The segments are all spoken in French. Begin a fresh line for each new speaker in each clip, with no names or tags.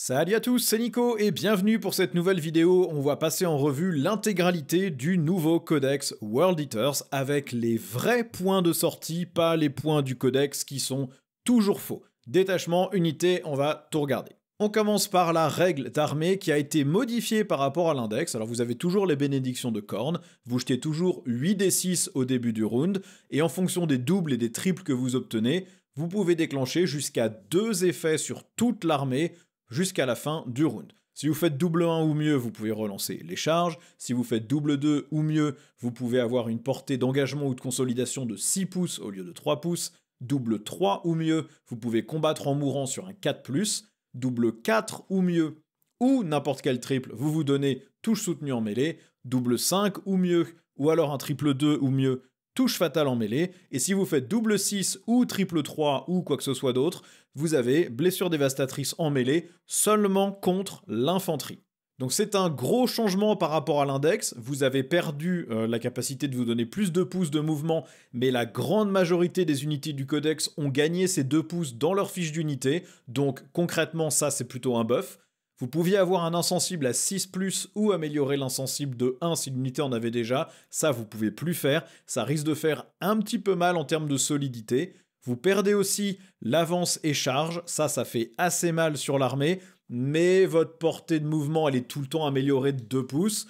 Salut à tous, c'est Nico et bienvenue pour cette nouvelle vidéo. On va passer en revue l'intégralité du nouveau codex World Eaters avec les vrais points de sortie, pas les points du codex qui sont toujours faux. Détachement, unité, on va tout regarder. On commence par la règle d'armée qui a été modifiée par rapport à l'index. Alors vous avez toujours les bénédictions de Khorne, vous jetez toujours 8d6 au début du round, et en fonction des doubles et des triples que vous obtenez, vous pouvez déclencher jusqu'à 2 effets sur toute l'armée jusqu'à la fin du round. Si vous faites double 1 ou mieux, vous pouvez relancer les charges. Si vous faites double 2 ou mieux, vous pouvez avoir une portée d'engagement ou de consolidation de 6 pouces au lieu de 3 pouces. Double 3 ou mieux, vous pouvez combattre en mourant sur un 4+. Double 4 ou mieux, ou n'importe quel triple, vous vous donnez touche soutenue en mêlée. Double 5 ou mieux, ou alors un triple 2 ou mieux, touche fatale en mêlée, et si vous faites double 6 ou triple 3 ou quoi que ce soit d'autre, vous avez blessure dévastatrice en mêlée seulement contre l'infanterie. Donc c'est un gros changement par rapport à l'index, vous avez perdu la capacité de vous donner plus de pouces de mouvement, mais la grande majorité des unités du codex ont gagné ces 2 pouces dans leur fiche d'unité, donc concrètement ça c'est plutôt un buff. Vous pouviez avoir un insensible à 6+, ou améliorer l'insensible de 1 si l'unité en avait déjà, ça vous pouvez plus faire, ça risque de faire un petit peu mal en termes de solidité. Vous perdez aussi l'avance et charge, ça fait assez mal sur l'armée, mais votre portée de mouvement elle est tout le temps améliorée de 2 pouces.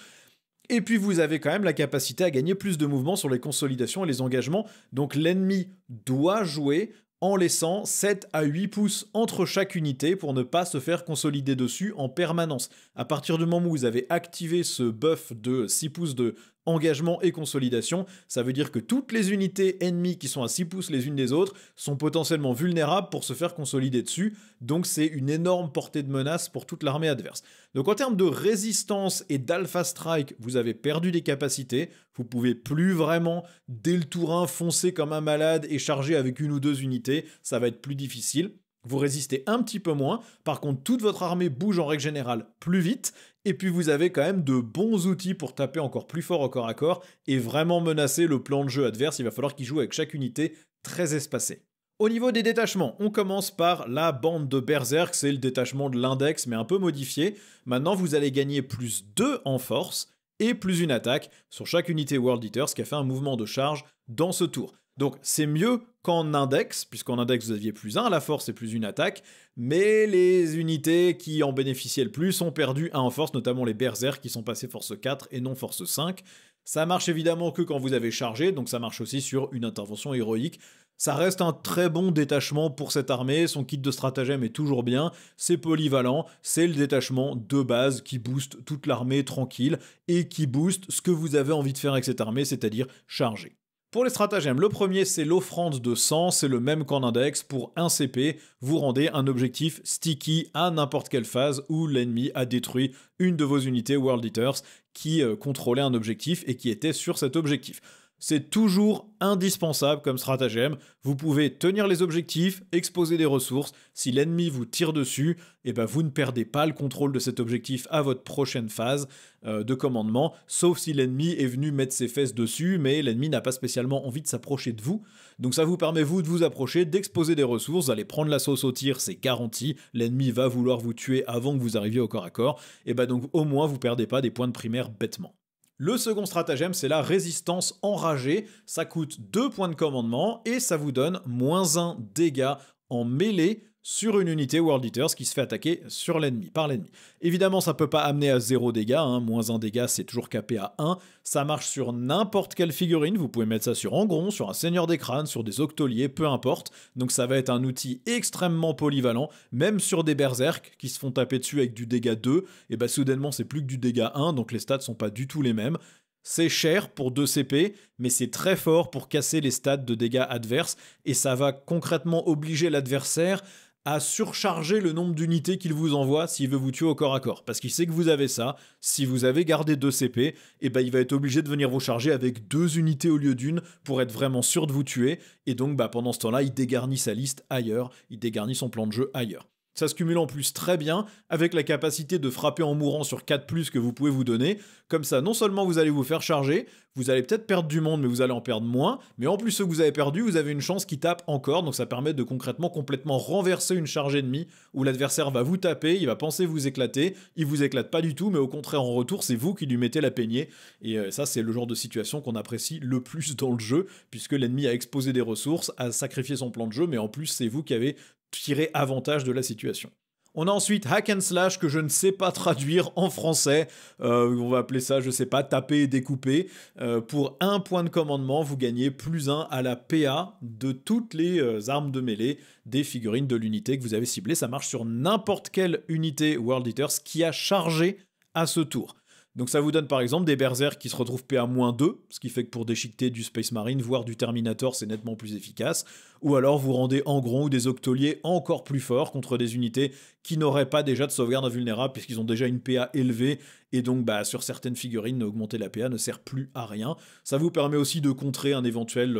Et puis vous avez quand même la capacité à gagner plus de mouvement sur les consolidations et les engagements, donc l'ennemi doit jouer en laissant 7 à 8 pouces entre chaque unité pour ne pas se faire consolider dessus en permanence. À partir du moment où vous avez activé ce buff de 6 pouces de engagement et consolidation, ça veut dire que toutes les unités ennemies qui sont à 6 pouces les unes des autres sont potentiellement vulnérables pour se faire consolider dessus, donc c'est une énorme portée de menace pour toute l'armée adverse. Donc en termes de résistance et d'alpha strike, vous avez perdu des capacités, vous pouvez plus vraiment dès le tour 1 foncer comme un malade et charger avec 1 ou 2 unités, ça va être plus difficile. Vous résistez un petit peu moins, par contre toute votre armée bouge en règle générale plus vite, et puis vous avez quand même de bons outils pour taper encore plus fort au corps à corps et vraiment menacer le plan de jeu adverse, il va falloir qu'il joue avec chaque unité très espacée. Au niveau des détachements, on commence par la bande de Berserk, c'est le détachement de l'index mais un peu modifié. Maintenant vous allez gagner plus 2 en force et plus une attaque sur chaque unité World Eaters qui a fait un mouvement de charge dans ce tour. Donc c'est mieux qu'en index, puisqu'en index vous aviez plus 1 à la force et plus une attaque, mais les unités qui en bénéficiaient le plus ont perdu 1 en force, notamment les berserk qui sont passés force 4 et non force 5. Ça marche évidemment que quand vous avez chargé, donc ça marche aussi sur une intervention héroïque. Ça reste un très bon détachement pour cette armée, son kit de stratagème est toujours bien, c'est polyvalent, c'est le détachement de base qui booste toute l'armée tranquille et qui booste ce que vous avez envie de faire avec cette armée, c'est-à-dire charger. Pour les stratagèmes, le premier c'est l'offrande de sang, c'est le même qu'en index, pour 1 CP, vous rendez un objectif sticky à n'importe quelle phase où l'ennemi a détruit une de vos unités World Eaters qui contrôlait un objectif et qui était sur cet objectif. C'est toujours indispensable comme stratagème, vous pouvez tenir les objectifs, exposer des ressources, si l'ennemi vous tire dessus, et ben vous ne perdez pas le contrôle de cet objectif à votre prochaine phase de commandement, sauf si l'ennemi est venu mettre ses fesses dessus, mais l'ennemi n'a pas spécialement envie de s'approcher de vous. Donc ça vous permet vous de vous approcher, d'exposer des ressources, d'aller prendre la sauce au tir, c'est garanti, l'ennemi va vouloir vous tuer avant que vous arriviez au corps à corps, et ben donc au moins vous perdez pas des points de primaire bêtement. Le second stratagème, c'est la résistance enragée. Ça coûte 2 points de commandement et ça vous donne -1 dégâts en mêlée sur une unité World Eaters qui se fait attaquer par l'ennemi. Évidemment, ça ne peut pas amener à 0 dégâts, -1 dégâts, c'est toujours capé à 1. Ça marche sur n'importe quelle figurine, vous pouvez mettre ça sur Angron, sur un Seigneur des Crânes, sur des Octoliers, peu importe. Donc ça va être un outil extrêmement polyvalent, même sur des Berserk qui se font taper dessus avec du dégât 2, et bah soudainement c'est plus que du dégât 1, donc les stats sont pas du tout les mêmes. C'est cher pour 2 CP, mais c'est très fort pour casser les stats de dégâts adverses, et ça va concrètement obliger l'adversaire à surcharger le nombre d'unités qu'il vous envoie s'il veut vous tuer au corps à corps. Parce qu'il sait que vous avez ça, si vous avez gardé 2 CP, et ben il va être obligé de venir vous charger avec 2 unités au lieu d'une pour être vraiment sûr de vous tuer, et donc pendant ce temps-là, il dégarnit sa liste ailleurs, il dégarnit son plan de jeu ailleurs. Ça se cumule en plus très bien avec la capacité de frapper en mourant sur 4+ que vous pouvez vous donner. Comme ça, non seulement vous allez vous faire charger, vous allez peut-être perdre du monde, mais vous allez en perdre moins. Mais en plus, ceux que vous avez perdus, vous avez une chance qui tape encore. Donc ça permet de concrètement complètement renverser une charge ennemie où l'adversaire va vous taper, il va penser vous éclater. Il vous éclate pas du tout, mais au contraire, en retour, c'est vous qui lui mettez la peignée. Et ça, c'est le genre de situation qu'on apprécie le plus dans le jeu, puisque l'ennemi a exposé des ressources, a sacrifié son plan de jeu, mais en plus, c'est vous qui avez tirer avantage de la situation. On a ensuite Hack and Slash que je ne sais pas traduire en français. On va appeler ça, je sais pas, taper et découper. Pour 1 point de commandement, vous gagnez +1 à la PA de toutes les armes de mêlée des figurines de l'unité que vous avez ciblée. Ça marche sur n'importe quelle unité World Eaters qui a chargé à ce tour. Donc ça vous donne par exemple des berserks qui se retrouvent PA-2, ce qui fait que pour déchiqueter du Space Marine, voire du Terminator, c'est nettement plus efficace. Ou alors vous rendez Angron ou des Octoliers encore plus forts contre des unités qui n'auraient pas déjà de sauvegarde invulnérable puisqu'ils ont déjà une PA élevée. Et donc sur certaines figurines, augmenter la PA ne sert plus à rien. Ça vous permet aussi de contrer un éventuel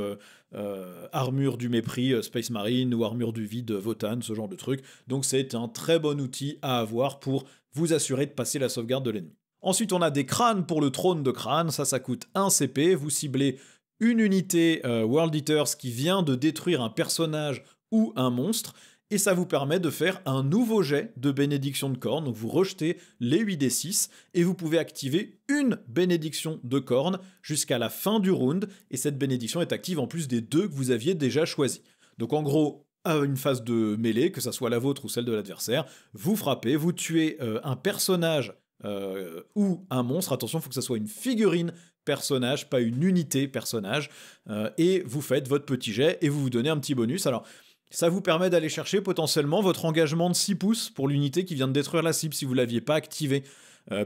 armure du mépris Space Marine ou armure du vide Votan, ce genre de truc. Donc c'est un très bon outil à avoir pour vous assurer de passer la sauvegarde de l'ennemi. Ensuite, on a des crânes pour le trône de crâne, ça coûte 1 CP, vous ciblez une unité World Eaters qui vient de détruire un personnage ou un monstre, et ça vous permet de faire un nouveau jet de bénédiction de corne, donc vous rejetez les 8d6, et vous pouvez activer une bénédiction de corne jusqu'à la fin du round, et cette bénédiction est active en plus des 2 que vous aviez déjà choisis. Donc en gros, à une phase de mêlée, que ça soit la vôtre ou celle de l'adversaire, vous frappez, vous tuez un personnage ou un monstre, attention, il faut que ça soit une figurine personnage, pas une unité personnage, et vous faites votre petit jet et vous vous donnez un petit bonus. Alors, ça vous permet d'aller chercher potentiellement votre engagement de 6 pouces pour l'unité qui vient de détruire la cible si vous ne l'aviez pas activé.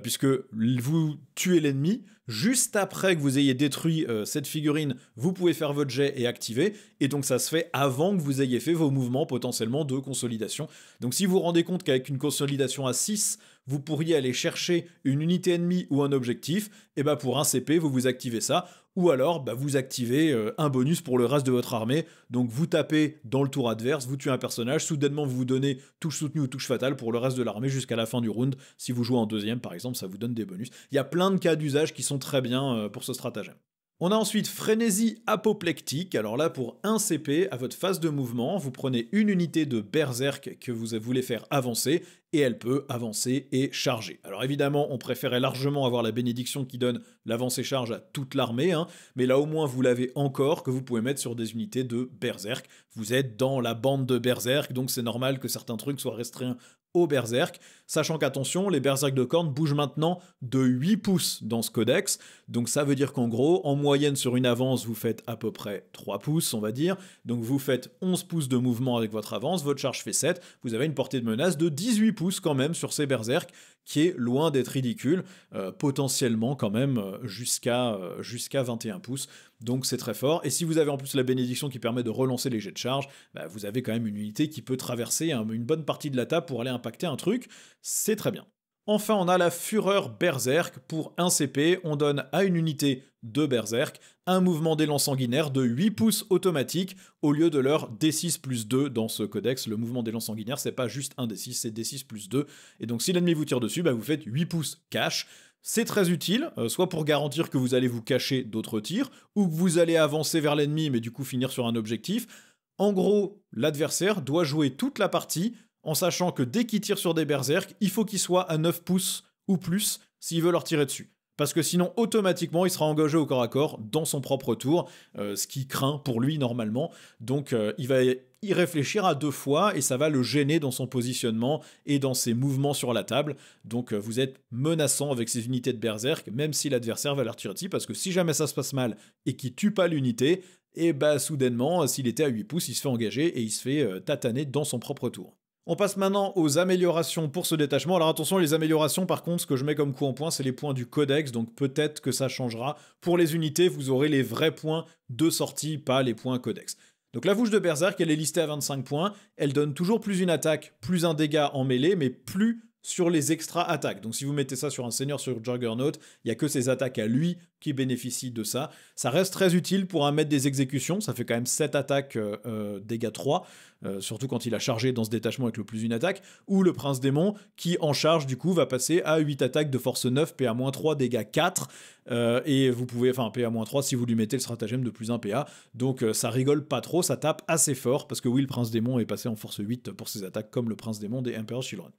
Puisque vous tuez l'ennemi, juste après que vous ayez détruit cette figurine, vous pouvez faire votre jet et activer, et donc ça se fait avant que vous ayez fait vos mouvements potentiellement de consolidation. Donc si vous vous rendez compte qu'avec une consolidation à 6, vous pourriez aller chercher une unité ennemie ou un objectif, et bah pour 1 CP, vous activez ça, ou alors vous activez un bonus pour le reste de votre armée, donc vous tapez dans le tour adverse, vous tuez un personnage, soudainement vous vous donnez touche soutenue ou touche fatale pour le reste de l'armée jusqu'à la fin du round. Si vous jouez en deuxième par exemple, ça vous donne des bonus. Il y a plein de cas d'usage qui sont très bien pour ce stratagème. On a ensuite Frénésie apoplectique. Alors là, pour 1 CP, à votre phase de mouvement, vous prenez une unité de berserk que vous voulez faire avancer, et elle peut avancer et charger. Alors évidemment, on préférait largement avoir la bénédiction qui donne l'avance-charge à toute l'armée, mais là au moins vous l'avez encore, que vous pouvez mettre sur des unités de berserk. Vous êtes dans la bande de berserk, donc c'est normal que certains trucs soient restreints au berserk, sachant qu'attention, les berserk de corne bougent maintenant de 8 pouces dans ce codex, donc ça veut dire qu'en gros, en moyenne sur une avance, vous faites à peu près 3 pouces, on va dire, donc vous faites 11 pouces de mouvement avec votre avance, votre charge fait 7, vous avez une portée de menace de 18 pouces quand même sur ces berserk, qui est loin d'être ridicule, potentiellement quand même jusqu'à 21 pouces, donc c'est très fort. Et si vous avez en plus la bénédiction qui permet de relancer les jets de charge, vous avez quand même une unité qui peut traverser une bonne partie de la table pour aller impacter un truc, c'est très bien. Enfin, on a la Fureur Berserk. Pour 1 CP, on donne à une unité de Berserk un mouvement d'élan sanguinaire de 8 pouces automatique au lieu de leur D6 plus 2 dans ce codex. Le mouvement d'élan sanguinaire, c'est pas juste un D6, c'est D6 plus 2. Et donc si l'ennemi vous tire dessus, vous faites 8 pouces cash. C'est très utile, soit pour garantir que vous allez vous cacher d'autres tirs, ou que vous allez avancer vers l'ennemi mais du coup finir sur un objectif. En gros, l'adversaire doit jouer toute la partie en sachant que dès qu'il tire sur des berserk, il faut qu'il soit à 9 pouces ou plus s'il veut leur tirer dessus. Parce que sinon, automatiquement, il sera engagé au corps à corps dans son propre tour, ce qui craint pour lui normalement. Donc il va y réfléchir à 2 fois et ça va le gêner dans son positionnement et dans ses mouvements sur la table. Donc vous êtes menaçant avec ces unités de berserk, même si l'adversaire va leur tirer dessus, parce que si jamais ça se passe mal et qu'il tue pas l'unité, et soudainement, s'il était à 8 pouces, il se fait engager et il se fait tataner dans son propre tour. On passe maintenant aux améliorations pour ce détachement. Alors attention, les améliorations, par contre, ce que je mets comme coup en point, c'est les points du codex, donc peut-être que ça changera. Pour les unités, vous aurez les vrais points de sortie, pas les points codex. Donc la Vouche de Berserk, elle est listée à 25 points, elle donne toujours plus une attaque, plus un dégât en mêlée, mais plus sur les extra attaques. Donc si vous mettez ça sur un seigneur sur Juggernaut, il n'y a que ses attaques à lui qui bénéficient de ça. Ça reste très utile pour un maître des exécutions, ça fait quand même 7 attaques dégâts 3, surtout quand il a chargé dans ce détachement avec le plus une attaque, ou le prince démon qui en charge du coup va passer à 8 attaques de force 9, PA-3, dégâts 4, et vous pouvez, enfin PA-3 si vous lui mettez le stratagème de plus 1 PA, donc ça rigole pas trop, ça tape assez fort, parce que oui, le prince démon est passé en force 8 pour ses attaques comme le prince démon des Emperor Children.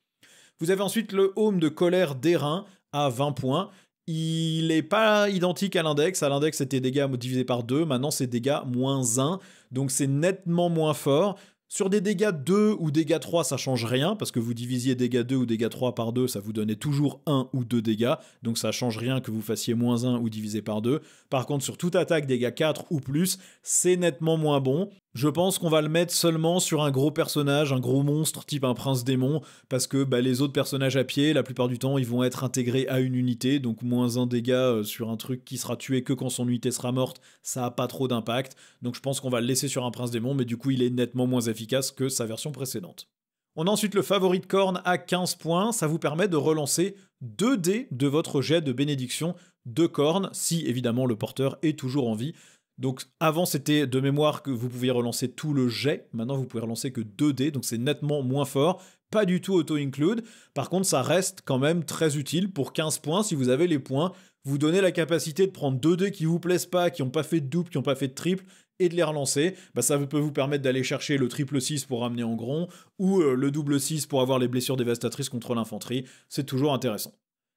Vous avez ensuite le Home de colère d'Airain à 20 points. Il n'est pas identique à l'index. À l'index, c'était dégâts divisé par 2. Maintenant, c'est dégâts moins 1. Donc, c'est nettement moins fort. Sur des dégâts 2 ou dégâts 3, ça change rien, parce que vous divisiez dégâts 2 ou dégâts 3 par 2, ça vous donnait toujours 1 ou 2 dégâts, donc ça change rien que vous fassiez moins 1 ou divisé par 2. Par contre, sur toute attaque dégâts 4 ou plus, c'est nettement moins bon. Je pense qu'on va le mettre seulement sur un gros personnage, un gros monstre, type un prince démon, parce que les autres personnages à pied, la plupart du temps, ils vont être intégrés à une unité, donc moins 1 dégât sur un truc qui sera tué que quand son unité sera morte, ça a pas trop d'impact. Donc je pense qu'on va le laisser sur un prince démon, mais du coup, il est nettement moins efficace que sa version précédente. On a ensuite le favori de corne à 15 points, ça vous permet de relancer 2 dés de votre jet de bénédiction de corne, si évidemment le porteur est toujours en vie. Donc avant c'était de mémoire que vous pouviez relancer tout le jet, maintenant vous pouvez relancer que 2 dés, donc c'est nettement moins fort, pas du tout auto-include, par contre ça reste quand même très utile pour 15 points si vous avez les points, vous donnez la capacité de prendre 2 dés qui vous plaisent pas, qui n'ont pas fait de double, qui n'ont pas fait de triple, et de les relancer, ça peut vous permettre d'aller chercher le triple 6 pour ramener en gron, ou le double 6 pour avoir les blessures dévastatrices contre l'infanterie, c'est toujours intéressant.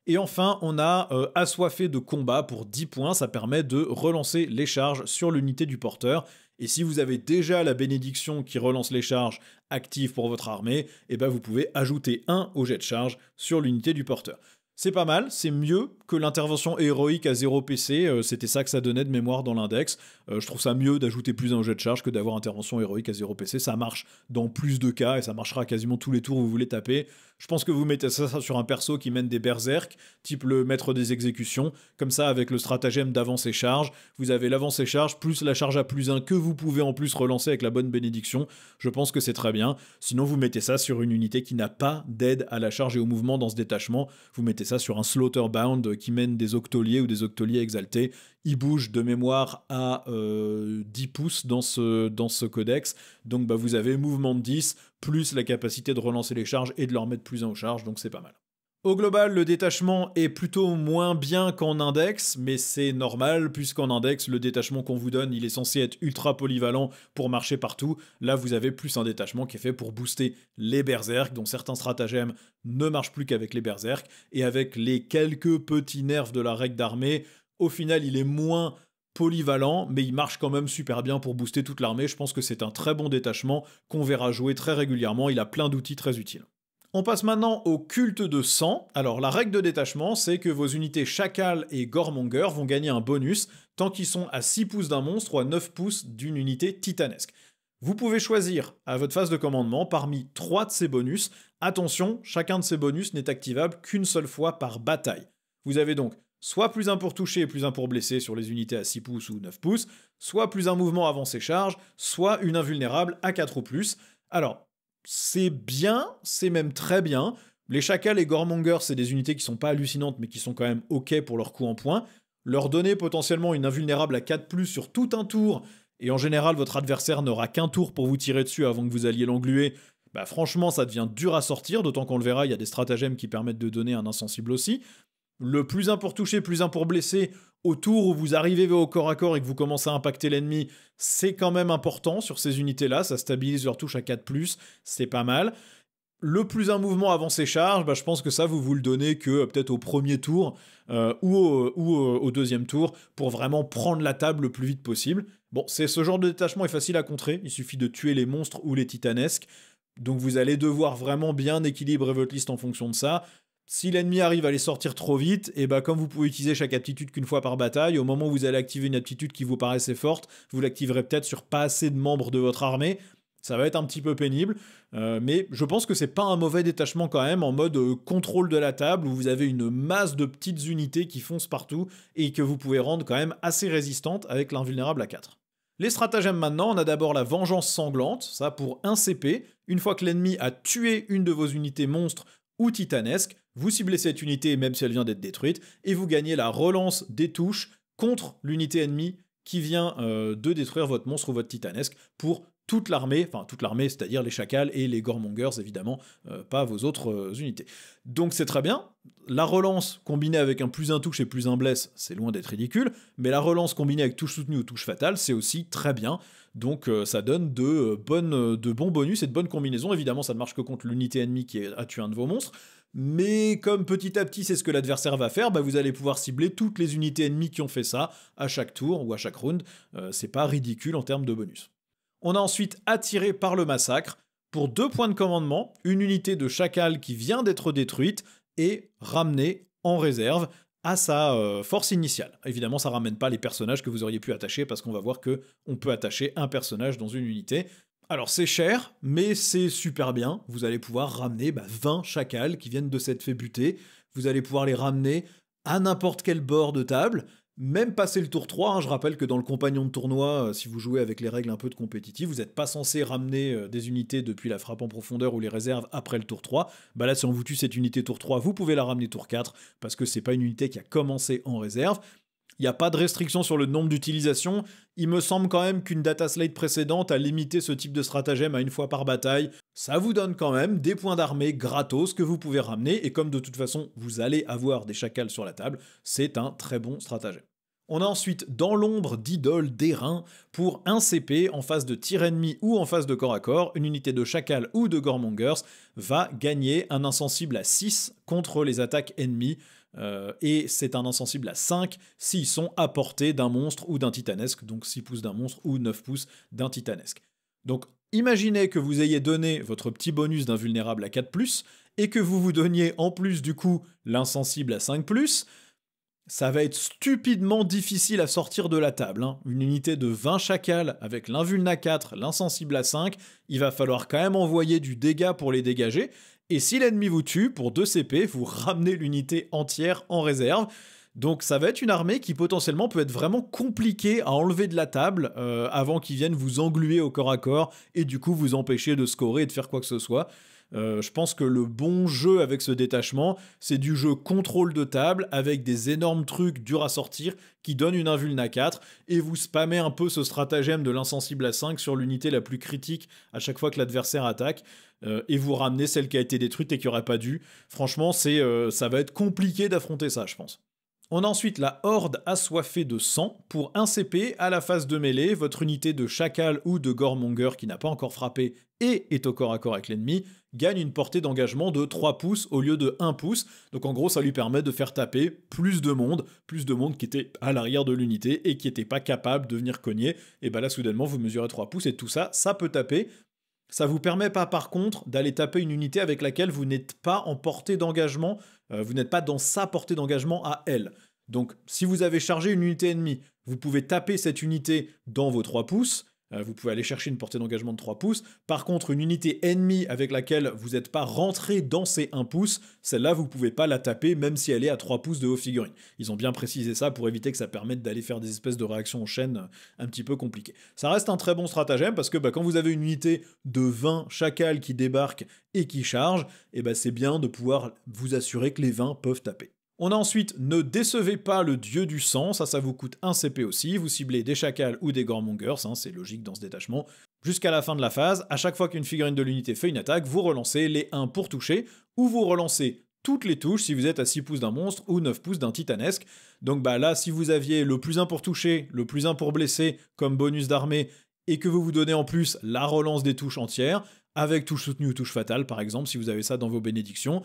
Et enfin, on a assoiffé de combat pour 10 points, ça permet de relancer les charges sur l'unité du porteur. Et si vous avez déjà la bénédiction qui relance les charges active pour votre armée, vous pouvez ajouter 1 au jet de charge sur l'unité du porteur. C'est pas mal, c'est mieux que l'intervention héroïque à 0 PC, c'était ça que ça donnait de mémoire dans l'index. Je trouve ça mieux d'ajouter plus 1 au jet de charge que d'avoir intervention héroïque à 0 PC, ça marche dans plus de cas et ça marchera quasiment tous les tours où vous voulez taper. Je pense que vous mettez ça sur un perso qui mène des berserk, type le maître des exécutions, comme ça avec le stratagème d'avance et charge, vous avez l'avance et charge plus la charge à plus 1 que vous pouvez en plus relancer avec la bonne bénédiction, je pense que c'est très bien. Sinon vous mettez ça sur une unité qui n'a pas d'aide à la charge et au mouvement dans ce détachement, vous mettez ça sur un Slaughterbound qui mène des octoliers ou des octoliers exaltés, il bouge de mémoire à 10 pouces dans ce codex, donc vous avez mouvement de 10, plus la capacité de relancer les charges et de leur mettre plus 1 aux charges, donc c'est pas mal. Au global, le détachement est plutôt moins bien qu'en index, mais c'est normal, puisqu'en index, le détachement qu'on vous donne, il est censé être ultra polyvalent pour marcher partout. Là, vous avez plus un détachement qui est fait pour booster les berserks, dont certains stratagèmes ne marchent plus qu'avec les berserks, et avec les quelques petits nerfs de la règle d'armée, au final, il est moins polyvalent, mais il marche quand même super bien pour booster toute l'armée. Je pense que c'est un très bon détachement qu'on verra jouer très régulièrement, il a plein d'outils très utiles. On passe maintenant au culte de sang. Alors la règle de détachement, c'est que vos unités Chacal et Goremonger vont gagner un bonus tant qu'ils sont à 6 pouces d'un monstre ou à 9 pouces d'une unité titanesque. Vous pouvez choisir à votre phase de commandement parmi 3 de ces bonus. Attention, chacun de ces bonus n'est activable qu'une seule fois par bataille. Vous avez donc soit plus 1 pour toucher et plus 1 pour blesser sur les unités à 6 pouces ou 9 pouces, soit plus un mouvement avant ses charges, soit une invulnérable à 4 ou plus. Alors, c'est bien, c'est même très bien. Les Chacal et Goremonger, c'est des unités qui sont pas hallucinantes, mais qui sont quand même ok pour leur coup en points. Leur donner potentiellement une invulnérable à 4+, sur tout un tour, et en général votre adversaire n'aura qu'un tour pour vous tirer dessus avant que vous alliez l'engluer, franchement ça devient dur à sortir, d'autant qu'on le verra, il y a des stratagèmes qui permettent de donner un insensible aussi. Le plus 1 pour toucher, plus 1 pour blesser, au tour où vous arrivez au corps à corps et que vous commencez à impacter l'ennemi, c'est quand même important sur ces unités-là, ça stabilise leur touche à 4+, c'est pas mal. Le plus 1 mouvement avant ses charges, je pense que ça, vous le donnez que peut-être au premier tour ou au deuxième tour pour vraiment prendre la table le plus vite possible. Bon, ce genre de détachement est facile à contrer, il suffit de tuer les monstres ou les titanesques, donc vous allez devoir vraiment bien équilibrer votre liste en fonction de ça. Si l'ennemi arrive à les sortir trop vite, comme vous pouvez utiliser chaque aptitude qu'une fois par bataille, au moment où vous allez activer une aptitude qui vous paraissait forte, vous l'activerez peut-être sur pas assez de membres de votre armée. Ça va être un petit peu pénible, mais je pense que c'est pas un mauvais détachement quand même, en mode contrôle de la table, où vous avez une masse de petites unités qui foncent partout, et que vous pouvez rendre quand même assez résistantes avec l'invulnérable à 4. Les stratagèmes maintenant, on a d'abord la vengeance sanglante, ça pour 1 CP. Une fois que l'ennemi a tué une de vos unités monstres, ou titanesque, vous ciblez cette unité même si elle vient d'être détruite, et vous gagnez la relance des touches contre l'unité ennemie qui vient de détruire votre monstre ou votre titanesque pour toute l'armée, c'est-à-dire les chacals et les goremongers évidemment, pas vos autres unités. Donc c'est très bien, la relance combinée avec un plus 1 touche et plus 1 blesse, c'est loin d'être ridicule, mais la relance combinée avec touche soutenue ou touche fatale, c'est aussi très bien, donc ça donne de bons bonus et de bonnes combinaisons. Évidemment ça ne marche que contre l'unité ennemie qui a tué un de vos monstres, mais comme petit à petit c'est ce que l'adversaire va faire, vous allez pouvoir cibler toutes les unités ennemies qui ont fait ça à chaque tour ou à chaque round, c'est pas ridicule en termes de bonus. On a ensuite attiré par le massacre. Pour 2 points de commandement, une unité de chacal qui vient d'être détruite est ramenée en réserve à sa force initiale. Évidemment, ça ramène pas les personnages que vous auriez pu attacher parce qu'on va voir que on peut attacher un personnage dans une unité. Alors c'est cher, mais c'est super bien. Vous allez pouvoir ramener 20 chacals qui viennent de s'être fait buter. Vous allez pouvoir les ramener à n'importe quel bord de table. Même passer le tour 3, je rappelle que dans le compagnon de tournoi, si vous jouez avec les règles un peu de compétitif, vous n'êtes pas censé ramener des unités depuis la frappe en profondeur ou les réserves après le tour 3. Là, si on vous tue cette unité tour 3, vous pouvez la ramener tour 4, parce que c'est pas une unité qui a commencé en réserve. Il n'y a pas de restriction sur le nombre d'utilisations. Il me semble quand même qu'une data slate précédente a limité ce type de stratagème à 1 fois par bataille. Ça vous donne quand même des points d'armée gratos que vous pouvez ramener, et comme de toute façon vous allez avoir des chacals sur la table, c'est un très bon stratagème. On a ensuite Dans l'ombre d'Idole d'Airain pour 1 CP en phase de tir ennemi ou en phase de corps à corps. Une unité de chacal ou de goremongers va gagner un insensible à 6 contre les attaques ennemies. Et c'est un insensible à 5 s'ils sont à portée d'un monstre ou d'un titanesque, donc 6 pouces d'un monstre ou 9 pouces d'un titanesque. Donc imaginez que vous ayez donné votre petit bonus d'invulnérable à 4+, et que vous vous donniez en plus du coup l'insensible à 5+, ça va être stupidement difficile à sortir de la table. Une unité de 20 chacals avec l'invuln à 4, l'insensible à 5, il va falloir quand même envoyer du dégât pour les dégager, et si l'ennemi vous tue, pour 2 CP, vous ramenez l'unité entière en réserve. Donc ça va être une armée qui potentiellement peut être vraiment compliquée à enlever de la table avant qu'ils viennent vous engluer au corps à corps et du coup vous empêcher de scorer et de faire quoi que ce soit. Je pense que le bon jeu avec ce détachement, c'est du jeu contrôle de table avec des énormes trucs durs à sortir qui donnent une invuln à 4 et vous spammez un peu ce stratagème de l'insensible à 5 sur l'unité la plus critique à chaque fois que l'adversaire attaque et vous ramenez celle qui a été détruite et qui aurait pas dû. Franchement, ça va être compliqué d'affronter ça, je pense. On a ensuite la Horde assoiffée de sang. Pour 1 CP, à la phase de mêlée, votre unité de chacal ou de goremonger qui n'a pas encore frappé et est au corps à corps avec l'ennemi gagne une portée d'engagement de 3 pouces au lieu de 1 pouce. Donc en gros, ça lui permet de faire taper plus de monde qui était à l'arrière de l'unité et qui n'était pas capable de venir cogner. Et là, soudainement, vous mesurez 3 pouces et tout ça, ça peut taper. Ça vous permet pas par contre d'aller taper une unité avec laquelle vous n'êtes pas en portée d'engagement, vous n'êtes pas dans sa portée d'engagement à elle. Donc si vous avez chargé une unité ennemie, vous pouvez taper cette unité dans vos 3 pouces, vous pouvez aller chercher une portée d'engagement de 3 pouces. Par contre, une unité ennemie avec laquelle vous n'êtes pas rentré dans ces 1 pouce, celle-là, vous pouvez pas la taper même si elle est à 3 pouces de vos figurines. Ils ont bien précisé ça pour éviter que ça permette d'aller faire des espèces de réactions en chaîne un petit peu compliquées. Ça reste un très bon stratagème parce que quand vous avez une unité de 20 chacals qui débarquent et qui chargent, c'est bien de pouvoir vous assurer que les 20 peuvent taper. On a ensuite Ne décevez pas le dieu du sang, ça vous coûte 1 CP aussi, vous ciblez des chacals ou des goremongers, c'est logique dans ce détachement. Jusqu'à la fin de la phase, à chaque fois qu'une figurine de l'unité fait une attaque, vous relancez les 1 pour toucher, ou vous relancez toutes les touches si vous êtes à 6 pouces d'un monstre ou 9 pouces d'un titanesque. Donc là, si vous aviez le plus 1 pour toucher, le plus 1 pour blesser comme bonus d'armée, et que vous vous donnez en plus la relance des touches entières, avec touche soutenue ou touche fatale par exemple, si vous avez ça dans vos bénédictions,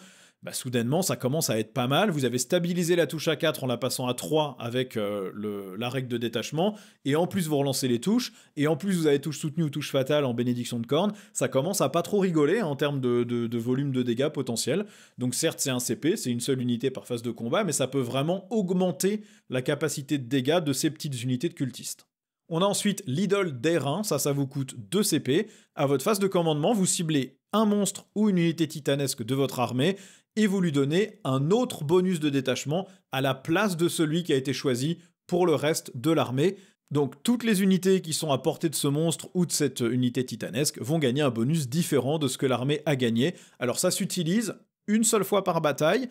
soudainement ça commence à être pas mal. Vous avez stabilisé la touche à 4 en la passant à 3 avec la règle de détachement, et en plus vous relancez les touches, et en plus vous avez touche soutenue ou touche fatale en bénédiction de corne. Ça commence à pas trop rigoler en termes de volume de dégâts potentiel. Donc certes c'est un CP, c'est une seule unité par phase de combat, mais ça peut vraiment augmenter la capacité de dégâts de ces petites unités de cultistes. On a ensuite l'Idole d'Airain, ça vous coûte 2 CP. À votre phase de commandement, vous ciblez un monstre ou une unité titanesque de votre armée et vous lui donnez un autre bonus de détachement à la place de celui qui a été choisi pour le reste de l'armée. Donc toutes les unités qui sont à portée de ce monstre ou de cette unité titanesque vont gagner un bonus différent de ce que l'armée a gagné. Alors ça s'utilise une seule fois par bataille.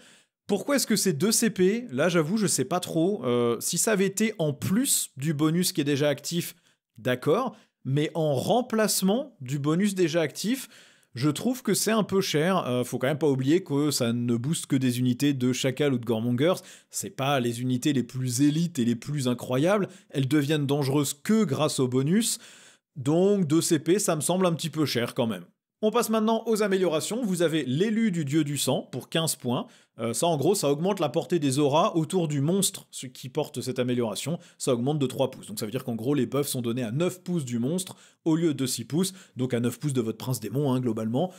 Pourquoi est-ce que c'est 2 CP? Là, j'avoue, je sais pas trop. Si ça avait été en plus du bonus qui est déjà actif, d'accord. Mais en remplacement du bonus déjà actif, je trouve que c'est un peu cher. Faut quand même pas oublier que ça ne booste que des unités de Chacal ou de Goremongers. C'est pas les unités les plus élites et les plus incroyables. Elles deviennent dangereuses que grâce au bonus. Donc 2 CP, ça me semble un petit peu cher quand même. On passe maintenant aux améliorations. Vous avez l'élu du dieu du sang pour 15 points. Ça, en gros, ça augmente la portée des auras autour du monstre qui porte cette amélioration. Ça augmente de 3 pouces. Donc ça veut dire qu'en gros, les buffs sont donnés à 9 pouces du monstre au lieu de 6 pouces. Donc à 9 pouces de votre prince démon, hein, globalement.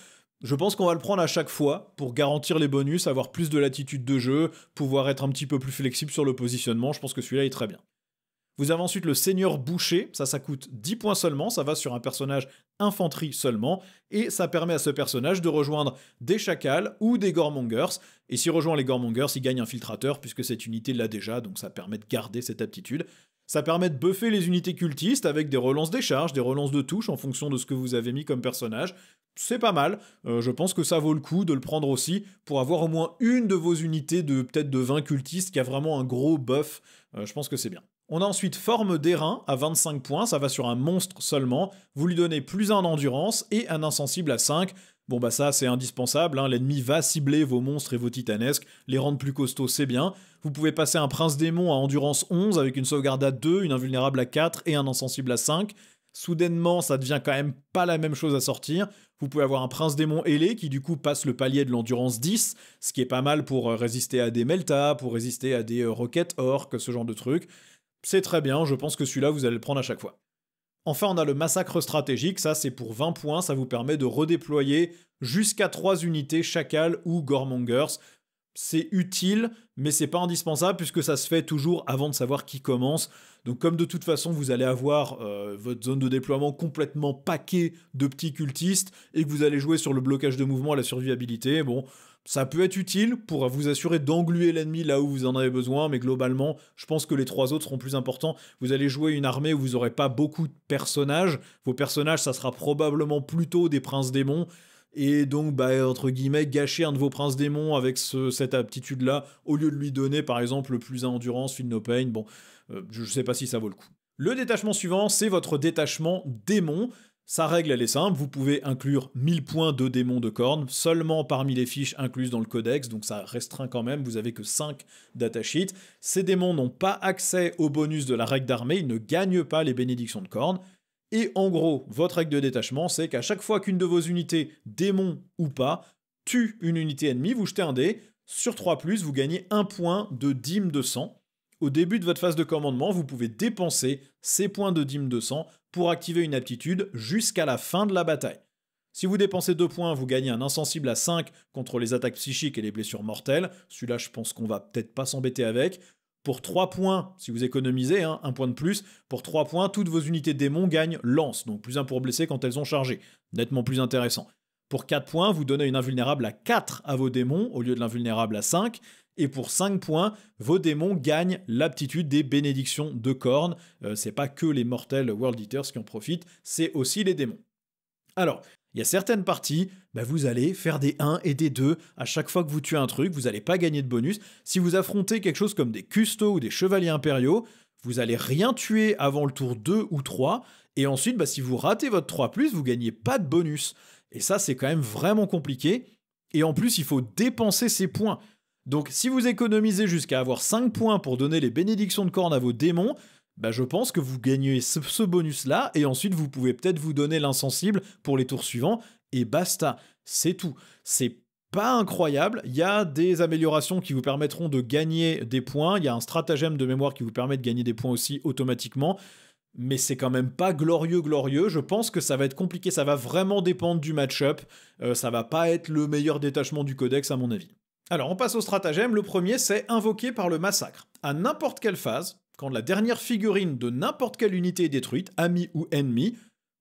Je pense qu'on va le prendre à chaque fois pour garantir les bonus, avoir plus de latitude de jeu, pouvoir être un petit peu plus flexible sur le positionnement. Je pense que celui-là est très bien. Vous avez ensuite le Seigneur Boucher, ça coûte 10 points seulement, ça va sur un personnage infanterie seulement, et ça permet à ce personnage de rejoindre des Chacals ou des Goremongers, et s'il rejoint les Goremongers, il gagne Infiltrateur, puisque cette unité l'a déjà, donc ça permet de garder cette aptitude. Ça permet de buffer les unités cultistes avec des relances des charges, des relances de touches en fonction de ce que vous avez mis comme personnage. C'est pas mal, je pense que ça vaut le coup de le prendre aussi pour avoir au moins une de vos unités de peut-être de 20 cultistes qui a vraiment un gros buff, je pense que c'est bien. On a ensuite Forme d'airain à 25 points, ça va sur un monstre seulement. Vous lui donnez plus 1 d'endurance et un insensible à 5. Bon bah ça c'est indispensable, hein. L'ennemi va cibler vos monstres et vos titanesques, les rendre plus costauds c'est bien. Vous pouvez passer un prince démon à endurance 11 avec une sauvegarde à 2, une invulnérable à 4 et un insensible à 5. Soudainement ça devient quand même pas la même chose à sortir. Vous pouvez avoir un prince démon ailé qui du coup passe le palier de l'endurance 10, ce qui est pas mal pour résister à des Melta, pour résister à des roquettes orques, ce genre de trucs. C'est très bien, je pense que celui-là, vous allez le prendre à chaque fois. Enfin, on a le massacre stratégique, ça c'est pour 20 points, ça vous permet de redéployer jusqu'à 3 unités Chacal ou Goremongers. C'est utile, mais c'est pas indispensable puisque ça se fait toujours avant de savoir qui commence. Donc comme de toute façon vous allez avoir votre zone de déploiement complètement paquée de petits cultistes et que vous allez jouer sur le blocage de mouvement à la survivabilité, bon, ça peut être utile pour vous assurer d'engluer l'ennemi là où vous en avez besoin, mais globalement, je pense que les 3 autres seront plus importants. Vous allez jouer une armée où vous n'aurez pas beaucoup de personnages. Vos personnages, ça sera probablement plutôt des princes démons. Et donc, bah, entre guillemets, gâcher un de vos princes démons avec cette aptitude-là, au lieu de lui donner, par exemple, le plus 1 endurance, Feel No Pain, bon, je sais pas si ça vaut le coup. Le détachement suivant, c'est votre détachement démon. Sa règle, elle est simple, vous pouvez inclure 1000 points de démons de corne, seulement parmi les fiches incluses dans le codex, donc ça restreint quand même, vous avez que 5 datasheets. Ces démons n'ont pas accès au bonus de la règle d'armée, ils ne gagnent pas les bénédictions de corne. Et en gros, votre règle de détachement, c'est qu'à chaque fois qu'une de vos unités, démon ou pas, tue une unité ennemie, vous jetez un dé, sur 3+, vous gagnez 1 point de dîme de sang. Au début de votre phase de commandement, vous pouvez dépenser ces points de dîme de sang pour activer une aptitude jusqu'à la fin de la bataille. Si vous dépensez 2 points, vous gagnez un insensible à 5 contre les attaques psychiques et les blessures mortelles. Celui-là, je pense qu'on va peut-être pas s'embêter avec. Pour 3 points, si vous économisez, hein, 1 point de plus, pour 3 points, toutes vos unités démons gagnent lance, donc plus 1 pour blesser quand elles ont chargé. Nettement plus intéressant. Pour 4 points, vous donnez une invulnérable à 4 à vos démons au lieu de l'invulnérable à 5. Et pour 5 points, vos démons gagnent l'aptitude des bénédictions de corne. C'est pas que les mortels World Eaters qui en profitent, c'est aussi les démons. Alors, il y a certaines parties, vous allez faire des 1 et des 2 à chaque fois que vous tuez un truc, vous n'allez pas gagner de bonus. Si vous affrontez quelque chose comme des custos ou des chevaliers impériaux, vous allez rien tuer avant le tour 2 ou 3, et ensuite, si vous ratez votre 3+, vous gagnez pas de bonus. Et ça, c'est quand même vraiment compliqué. Et en plus, il faut dépenser ces points. Donc si vous économisez jusqu'à avoir 5 points pour donner les bénédictions de corne à vos démons, je pense que vous gagnez ce bonus-là, et ensuite vous pouvez peut-être vous donner l'insensible pour les tours suivants, et basta, c'est tout. C'est pas incroyable, il y a des améliorations qui vous permettront de gagner des points, il y a un stratagème de mémoire qui vous permet de gagner des points aussi automatiquement, mais c'est quand même pas glorieux, je pense que ça va être compliqué, ça va vraiment dépendre du match-up, ça va pas être le meilleur détachement du codex à mon avis. Alors on passe au stratagème, le premier c'est invoqué par le massacre. À n'importe quelle phase, quand la dernière figurine de n'importe quelle unité est détruite, ami ou ennemi,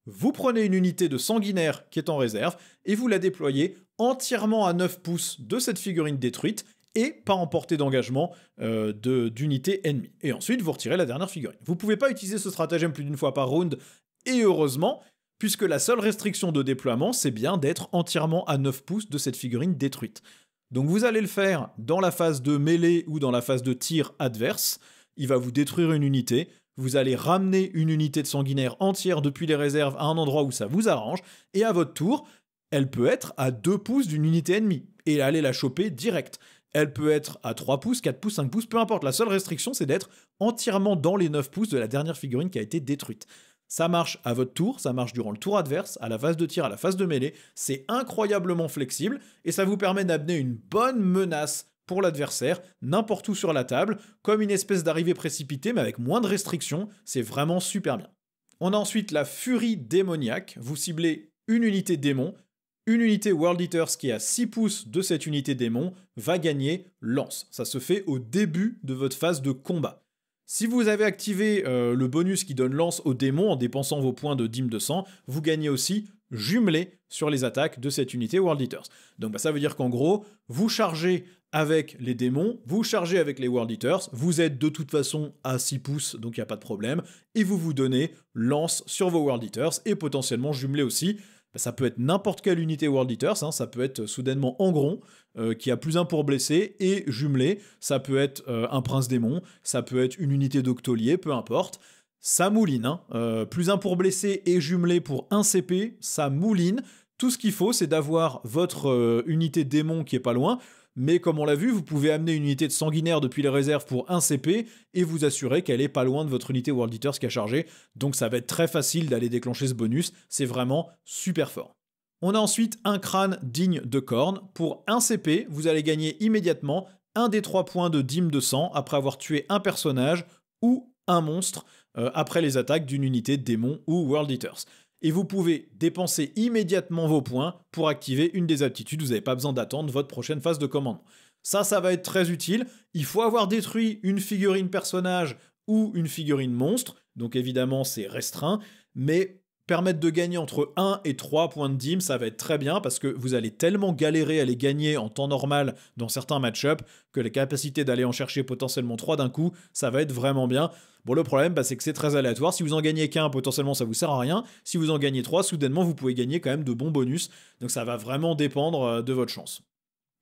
vous prenez une unité de sanguinaire qui est en réserve et vous la déployez entièrement à 9 pouces de cette figurine détruite et pas en portée d'engagement d'unité ennemie. Et ensuite vous retirez la dernière figurine. Vous pouvez pas utiliser ce stratagème plus d'une fois par round, et heureusement, puisque la seule restriction de déploiement c'est bien d'être entièrement à 9 pouces de cette figurine détruite. Donc vous allez le faire dans la phase de mêlée ou dans la phase de tir adverse. Il va vous détruire une unité. Vous allez ramener une unité de sanguinaire entière depuis les réserves à un endroit où ça vous arrange. Et à votre tour, elle peut être à 2 pouces d'une unité ennemie. Et aller la choper direct. Elle peut être à 3 pouces, 4 pouces, 5 pouces, peu importe. La seule restriction, c'est d'être entièrement dans les 9 pouces de la dernière figurine qui a été détruite. Ça marche à votre tour, ça marche durant le tour adverse, à la phase de tir, à la phase de mêlée. C'est incroyablement flexible et ça vous permet d'amener une bonne menace pour l'adversaire, n'importe où sur la table, comme une espèce d'arrivée précipitée, mais avec moins de restrictions. C'est vraiment super bien. On a ensuite la Furie démoniaque. Vous ciblez une unité démon. Une unité World Eaters qui est à 6 pouces de cette unité démon va gagner lance. Ça se fait au début de votre phase de combat. Si vous avez activé le bonus qui donne lance au démon en dépensant vos points de dîme de sang, vous gagnez aussi jumelé sur les attaques de cette unité World Eaters. Donc ça veut dire qu'en gros, vous chargez avec les démons, vous chargez avec les World Eaters, vous êtes de toute façon à 6 pouces, donc il n'y a pas de problème, et vous vous donnez lance sur vos World Eaters, et potentiellement jumelé aussi. Ça peut être n'importe quelle unité World Eaters, hein, ça peut être soudainement Angron, qui a plus 1 pour blesser, et jumelé, ça peut être un prince démon, ça peut être une unité d'octolier, peu importe. Ça mouline, hein. Plus 1 pour blesser et jumelé pour 1 CP, ça mouline. Tout ce qu'il faut, c'est d'avoir votre unité démon qui est pas loin, mais comme on l'a vu, vous pouvez amener une unité de sanguinaire depuis les réserves pour 1 CP et vous assurer qu'elle est pas loin de votre unité World Eaters qui a chargé, donc ça va être très facile d'aller déclencher ce bonus, c'est vraiment super fort. On a ensuite un crâne digne de corne. Pour 1 CP, vous allez gagner immédiatement un des 3 points de dîme de sang après avoir tué un personnage ou un monstre après les attaques d'une unité démon ou World Eaters. Et vous pouvez dépenser immédiatement vos points pour activer une des aptitudes, vous n'avez pas besoin d'attendre votre prochaine phase de commandement. Ça va être très utile. Il faut avoir détruit une figurine personnage ou une figurine monstre, donc évidemment c'est restreint, mais permettre de gagner entre 1 et 3 points de dîme, ça va être très bien parce que vous allez tellement galérer à les gagner en temps normal dans certains match-up que la capacité d'aller en chercher potentiellement 3 d'un coup, ça va être vraiment bien. Bon, le problème, c'est que c'est très aléatoire. Si vous en gagnez qu'un, potentiellement, ça vous sert à rien. Si vous en gagnez 3, soudainement, vous pouvez gagner quand même de bons bonus. Donc ça va vraiment dépendre de votre chance.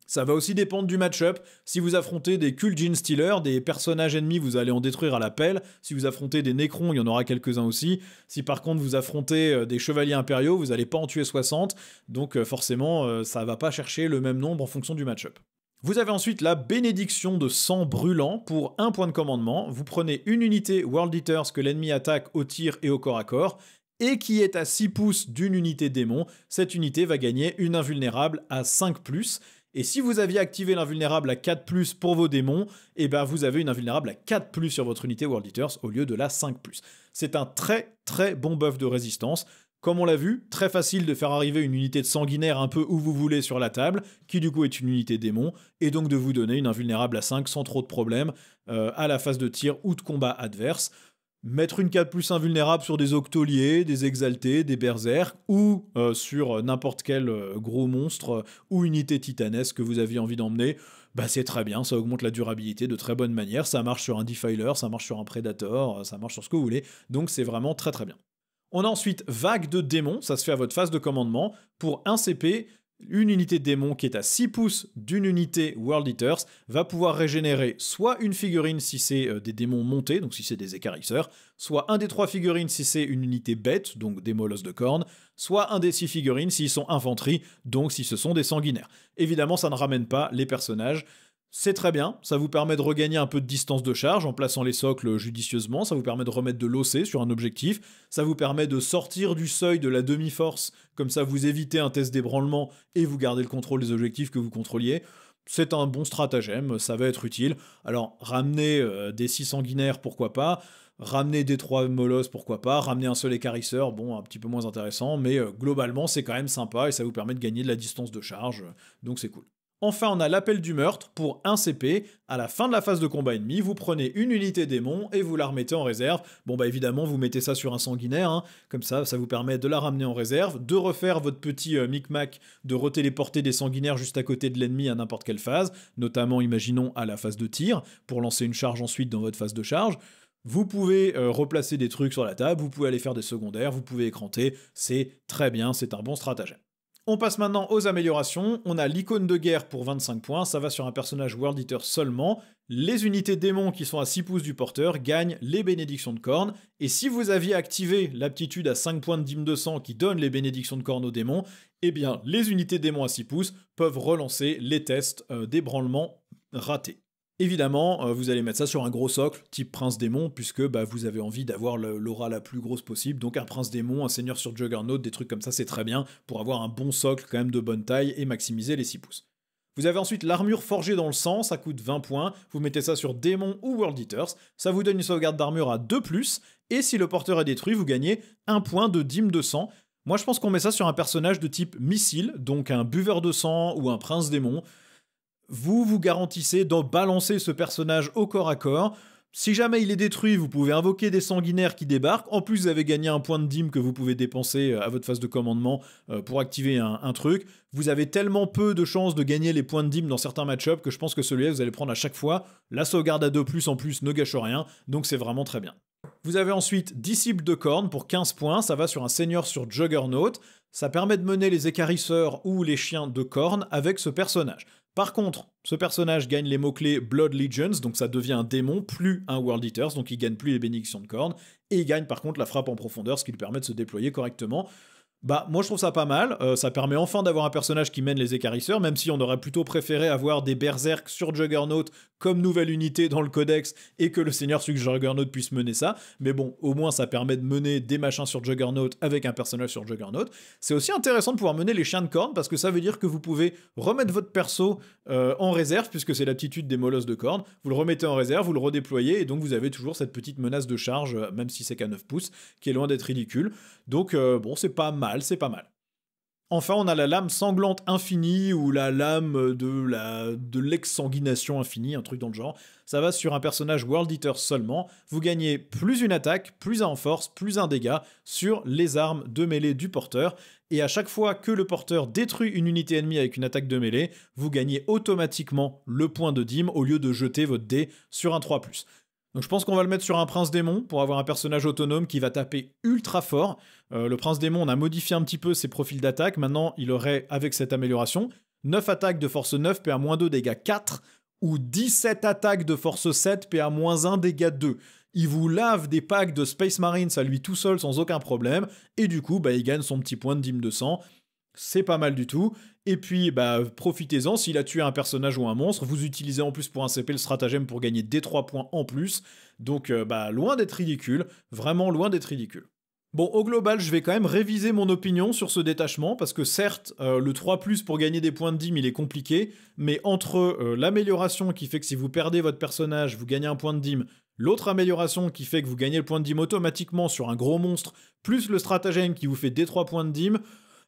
Ça va aussi dépendre du match-up. Si vous affrontez des Cult Gene Stealers, des personnages ennemis, vous allez en détruire à la pelle. Si vous affrontez des Necrons, il y en aura quelques-uns aussi. Si par contre vous affrontez des Chevaliers Impériaux, vous n'allez pas en tuer 60. Donc forcément, ça va pas chercher le même nombre en fonction du match-up. Vous avez ensuite la bénédiction de sang brûlant pour 1 point de commandement. Vous prenez une unité World Eaters que l'ennemi attaque au tir et au corps à corps et qui est à 6 pouces d'une unité démon. Cette unité va gagner une invulnérable à 5+. Et si vous aviez activé l'invulnérable à 4+, pour vos démons, et ben vous avez une invulnérable à 4+, sur votre unité World Eaters au lieu de la 5+. C'est un très très bon buff de résistance. Comme on l'a vu, très facile de faire arriver une unité de sanguinaire un peu où vous voulez sur la table, qui du coup est une unité démon, et donc de vous donner une invulnérable à 5 sans trop de problèmes à la phase de tir ou de combat adverse. Mettre une 4+ invulnérable sur des octoliers, des exaltés, des berserks, ou sur n'importe quel gros monstre ou unité titanesque que vous aviez envie d'emmener, c'est très bien, ça augmente la durabilité de très bonne manière, ça marche sur un Defiler, ça marche sur un Predator, ça marche sur ce que vous voulez, donc c'est vraiment très très bien. On a ensuite Vague de démons, ça se fait à votre phase de commandement, pour 1 CP, une unité démon qui est à 6 pouces d'une unité World Eaters va pouvoir régénérer soit une figurine si c'est des démons montés, donc si c'est des écarisseurs, soit un des 3 figurines si c'est une unité bête, donc des molosses de cornes, soit un des 6 figurines s'ils sont infanterie, donc si ce sont des sanguinaires. Évidemment, ça ne ramène pas les personnages. C'est très bien, ça vous permet de regagner un peu de distance de charge en plaçant les socles judicieusement, ça vous permet de remettre de l'OC sur un objectif, ça vous permet de sortir du seuil de la demi-force, comme ça vous évitez un test d'ébranlement et vous gardez le contrôle des objectifs que vous contrôliez. C'est un bon stratagème, ça va être utile. Alors, ramener des 6 sanguinaires, pourquoi pas, ramener des 3 molosses, pourquoi pas, ramener un seul écarisseur, bon, un petit peu moins intéressant, mais globalement c'est quand même sympa et ça vous permet de gagner de la distance de charge, donc c'est cool. Enfin, on a l'appel du meurtre pour 1 CP. À la fin de la phase de combat ennemi, vous prenez une unité démon et vous la remettez en réserve. Bon, évidemment, vous mettez ça sur un sanguinaire, hein. Comme ça vous permet de la ramener en réserve, de refaire votre petit micmac, de retéléporter des sanguinaires juste à côté de l'ennemi à n'importe quelle phase, notamment, imaginons, à la phase de tir, pour lancer une charge ensuite dans votre phase de charge. Vous pouvez replacer des trucs sur la table, vous pouvez aller faire des secondaires, vous pouvez écranter, c'est très bien, c'est un bon stratagème. On passe maintenant aux améliorations. On a l'icône de guerre pour 25 points, ça va sur un personnage World Eater seulement. Les unités démons qui sont à 6 pouces du porteur gagnent les bénédictions de cornes. Et si vous aviez activé l'aptitude à 5 points de dîme de sang qui donne les bénédictions de cornes aux démons, eh bien les unités démons à 6 pouces peuvent relancer les tests d'ébranlement ratés. Évidemment, vous allez mettre ça sur un gros socle, type prince démon, puisque vous avez envie d'avoir l'aura la plus grosse possible. Donc un prince démon, un seigneur sur Juggernaut, des trucs comme ça, c'est très bien pour avoir un bon socle quand même de bonne taille et maximiser les 6 pouces. Vous avez ensuite l'armure forgée dans le sang, ça coûte 20 points, vous mettez ça sur démon ou World Eaters, ça vous donne une sauvegarde d'armure à 2+, et si le porteur est détruit, vous gagnez 1 point de dîme de sang. Moi je pense qu'on met ça sur un personnage de type missile, donc un buveur de sang ou un prince démon. Vous garantissez de balancer ce personnage au corps à corps. Si jamais il est détruit, vous pouvez invoquer des sanguinaires qui débarquent. En plus, vous avez gagné un point de dîme que vous pouvez dépenser à votre phase de commandement pour activer un truc. Vous avez tellement peu de chances de gagner les points de dîme dans certains match-ups que je pense que celui-là, vous allez prendre à chaque fois. La sauvegarde à 2+ en plus ne gâche rien, donc c'est vraiment très bien. Vous avez ensuite Disciple de Corne pour 15 points, ça va sur un seigneur sur Juggernaut. Ça permet de mener les écarisseurs ou les chiens de corne avec ce personnage. Par contre, ce personnage gagne les mots-clés Blood Legions, donc ça devient un démon, plus un World Eaters, donc il gagne plus les bénédictions de corne, et il gagne par contre la frappe en profondeur, ce qui lui permet de se déployer correctement. Moi je trouve ça pas mal, ça permet enfin d'avoir un personnage qui mène les écarisseurs, même si on aurait plutôt préféré avoir des berserks sur Juggernaut comme nouvelle unité dans le codex et que le seigneur sur Juggernaut puisse mener ça, mais bon, au moins ça permet de mener des machins sur Juggernaut avec un personnage sur Juggernaut. C'est aussi intéressant de pouvoir mener les chiens de corne parce que ça veut dire que vous pouvez remettre votre perso en réserve, puisque c'est l'aptitude des molosses de corne, vous le remettez en réserve, vous le redéployez et donc vous avez toujours cette petite menace de charge, même si c'est qu'à 9 pouces, qui est loin d'être ridicule. Donc bon, c'est pas mal, c'est pas mal. Enfin, on a la lame sanglante infinie ou la lame de l'exsanguination infinie, un truc dans le genre. Ça va sur un personnage World Eater seulement. Vous gagnez plus une attaque, plus un en force, plus un dégât sur les armes de mêlée du porteur. Et à chaque fois que le porteur détruit une unité ennemie avec une attaque de mêlée, vous gagnez automatiquement le point de dîme au lieu de jeter votre dé sur un 3+. Donc je pense qu'on va le mettre sur un prince démon pour avoir un personnage autonome qui va taper ultra fort. Le prince démon, on a modifié un petit peu ses profils d'attaque. Maintenant, il aurait, avec cette amélioration, 9 attaques de force 9, PA-2, dégâts 4, ou 17 attaques de force 7, PA-1, dégâts 2. Il vous lave des packs de Space Marines à lui tout seul sans aucun problème, et du coup, il gagne son petit point de dîme de sang. C'est pas mal du tout. Et puis, profitez-en, s'il a tué un personnage ou un monstre, vous utilisez en plus pour un CP le stratagème pour gagner des 3 points en plus. Donc, loin d'être ridicule, vraiment loin d'être ridicule. Bon, au global, je vais quand même réviser mon opinion sur ce détachement, parce que certes, le 3+ pour gagner des points de dîme, il est compliqué, mais entre l'amélioration qui fait que si vous perdez votre personnage, vous gagnez un point de dîme, l'autre amélioration qui fait que vous gagnez le point de dîme automatiquement sur un gros monstre, plus le stratagème qui vous fait des 3 points de dîme,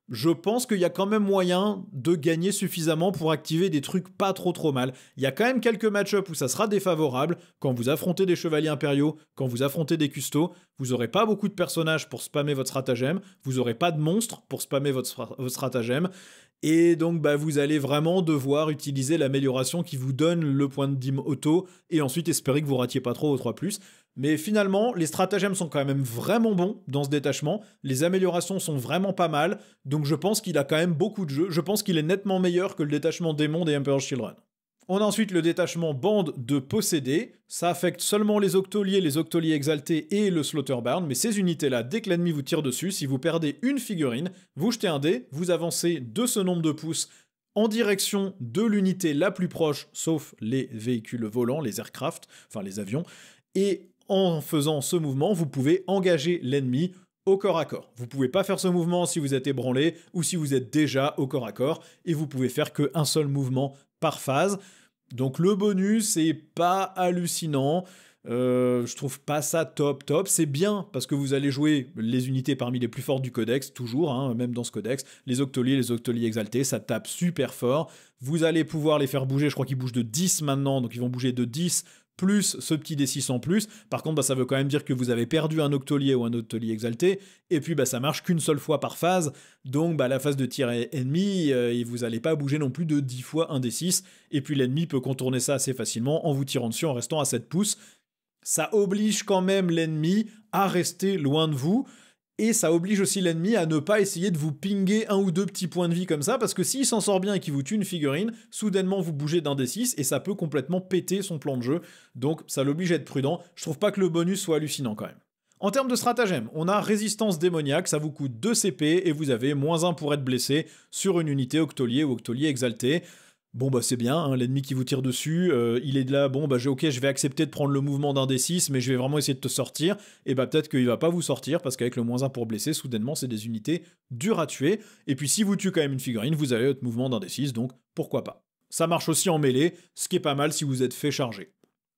je pense qu'il y a quand même moyen de gagner suffisamment pour activer des trucs pas trop mal. Il y a quand même quelques match-ups où ça sera défavorable, quand vous affrontez des chevaliers impériaux, quand vous affrontez des custos, vous aurez pas beaucoup de personnages pour spammer votre stratagème, vous aurez pas de monstres pour spammer votre stratagème, et donc vous allez vraiment devoir utiliser l'amélioration qui vous donne le point de dîme auto, et ensuite espérer que vous ratiez pas trop au 3+. Mais finalement, les stratagèmes sont quand même vraiment bons dans ce détachement, les améliorations sont vraiment pas mal, donc je pense qu'il a quand même beaucoup de jeux, je pense qu'il est nettement meilleur que le détachement démon des Emperor's Children. On a ensuite le détachement bande de possédés, ça affecte seulement les octoliers exaltés et le Slaughterbound, mais ces unités-là, dès que l'ennemi vous tire dessus, si vous perdez une figurine, vous jetez un dé, vous avancez de ce nombre de pouces en direction de l'unité la plus proche, sauf les véhicules volants, les aircraft, enfin les avions, et en faisant ce mouvement, vous pouvez engager l'ennemi au corps à corps. Vous pouvez pas faire ce mouvement si vous êtes ébranlé ou si vous êtes déjà au corps à corps, et vous pouvez faire qu'un seul mouvement par phase. Donc le bonus est pas hallucinant, je trouve pas ça top, c'est bien parce que vous allez jouer les unités parmi les plus fortes du codex, toujours, même dans ce codex, les octoliers exaltés, ça tape super fort, vous allez pouvoir les faire bouger, je crois qu'ils bougent de 10 maintenant, donc ils vont bouger de 10 plus ce petit D6 en plus. Par contre, ça veut quand même dire que vous avez perdu un octolier ou un octolier exalté, et puis ça marche qu'une seule fois par phase, donc la phase de tir ennemi, vous n'allez pas bouger non plus de 10 fois un D6, et puis l'ennemi peut contourner ça assez facilement en vous tirant dessus en restant à 7 pouces. Ça oblige quand même l'ennemi à rester loin de vous, Et ça oblige aussi l'ennemi à ne pas essayer de vous pinguer un ou deux petits points de vie comme ça, parce que s'il s'en sort bien et qu'il vous tue une figurine, soudainement vous bougez d'un des 6 et ça peut complètement péter son plan de jeu. Donc ça l'oblige à être prudent. Je trouve pas que le bonus soit hallucinant quand même. En termes de stratagème, on a résistance démoniaque, ça vous coûte 2 CP et vous avez -1 pour être blessé sur une unité octolier ou octolier exalté. Bon bah c'est bien, hein, l'ennemi qui vous tire dessus, il est de là, bon bah ok, je vais accepter de prendre le mouvement d'un des 6, mais je vais vraiment essayer de te sortir, et bah peut-être qu'il va pas vous sortir, parce qu'avec le -1 pour blesser, soudainement c'est des unités dures à tuer, et puis si vous tuez quand même une figurine, vous avez votre mouvement d'un des 6, donc pourquoi pas. Ça marche aussi en mêlée, ce qui est pas mal si vous êtes fait charger.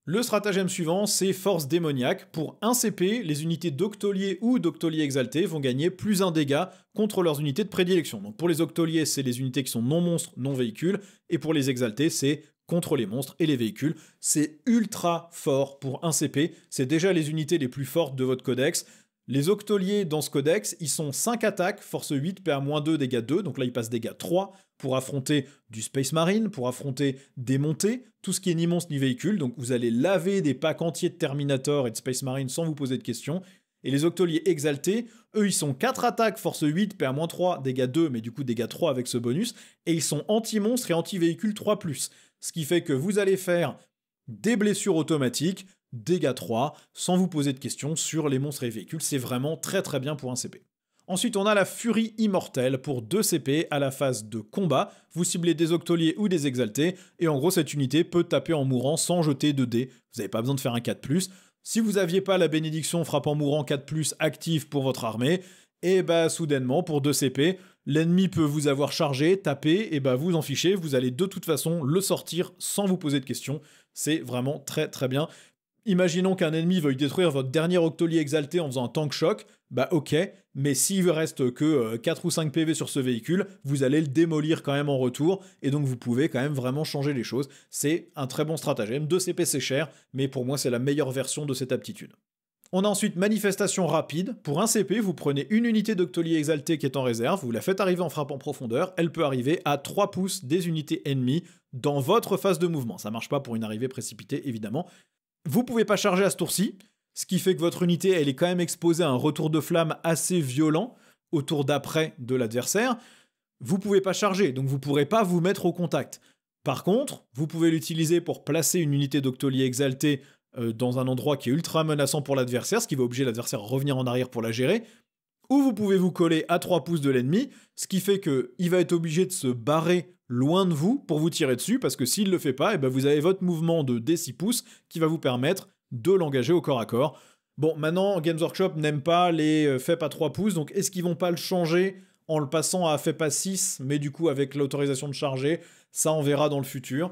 Le stratagème suivant, c'est force démoniaque. Pour 1 CP, les unités d'octolier ou d'octolier exalté vont gagner +1 dégâts contre leurs unités de prédilection. Donc pour les octoliers, c'est les unités qui sont non monstres, non véhicules, et pour les exaltés, c'est contre les monstres et les véhicules. C'est ultra fort pour 1 CP, c'est déjà les unités les plus fortes de votre codex. Les octoliers dans ce codex, ils sont 5 attaques, force 8, PA-2, dégâts 2, donc là ils passent dégâts 3 pour affronter du Space Marine, pour affronter des montées, tout ce qui est ni monstre ni véhicule, donc vous allez laver des packs entiers de Terminator et de Space Marine sans vous poser de questions. Et les octoliers exaltés, eux ils sont 4 attaques, force 8, PA-3, dégâts 2, mais du coup dégâts 3 avec ce bonus, et ils sont anti-monstres et anti-véhicules 3+, ce qui fait que vous allez faire des blessures automatiques, dégâts 3, sans vous poser de questions sur les monstres et véhicules, c'est vraiment très très bien pour un CP. Ensuite, on a la Furie Immortelle pour 2 CP à la phase de combat. Vous ciblez des octoliers ou des exaltés, et en gros, cette unité peut taper en mourant sans jeter de dés. Vous n'avez pas besoin de faire un 4+. Si vous n'aviez pas la bénédiction frappe en mourant 4+, active pour votre armée, et bah soudainement, pour 2 CP, l'ennemi peut vous avoir chargé, tapé, et bah vous en fichez, vous allez de toute façon le sortir sans vous poser de questions. C'est vraiment très très bien. Imaginons qu'un ennemi veuille détruire votre dernier octolier exalté en faisant un tank shock, bah ok, mais s'il reste que 4 ou 5 PV sur ce véhicule, vous allez le démolir quand même en retour, et donc vous pouvez quand même vraiment changer les choses. C'est un très bon stratagème, 2 CP c'est cher, mais pour moi c'est la meilleure version de cette aptitude. On a ensuite manifestation rapide. Pour 1 CP, vous prenez une unité d'octolier exalté qui est en réserve, vous la faites arriver en frappe en profondeur, elle peut arriver à 3 pouces des unités ennemies dans votre phase de mouvement. Ça marche pas pour une arrivée précipitée évidemment. Vous pouvez pas charger à ce tour-ci, ce qui fait que votre unité elle est quand même exposée à un retour de flamme assez violent au tour d'après de l'adversaire. Vous pouvez pas charger, donc vous pourrez pas vous mettre au contact. Par contre, vous pouvez l'utiliser pour placer une unité d'octolier exalté dans un endroit qui est ultra menaçant pour l'adversaire, ce qui va obliger l'adversaire à revenir en arrière pour la gérer. Ou vous pouvez vous coller à 3 pouces de l'ennemi, ce qui fait qu'il va être obligé de se barrer loin de vous pour vous tirer dessus, parce que s'il ne le fait pas, et ben vous avez votre mouvement de D6 pouces qui va vous permettre de l'engager au corps à corps. Bon, maintenant, Games Workshop n'aime pas les FEP à 3 pouces, donc est-ce qu'ils vont pas le changer en le passant à FEP à 6, mais du coup avec l'autorisation de charger? Ça, on verra dans le futur.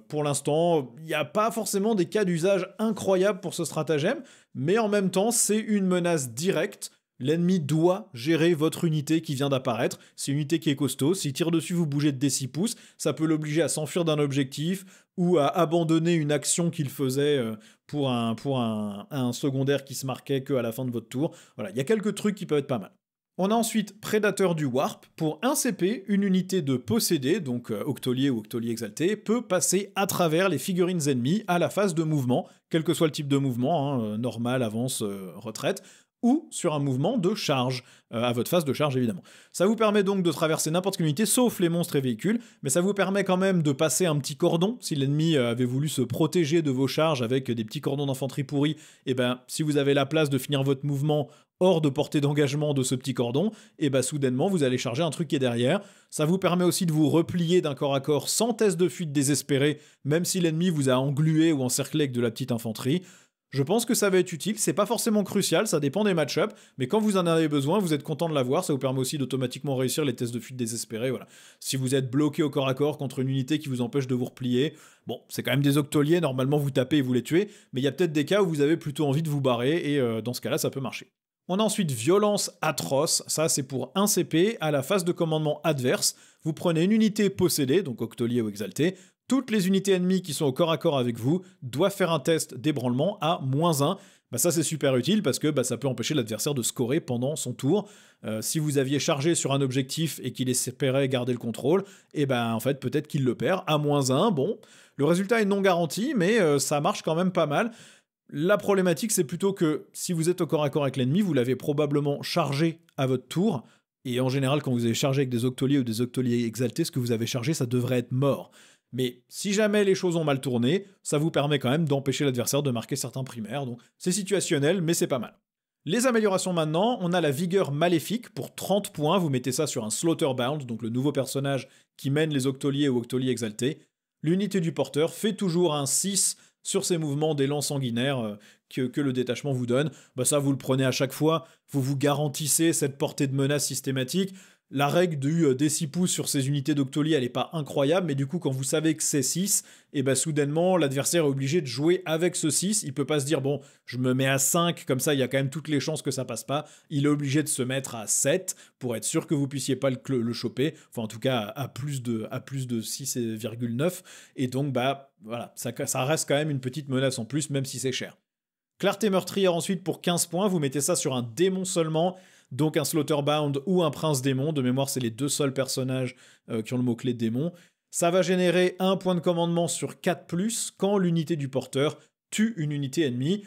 Pour l'instant, il n'y a pas forcément des cas d'usage incroyables pour ce stratagème, mais en même temps, c'est une menace directe. L'ennemi doit gérer votre unité qui vient d'apparaître. C'est une unité qui est costaud. S'il tire dessus, vous bougez de D6 pouces. Ça peut l'obliger à s'enfuir d'un objectif ou à abandonner une action qu'il faisait pour un secondaire qui se marquait qu'à la fin de votre tour. Voilà, il y a quelques trucs qui peuvent être pas mal. On a ensuite Prédateur du Warp. Pour 1 CP, une unité de possédé, donc octolier ou octolier exalté, peut passer à travers les figurines ennemies à la phase de mouvement, quel que soit le type de mouvement, normal, avance, retraite, ou sur un mouvement de charge, à votre phase de charge évidemment. Ça vous permet donc de traverser n'importe quelle unité, sauf les monstres et véhicules, mais ça vous permet quand même de passer un petit cordon, si l'ennemi avait voulu se protéger de vos charges avec des petits cordons d'infanterie pourris, et ben si vous avez la place de finir votre mouvement hors de portée d'engagement de ce petit cordon, et ben soudainement vous allez charger un truc qui est derrière. Ça vous permet aussi de vous replier d'un corps à corps sans test de fuite désespéré, même si l'ennemi vous a englué ou encerclé avec de la petite infanterie. Je pense que ça va être utile, c'est pas forcément crucial, ça dépend des match-ups, mais quand vous en avez besoin, vous êtes content de l'avoir, ça vous permet aussi d'automatiquement réussir les tests de fuite désespérés, voilà. Si vous êtes bloqué au corps à corps contre une unité qui vous empêche de vous replier, bon, c'est quand même des octoliers, normalement vous tapez et vous les tuez, mais il y a peut-être des cas où vous avez plutôt envie de vous barrer, et dans ce cas-là, ça peut marcher. On a ensuite Violence Atroce, ça c'est pour 1 CP, à la phase de commandement adverse, vous prenez une unité possédée, donc octolier ou exalté, toutes les unités ennemies qui sont au corps à corps avec vous doivent faire un test d'ébranlement à -1. Bah ça c'est super utile parce que ça peut empêcher l'adversaire de scorer pendant son tour. Si vous aviez chargé sur un objectif et qu'il espérait garder le contrôle, et ben en fait peut-être qu'il le perd à -1. Bon, le résultat est non garanti, mais ça marche quand même pas mal. La problématique, c'est plutôt que si vous êtes au corps à corps avec l'ennemi, vous l'avez probablement chargé à votre tour, et en général, quand vous avez chargé avec des octoliers ou des octoliers exaltés, ce que vous avez chargé, ça devrait être mort. Mais si jamais les choses ont mal tourné, ça vous permet quand même d'empêcher l'adversaire de marquer certains primaires, donc c'est situationnel, mais c'est pas mal. Les améliorations maintenant, on a la vigueur maléfique pour 30 points, vous mettez ça sur un Slaughterbound, donc le nouveau personnage qui mène les octoliers ou octoliers exaltés. L'unité du porteur fait toujours un 6 sur ses mouvements d'élan sanguinaire que le détachement vous donne. Bah ça, vous le prenez à chaque fois, vous vous garantissez cette portée de menace systématique. La règle des 6 pouces sur ces unités d'octoliers, elle n'est pas incroyable, mais du coup, quand vous savez que c'est 6, et bah soudainement, l'adversaire est obligé de jouer avec ce 6. Il peut pas se dire, bon, je me mets à 5, comme ça, il y a quand même toutes les chances que ça passe pas. Il est obligé de se mettre à 7 pour être sûr que vous puissiez pas le choper. Enfin, en tout cas, à plus de 6,9. Et donc, bah, voilà, ça reste quand même une petite menace en plus, même si c'est cher. Clarté meurtrière ensuite pour 15 points, vous mettez ça sur un démon seulement, donc un Slaughterbound ou un prince démon. De mémoire, c'est les deux seuls personnages qui ont le mot-clé démon. Ça va générer un point de commandement sur 4+, quand l'unité du porteur tue une unité ennemie.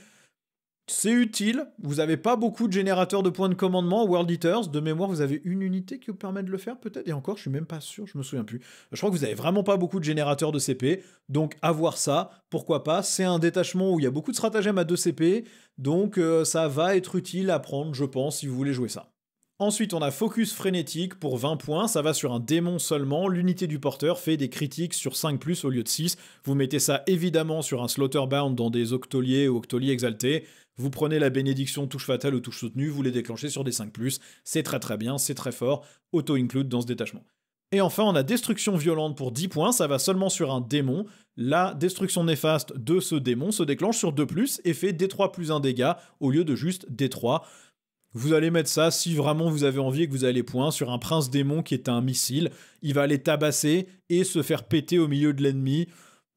C'est utile, vous n'avez pas beaucoup de générateurs de points de commandement, World Eaters, de mémoire vous avez une unité qui vous permet de le faire peut-être, et encore je suis même pas sûr, je me souviens plus. Je crois que vous avez vraiment pas beaucoup de générateurs de CP, donc avoir ça, pourquoi pas, c'est un détachement où il y a beaucoup de stratagèmes à 2 CP, donc ça va être utile à prendre je pense si vous voulez jouer ça. Ensuite, on a Focus Frénétique pour 20 points, ça va sur un démon seulement, l'unité du porteur fait des critiques sur 5+, au lieu de 6. Vous mettez ça évidemment sur un Slaughterbound dans des octoliers ou octoliers exaltés, vous prenez la bénédiction touche fatale ou touche soutenue, vous les déclenchez sur des 5+, c'est très bien, c'est très fort, auto-include dans ce détachement. Et enfin, on a Destruction Violente pour 10 points, ça va seulement sur un démon. La destruction néfaste de ce démon se déclenche sur 2+, et fait D3 plus 1 dégâts, au lieu de juste D3. Vous allez mettre ça si vraiment vous avez envie et que vous avez les points sur un prince démon qui est un missile. Il va aller tabasser et se faire péter au milieu de l'ennemi.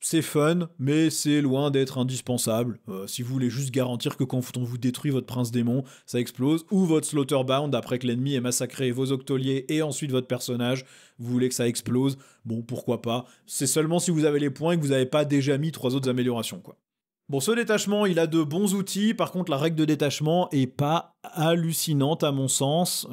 C'est fun, mais c'est loin d'être indispensable. Si vous voulez juste garantir que quand on vous détruit votre prince démon, ça explose, ou votre Slaughterbound après que l'ennemi ait massacré vos octoliers et ensuite votre personnage, vous voulez que ça explose, bon pourquoi pas. C'est seulement si vous avez les points et que vous n'avez pas déjà mis 3 autres améliorations, quoi. Bon, ce détachement, il a de bons outils, par contre la règle de détachement est pas hallucinante à mon sens.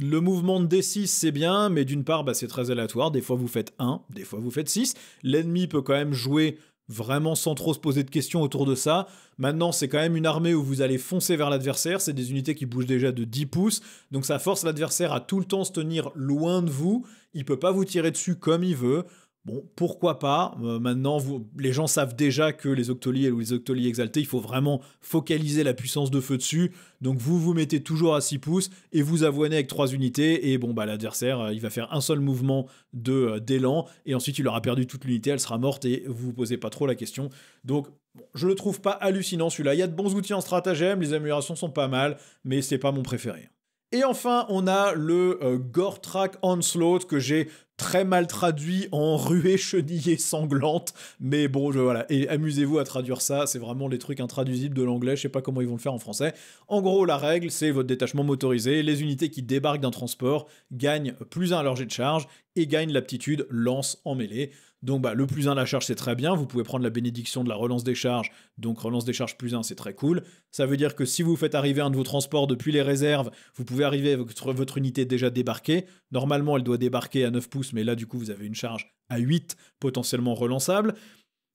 Le mouvement de D6 c'est bien, mais d'une part bah, c'est très aléatoire, des fois vous faites 1, des fois vous faites 6. L'ennemi peut quand même jouer vraiment sans trop se poser de questions autour de ça. Maintenant c'est quand même une armée où vous allez foncer vers l'adversaire, c'est des unités qui bougent déjà de 10 pouces, donc ça force l'adversaire à tout le temps se tenir loin de vous, il peut pas vous tirer dessus comme il veut. Bon, pourquoi pas, maintenant les gens savent déjà que les octoliers ou les octoliers exaltés, il faut vraiment focaliser la puissance de feu dessus, donc vous mettez toujours à 6 pouces et vous avoinez avec 3 unités, et bon bah l'adversaire il va faire un seul mouvement d'élan, et ensuite il aura perdu toute l'unité, elle sera morte et vous vous posez pas trop la question, donc bon, je le trouve pas hallucinant celui-là, il y a de bons outils en stratagème, les améliorations sont pas mal, mais c'est pas mon préféré. Et enfin, on a le Goretrack Onslaught que j'ai très mal traduit en ruée chenillée sanglante, mais bon, voilà, et amusez-vous à traduire ça, c'est vraiment les trucs intraduisibles de l'anglais, je sais pas comment ils vont le faire en français. En gros, la règle, c'est votre détachement motorisé, les unités qui débarquent d'un transport gagnent +1 à leur jet de charge et gagnent l'aptitude lance en mêlée. Donc bah, le +1 à la charge c'est très bien, vous pouvez prendre la bénédiction de la relance des charges, donc relance des charges +1 c'est très cool. Ça veut dire que si vous faites arriver un de vos transports depuis les réserves, vous pouvez arriver avec votre unité déjà débarquée. Normalement elle doit débarquer à 9 pouces, mais là du coup vous avez une charge à 8 potentiellement relançable.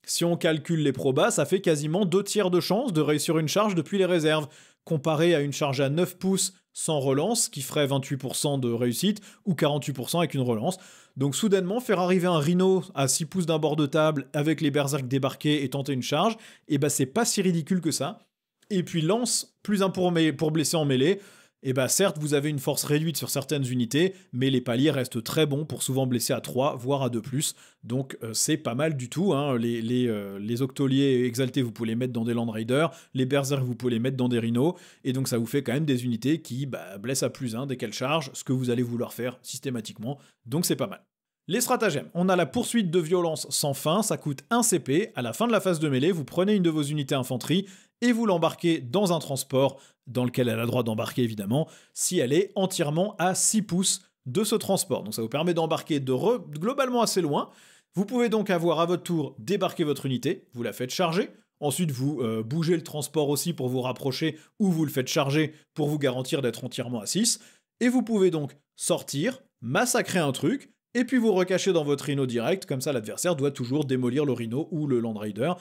Si on calcule les probas, ça fait quasiment 2/3 de chance de réussir une charge depuis les réserves, comparé à une charge à 9 pouces sans relance, qui ferait 28% de réussite, ou 48% avec une relance. Donc soudainement, faire arriver un Rhino à 6 pouces d'un bord de table, avec les berserks débarqués et tenter une charge, et bah c'est pas si ridicule que ça. Et puis lance, +1 pour blesser en mêlée, et bah certes vous avez une force réduite sur certaines unités, mais les paliers restent très bons pour souvent blesser à 3, voire à 2+, donc c'est pas mal du tout, hein. Les octoliers exaltés vous pouvez les mettre dans des Land Raiders, les berserks vous pouvez les mettre dans des rhinos, et donc ça vous fait quand même des unités qui blessent à +1 dès qu'elles chargent, ce que vous allez vouloir faire systématiquement, donc c'est pas mal. Les stratagèmes, on a la poursuite de violence sans fin, ça coûte 1 CP, à la fin de la phase de mêlée, vous prenez une de vos unités infanterie et vous l'embarquez dans un transport, dans lequel elle a le droit d'embarquer évidemment, si elle est entièrement à 6 pouces de ce transport. Donc ça vous permet d'embarquer globalement assez loin. Vous pouvez donc avoir à votre tour débarquer votre unité, vous la faites charger, Ensuite, vous bougez le transport aussi pour vous rapprocher ou vous le faites charger pour vous garantir d'être entièrement à 6. Et vous pouvez donc sortir, massacrer un truc, et puis vous recacher dans votre rhino direct, comme ça l'adversaire doit toujours démolir le rhino ou le Land Raider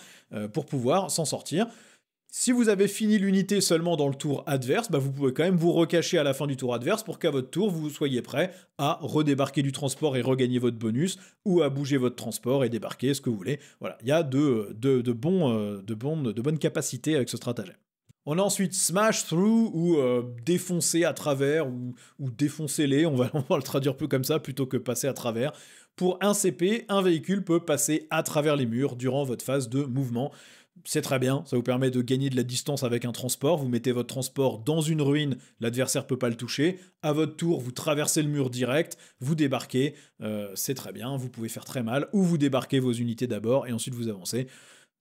pour pouvoir s'en sortir. Si vous avez fini l'unité seulement dans le tour adverse, bah vous pouvez quand même vous recacher à la fin du tour adverse pour qu'à votre tour, vous soyez prêt à redébarquer du transport et regagner votre bonus, ou à bouger votre transport et débarquer, ce que vous voulez. Voilà, il y a de bonnes capacités avec ce stratagème. On a ensuite Smash Through, ou défoncer à travers, ou défoncer-les, on va le traduire plus comme ça, plutôt que passer à travers. Pour 1 CP, un véhicule peut passer à travers les murs durant votre phase de mouvement. C'est très bien, ça vous permet de gagner de la distance avec un transport, vous mettez votre transport dans une ruine, l'adversaire peut pas le toucher, à votre tour, vous traversez le mur direct, vous débarquez, c'est très bien, vous pouvez faire très mal, ou vous débarquez vos unités d'abord et ensuite vous avancez.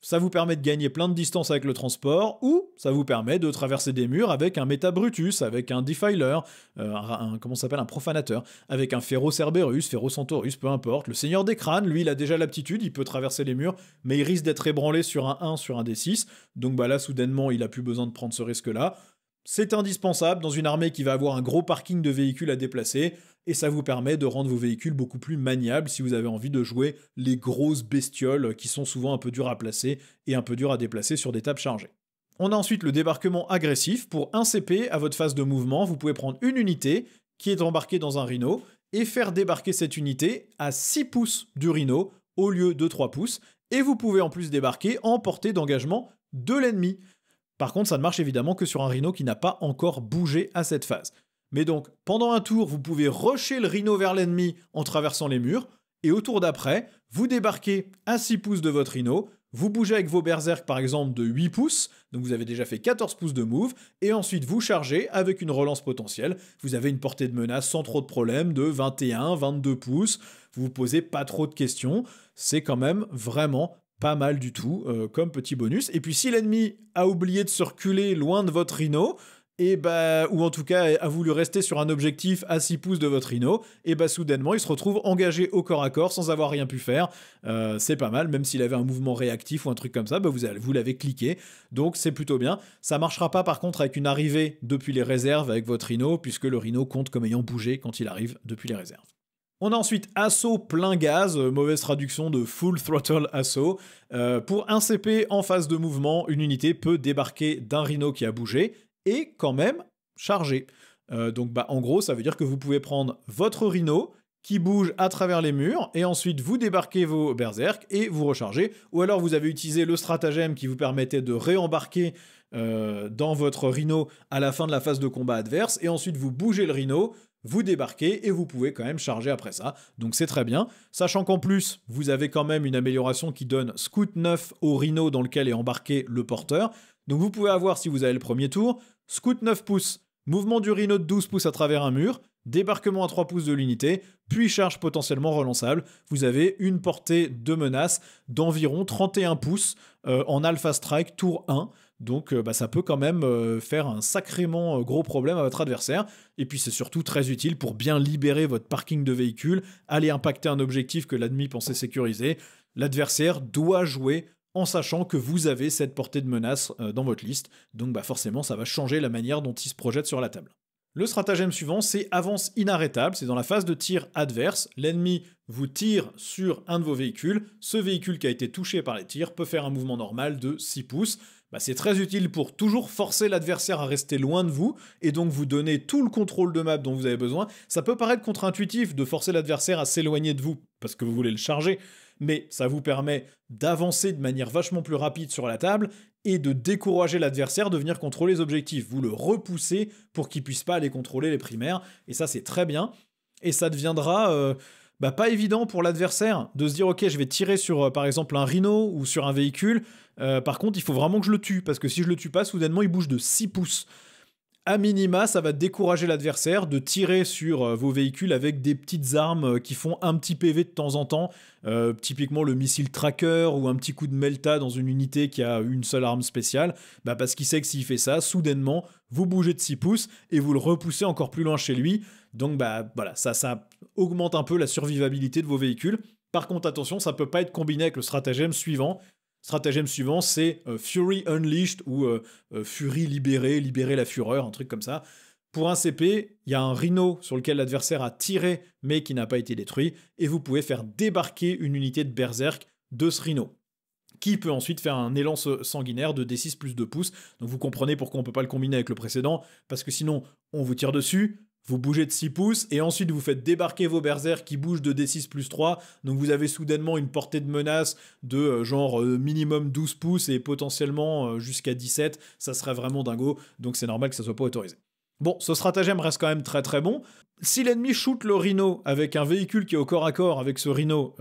Ça vous permet de gagner plein de distance avec le transport, ou ça vous permet de traverser des murs avec un Meta Brutus, avec un Defiler, comment ça s'appelle, un Profanateur, avec un Ferro Cerberus, Ferro Centaurus, peu importe. Le Seigneur des Crânes, lui, il a déjà l'aptitude, il peut traverser les murs, mais il risque d'être ébranlé sur un 1, sur un D6, donc bah là, soudainement, il a plus besoin de prendre ce risque-là. C'est indispensable dans une armée qui va avoir un gros parking de véhicules à déplacer, et ça vous permet de rendre vos véhicules beaucoup plus maniables si vous avez envie de jouer les grosses bestioles qui sont souvent un peu dures à placer et un peu dures à déplacer sur des tables chargées. On a ensuite le débarquement agressif. Pour 1 CP, à votre phase de mouvement, vous pouvez prendre une unité qui est embarquée dans un rhino et faire débarquer cette unité à 6 pouces du rhino au lieu de 3 pouces, et vous pouvez en plus débarquer en portée d'engagement de l'ennemi. Par contre, ça ne marche évidemment que sur un rhino qui n'a pas encore bougé à cette phase. Mais donc, pendant un tour, vous pouvez rusher le rhino vers l'ennemi en traversant les murs, et au tour d'après, vous débarquez à 6 pouces de votre rhino, vous bougez avec vos berserk par exemple de 8 pouces, donc vous avez déjà fait 14 pouces de move, et ensuite vous chargez avec une relance potentielle. Vous avez une portée de menace sans trop de problèmes de 21, 22 pouces, vous vous posez pas trop de questions, c'est quand même vraiment pas mal du tout comme petit bonus. Et puis si l'ennemi a oublié de se reculer loin de votre rhino, et bah, ou en tout cas a voulu rester sur un objectif à 6 pouces de votre rhino, et bah soudainement il se retrouve engagé au corps à corps sans avoir rien pu faire. C'est pas mal, même s'il avait un mouvement réactif ou un truc comme ça, bah vous l'avez cliqué, donc c'est plutôt bien. Ça marchera pas par contre avec une arrivée depuis les réserves avec votre rhino, puisque le rhino compte comme ayant bougé quand il arrive depuis les réserves. On a ensuite assaut plein gaz, mauvaise traduction de full throttle assaut. Pour 1 CP en phase de mouvement, une unité peut débarquer d'un rhino qui a bougé et quand même charger. Donc bah, en gros, ça veut dire que vous pouvez prendre votre rhino qui bouge à travers les murs, et ensuite vous débarquez vos berserk et vous rechargez, ou alors vous avez utilisé le stratagème qui vous permettait de réembarquer dans votre rhino à la fin de la phase de combat adverse, et ensuite vous bougez le rhino, vous débarquez et vous pouvez quand même charger après ça, donc c'est très bien, sachant qu'en plus vous avez quand même une amélioration qui donne Scout 9 au rhino dans lequel est embarqué le porteur, donc vous pouvez avoir, si vous avez le premier tour, Scout 9 pouces, mouvement du rhino de 12 pouces à travers un mur, débarquement à 3 pouces de l'unité, puis charge potentiellement relançable. Vous avez une portée de menace d'environ 31 pouces en Alpha Strike tour 1. Donc bah, ça peut quand même faire un sacrément gros problème à votre adversaire. Et puis c'est surtout très utile pour bien libérer votre parking de véhicules, aller impacter un objectif que l'ennemi pensait sécuriser. L'adversaire doit jouer en sachant que vous avez cette portée de menace dans votre liste. Donc bah, forcément ça va changer la manière dont il se projette sur la table. Le stratagème suivant, c'est avance inarrêtable. C'est dans la phase de tir adverse. L'ennemi vous tire sur un de vos véhicules. Ce véhicule qui a été touché par les tirs peut faire un mouvement normal de 6 pouces. Bah, c'est très utile pour toujours forcer l'adversaire à rester loin de vous et donc vous donner tout le contrôle de map dont vous avez besoin. Ça peut paraître contre-intuitif de forcer l'adversaire à s'éloigner de vous parce que vous voulez le charger, mais ça vous permet d'avancer de manière vachement plus rapide sur la table et de décourager l'adversaire de venir contrôler les objectifs. Vous le repoussez pour qu'il puisse pas aller contrôler les primaires, et ça c'est très bien. Et ça deviendra pas évident pour l'adversaire de se dire ok, je vais tirer sur par exemple un rhino ou sur un véhicule, par contre il faut vraiment que je le tue, parce que si je le tue pas, soudainement il bouge de 6 pouces. À minima, ça va décourager l'adversaire de tirer sur vos véhicules avec des petites armes qui font un petit PV de temps en temps, typiquement le missile tracker ou un petit coup de melta dans une unité qui a une seule arme spéciale, parce qu'il sait que s'il fait ça, soudainement, vous bougez de 6 pouces et vous le repoussez encore plus loin chez lui, donc voilà, ça augmente un peu la survivabilité de vos véhicules. Par contre, attention, ça peut pas être combiné avec le stratagème suivant, Stratagème suivant, c'est Fury Unleashed ou Fury libérée, libérer la fureur, un truc comme ça. Pour un CP, il y a un rhino sur lequel l'adversaire a tiré mais qui n'a pas été détruit, et vous pouvez faire débarquer une unité de berserk de ce rhino, qui peut ensuite faire un élan sanguinaire de D6 plus 2 pouces. Donc vous comprenez pourquoi on ne peut pas le combiner avec le précédent, parce que sinon on vous tire dessus, vous bougez de 6 pouces, et ensuite vous faites débarquer vos berserks qui bougent de D6 plus 3, donc vous avez soudainement une portée de menace de minimum 12 pouces et potentiellement jusqu'à 17, ça serait vraiment dingo, donc c'est normal que ça soit pas autorisé. Bon, ce stratagème reste quand même très très bon. Si l'ennemi shoot le rhino avec un véhicule qui est au corps à corps avec ce rhino,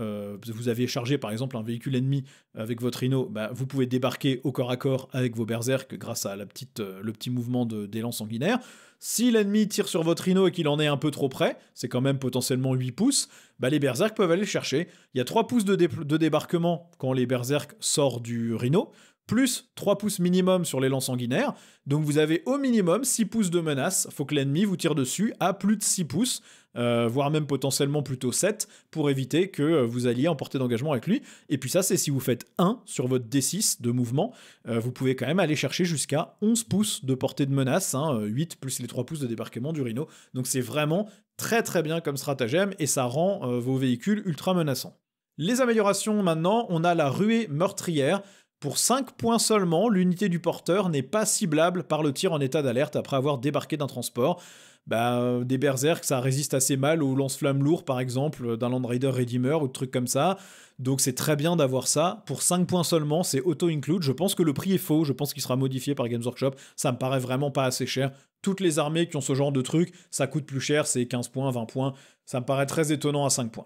vous avez chargé par exemple un véhicule ennemi avec votre rhino, bah, vous pouvez débarquer au corps à corps avec vos berserks grâce à le petit mouvement d'élan sanguinaire. Si l'ennemi tire sur votre rhino et qu'il en est un peu trop près, c'est quand même potentiellement 8 pouces, bah les berserks peuvent aller le chercher. Il y a 3 pouces de débarquement quand les berserks sortent du rhino, plus 3 pouces minimum sur l'élan sanguinaire. Donc vous avez au minimum 6 pouces de menace. Faut que l'ennemi vous tire dessus à plus de 6 pouces, voire même potentiellement plutôt 7, pour éviter que vous alliez en portée d'engagement avec lui. Et puis ça, c'est si vous faites 1 sur votre D6 de mouvement, vous pouvez quand même aller chercher jusqu'à 11 pouces de portée de menace, 8 plus les 3 pouces de débarquement du rhino. Donc c'est vraiment très très bien comme stratagème, et ça rend vos véhicules ultra menaçants. Les améliorations maintenant, on a la ruée meurtrière. Pour 5 points seulement, l'unité du porteur n'est pas ciblable par le tir en état d'alerte après avoir débarqué d'un transport. Des berserks, ça résiste assez mal aux lance-flammes lourds, par exemple, d'un Land Raider Redeemer ou de trucs comme ça. Donc c'est très bien d'avoir ça. Pour 5 points seulement, c'est auto-include. Je pense que le prix est faux, je pense qu'il sera modifié par Games Workshop. Ça me paraît vraiment pas assez cher. Toutes les armées qui ont ce genre de truc, ça coûte plus cher, c'est 15 points, 20 points. Ça me paraît très étonnant à 5 points.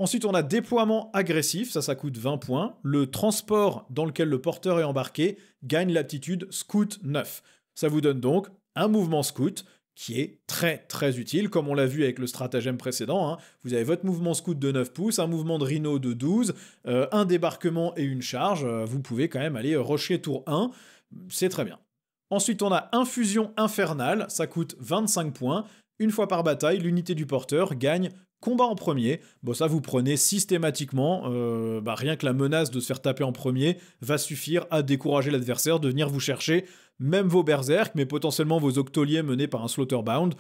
Ensuite, on a déploiement agressif, ça coûte 20 points. Le transport dans lequel le porteur est embarqué gagne l'aptitude Scout 9. Ça vous donne donc un mouvement Scout qui est très très utile, comme on l'a vu avec le stratagème précédent. Vous avez votre mouvement Scout de 9 pouces, un mouvement de Rhino de 12, un débarquement et une charge. Vous pouvez quand même aller rusher tour 1, c'est très bien. Ensuite, on a Infusion Infernale, ça coûte 25 points. Une fois par bataille, l'unité du porteur gagne combat en premier. Bon, ça vous prenez systématiquement, rien que la menace de se faire taper en premier va suffire à décourager l'adversaire de venir vous chercher, même vos berserks, mais potentiellement vos octoliers menés par un slaughterbound.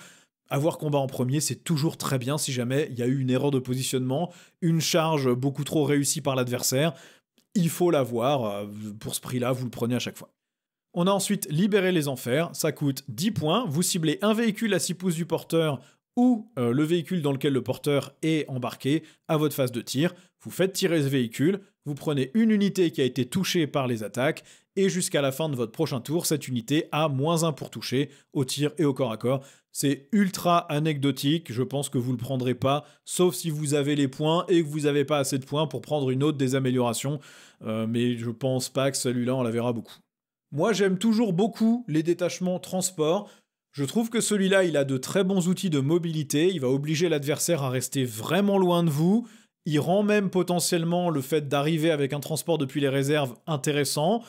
Avoir combat en premier, c'est toujours très bien si jamais il y a eu une erreur de positionnement, une charge beaucoup trop réussie par l'adversaire. Il faut l'avoir, pour ce prix-là, vous le prenez à chaque fois. On a ensuite Libérer les enfers, ça coûte 10 points, vous ciblez un véhicule à 6 pouces du porteur ou le véhicule dans lequel le porteur est embarqué à votre phase de tir. Vous faites tirer ce véhicule, vous prenez une unité qui a été touchée par les attaques, et jusqu'à la fin de votre prochain tour, cette unité a -1 pour toucher, au tir et au corps à corps. C'est ultra anecdotique, je pense que vous le prendrez pas, sauf si vous avez les points et que vous n'avez pas assez de points pour prendre une autre des améliorations, mais je pense pas que celui-là on la verra beaucoup. Moi j'aime toujours beaucoup les détachements transport. Je trouve que celui-là, il a de très bons outils de mobilité, il va obliger l'adversaire à rester vraiment loin de vous, il rend même potentiellement le fait d'arriver avec un transport depuis les réserves intéressant.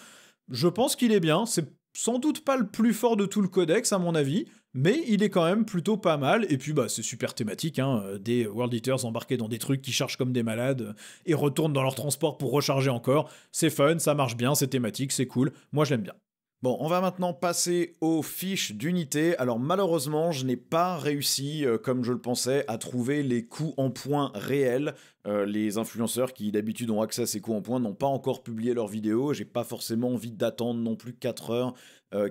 Je pense qu'il est bien, c'est sans doute pas le plus fort de tout le codex à mon avis, mais il est quand même plutôt pas mal, et puis c'est super thématique, des World Eaters embarqués dans des trucs qui chargent comme des malades, et retournent dans leur transport pour recharger encore, c'est fun, ça marche bien, c'est thématique, c'est cool, moi je l'aime bien. Bon, on va maintenant passer aux fiches d'unité. Alors malheureusement, je n'ai pas réussi, comme je le pensais, à trouver les coups en points réels. Les influenceurs qui d'habitude ont accès à ces coups en points n'ont pas encore publié leurs vidéos. J'ai pas forcément envie d'attendre non plus 4 heures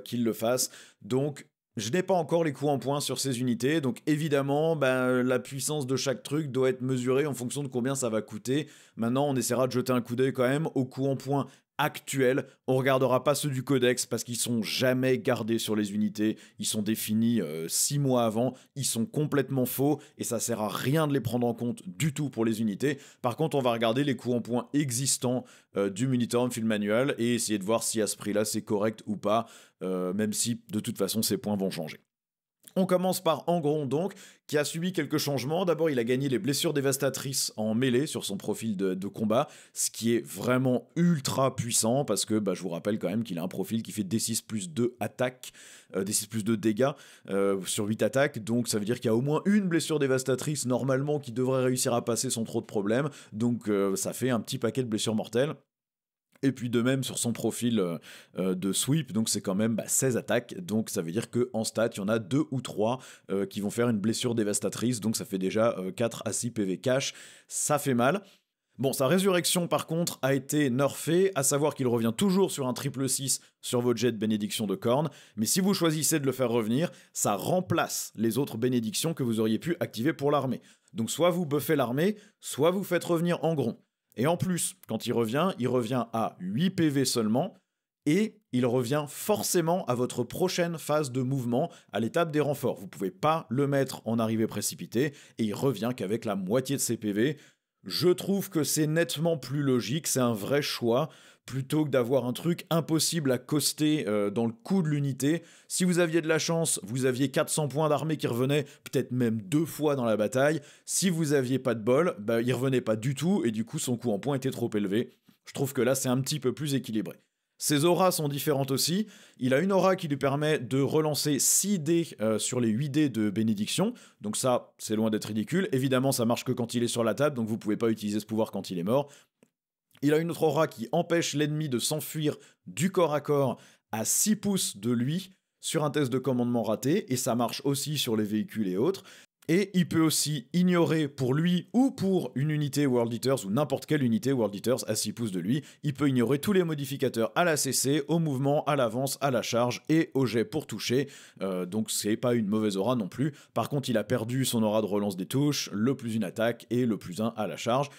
qu'ils le fassent. Donc je n'ai pas encore les coups en points sur ces unités. Donc évidemment, la puissance de chaque truc doit être mesurée en fonction de combien ça va coûter. Maintenant, on essaiera de jeter un coup d'œil quand même aux coups en points actuels. On regardera pas ceux du codex parce qu'ils sont jamais gardés sur les unités, ils sont définis 6 mois avant, ils sont complètement faux et ça sert à rien de les prendre en compte du tout pour les unités. Par contre, on va regarder les coups en points existants du Militarum Field Manual et essayer de voir si à ce prix-là c'est correct ou pas, même si de toute façon ces points vont changer. On commence par Angron donc, qui a subi quelques changements. D'abord, il a gagné les blessures dévastatrices en mêlée sur son profil de combat, ce qui est vraiment ultra puissant, parce que je vous rappelle quand même qu'il a un profil qui fait D6 plus 2 attaques, D6 plus 2 dégâts sur 8 attaques, donc ça veut dire qu'il y a au moins une blessure dévastatrice normalement qui devrait réussir à passer sans trop de problèmes, donc ça fait un petit paquet de blessures mortelles. Et puis de même sur son profil de sweep, donc c'est quand même 16 attaques, donc ça veut dire qu'en stat, il y en a 2 ou 3 qui vont faire une blessure dévastatrice, donc ça fait déjà 4 à 6 PV cash, ça fait mal. Bon, sa résurrection par contre a été nerfée, à savoir qu'il revient toujours sur un triple 6 sur votre jet de bénédiction de corne, mais si vous choisissez de le faire revenir, ça remplace les autres bénédictions que vous auriez pu activer pour l'armée. Donc soit vous buffez l'armée, soit vous faites revenir Angron. Et en plus, quand il revient à 8 PV seulement, et il revient forcément à votre prochaine phase de mouvement, à l'étape des renforts. Vous pouvez pas le mettre en arrivée précipitée, et il revient qu'avec la moitié de ses PV. Je trouve que c'est nettement plus logique, c'est un vrai choix, plutôt que d'avoir un truc impossible à coster dans le coût de l'unité. Si vous aviez de la chance, vous aviez 400 points d'armée qui revenaient peut-être même 2 fois dans la bataille. Si vous aviez pas de bol, il revenait pas du tout, et du coup son coût en points était trop élevé. Je trouve que là c'est un petit peu plus équilibré. Ses auras sont différentes aussi. Il a une aura qui lui permet de relancer 6 dés sur les 8 dés de bénédiction. Donc ça, c'est loin d'être ridicule. Évidemment, ça marche que quand il est sur la table, donc vous pouvez pas utiliser ce pouvoir quand il est mort. Il a une autre aura qui empêche l'ennemi de s'enfuir du corps à corps à 6 pouces de lui sur un test de commandement raté, et ça marche aussi sur les véhicules et autres. Et il peut aussi ignorer pour lui ou pour une unité World Eaters ou n'importe quelle unité World Eaters à 6 pouces de lui, il peut ignorer tous les modificateurs à la CC, au mouvement, à l'avance, à la charge et au jet pour toucher. Donc c'est pas une mauvaise aura non plus. Par contre, il a perdu son aura de relance des touches, le plus une attaque et le plus 1 à la charge.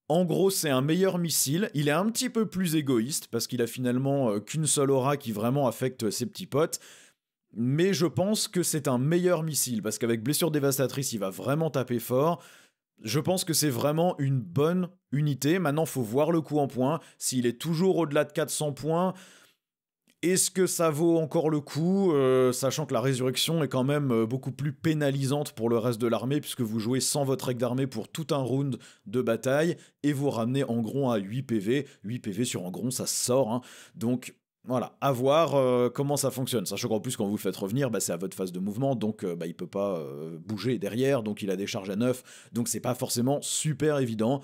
En gros, c'est un meilleur missile. Il est un petit peu plus égoïste parce qu'il a finalement qu'une seule aura qui vraiment affecte ses petits potes. Mais je pense que c'est un meilleur missile, parce qu'avec blessure dévastatrice, il va vraiment taper fort. Je pense que c'est vraiment une bonne unité. Maintenant, faut voir le coup en points. S'il est toujours au-delà de 400 points, est-ce que ça vaut encore le coup, sachant que la résurrection est quand même beaucoup plus pénalisante pour le reste de l'armée, puisque vous jouez sans votre règle d'armée pour tout un round de bataille, et vous ramenez Angron à 8 PV. 8 PV sur Angron, ça sort, hein. Donc voilà, à voir comment ça fonctionne. Sachant qu'en plus, quand vous le faites revenir, c'est à votre phase de mouvement, donc il peut pas bouger derrière, donc il a des charges à 9, donc c'est pas forcément super évident.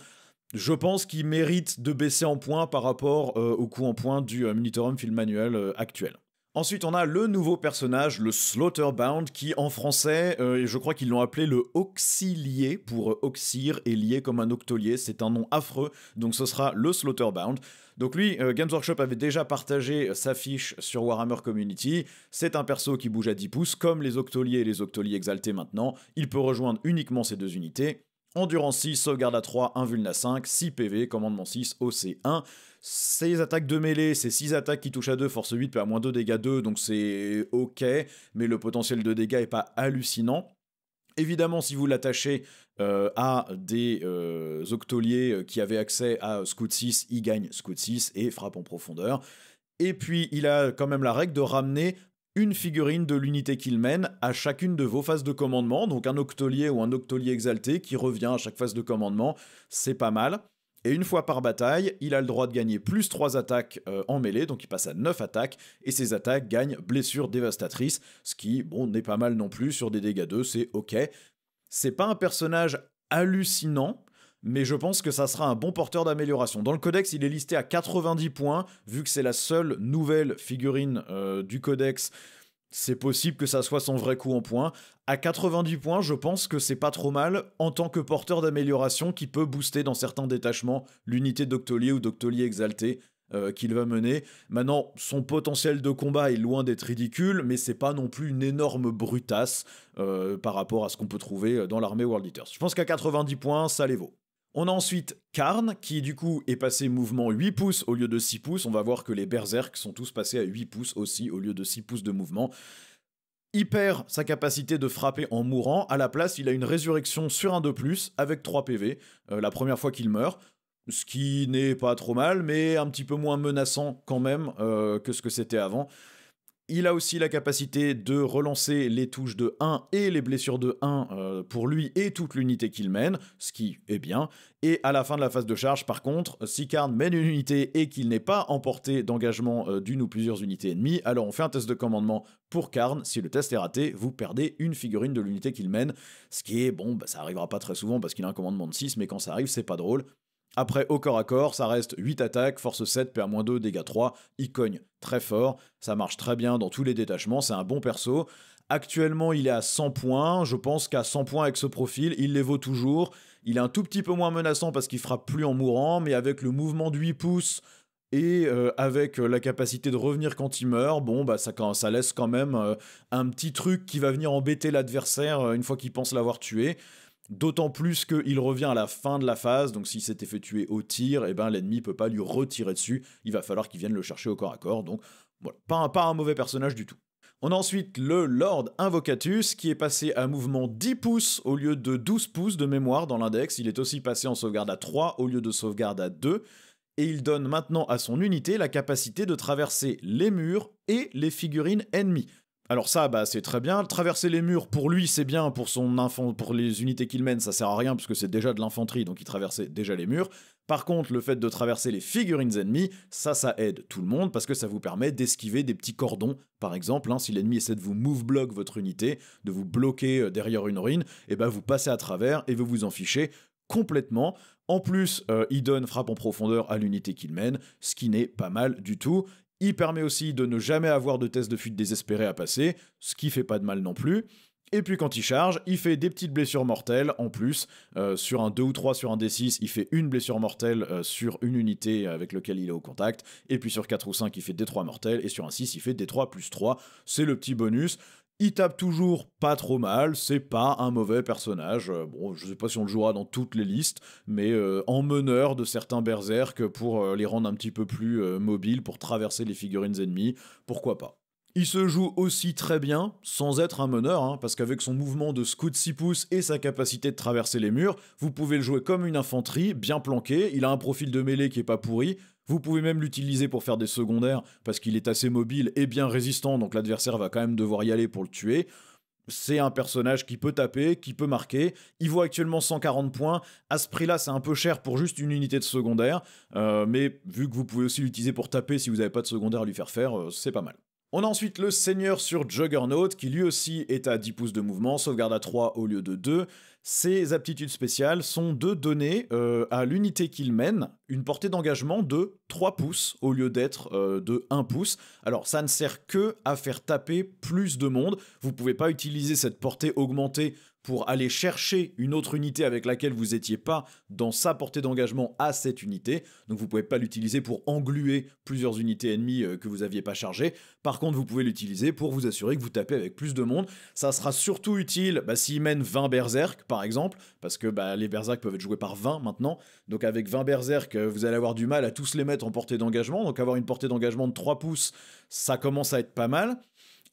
Je pense qu'il mérite de baisser en points par rapport au coût en points du Militarum Field Manual actuel. Ensuite, on a le nouveau personnage, le Slaughterbound, qui en français, je crois qu'ils l'ont appelé le Auxilier, pour oxyre et lié comme un octolier. C'est un nom affreux, donc ce sera le Slaughterbound. Donc lui, Games Workshop avait déjà partagé sa fiche sur Warhammer Community. C'est un perso qui bouge à 10 pouces, comme les octoliers et les octoliers exaltés maintenant. Il peut rejoindre uniquement ces deux unités. Endurance 6, sauvegarde à 3, invuln à 5, 6 PV, commandement 6, OC1. Ces attaques de mêlée, c'est 6 attaques qui touchent à 2, force 8, à moins 2, dégâts 2, donc c'est ok, mais le potentiel de dégâts est pas hallucinant. Évidemment, si vous l'attachez à des octoliers qui avaient accès à Scout 6, il gagne Scout 6 et frappe en profondeur. Et puis, il a quand même la règle de ramener une figurine de l'unité qu'il mène à chacune de vos phases de commandement, donc un octolier ou un octolier exalté qui revient à chaque phase de commandement, c'est pas mal. Et une fois par bataille, il a le droit de gagner plus 3 attaques en mêlée, donc il passe à 9 attaques, et ses attaques gagnent blessure dévastatrice, ce qui, bon, n'est pas mal non plus, sur des dégâts 2, c'est ok. C'est pas un personnage hallucinant, mais je pense que ça sera un bon porteur d'amélioration. Dans le codex, il est listé à 90 points, vu que c'est la seule nouvelle figurine du codex, c'est possible que ça soit son vrai coup en points. À 90 points, je pense que c'est pas trop mal en tant que porteur d'amélioration qui peut booster dans certains détachements l'unité d'octolier ou d'octolier exalté qu'il va mener. Maintenant, son potentiel de combat est loin d'être ridicule, mais c'est pas non plus une énorme brutasse par rapport à ce qu'on peut trouver dans l'armée World Eaters. Je pense qu'à 90 points, ça les vaut. On a ensuite Karn, qui du coup est passé mouvement 8 pouces au lieu de 6 pouces. On va voir que les berserks sont tous passés à 8 pouces aussi au lieu de 6 pouces de mouvement. Il perd sa capacité de frapper en mourant. À la place, il a une résurrection sur un 2+, avec 3 PV, la première fois qu'il meurt. Ce qui n'est pas trop mal, mais un petit peu moins menaçant quand même que ce que c'était avant. Il a aussi la capacité de relancer les touches de 1 et les blessures de 1 pour lui et toute l'unité qu'il mène, ce qui est bien. Et à la fin de la phase de charge, par contre, si Karn mène une unité et qu'il n'est pas emporté d'engagement d'une ou plusieurs unités ennemies, alors on fait un test de commandement pour Karn. Si le test est raté, vous perdez une figurine de l'unité qu'il mène, ce qui est, bon, ça arrivera pas très souvent parce qu'il a un commandement de 6, mais quand ça arrive, c'est pas drôle. Après, au corps à corps, ça reste 8 attaques, force 7, PA-2, dégâts 3, il cogne très fort, ça marche très bien dans tous les détachements, c'est un bon perso. Actuellement, il est à 100 points, je pense qu'à 100 points avec ce profil, il les vaut toujours. Il est un tout petit peu moins menaçant parce qu'il frappe plus en mourant, mais avec le mouvement de 8 pouces et avec la capacité de revenir quand il meurt, bon, bah ça laisse quand même un petit truc qui va venir embêter l'adversaire une fois qu'il pense l'avoir tué. D'autant plus qu'il revient à la fin de la phase, donc s'il s'était fait tuer au tir, eh ben, l'ennemi peut pas lui retirer dessus, il va falloir qu'il vienne le chercher au corps à corps, donc voilà, pas un mauvais personnage du tout. On a ensuite le Lord Invocatus qui est passé à mouvement 10 pouces au lieu de 12 pouces de mémoire dans l'index, il est aussi passé en sauvegarde à 3 au lieu de sauvegarde à 2, et il donne maintenant à son unité la capacité de traverser les murs et les figurines ennemies. Alors ça, bah c'est très bien. Traverser les murs, pour lui, c'est bien. Pour les unités qu'il mène, ça sert à rien, parce que c'est déjà de l'infanterie, donc il traversait déjà les murs. Par contre, le fait de traverser les figurines ennemies, ça aide tout le monde, parce que ça vous permet d'esquiver des petits cordons. Par exemple, si l'ennemi essaie de vous move block votre unité, de vous bloquer derrière une ruine, et ben vous passez à travers et vous vous en fichez complètement. En plus, il donne frappe en profondeur à l'unité qu'il mène, ce qui n'est pas mal du tout. Il permet aussi de ne jamais avoir de test de fuite désespéré à passer, ce qui fait pas de mal non plus. Et puis quand il charge, il fait des petites blessures mortelles en plus. Sur un 2 ou 3 sur un D6, il fait une blessure mortelle sur une unité avec laquelle il est au contact. Et puis sur 4 ou 5, il fait D3 mortels. Et sur un 6, il fait D3 plus 3. C'est le petit bonus. Il tape toujours pas trop mal, c'est pas un mauvais personnage. Bon, je sais pas si on le jouera dans toutes les listes, mais en meneur de certains berserk pour les rendre un petit peu plus mobiles, pour traverser les figurines ennemies, pourquoi pas. Il se joue aussi très bien, sans être un meneur, parce qu'avec son mouvement de scout 6 pouces et sa capacité de traverser les murs, vous pouvez le jouer comme une infanterie, bien planqué, il a un profil de mêlée qui est pas pourri, vous pouvez même l'utiliser pour faire des secondaires, parce qu'il est assez mobile et bien résistant, donc l'adversaire va quand même devoir y aller pour le tuer. C'est un personnage qui peut taper, qui peut marquer. Il vaut actuellement 140 points. À ce prix-là, c'est un peu cher pour juste une unité de secondaire. Mais vu que vous pouvez aussi l'utiliser pour taper si vous n'avez pas de secondaire à lui faire faire, c'est pas mal. On a ensuite le Seigneur sur Juggernaut, qui lui aussi est à 10 pouces de mouvement, sauvegarde à 3 au lieu de 2. Ses aptitudes spéciales sont de donner à l'unité qu'il mène une portée d'engagement de 3 pouces au lieu d'être de 1 pouce. Alors ça ne sert que à faire taper plus de monde. Vous pouvez pas utiliser cette portée augmentée pour aller chercher une autre unité avec laquelle vous n'étiez pas dans sa portée d'engagement à cette unité. Donc vous pouvez pas l'utiliser pour engluer plusieurs unités ennemies que vous aviez pas chargées. Par contre, vous pouvez l'utiliser pour vous assurer que vous tapez avec plus de monde. Ça sera surtout utile s'il mène 20 berserk, par exemple, parce que les berserk peuvent être joués par 20 maintenant. Donc avec 20 berserk, vous allez avoir du mal à tous les mettre en portée d'engagement. Donc avoir une portée d'engagement de 3 pouces, ça commence à être pas mal.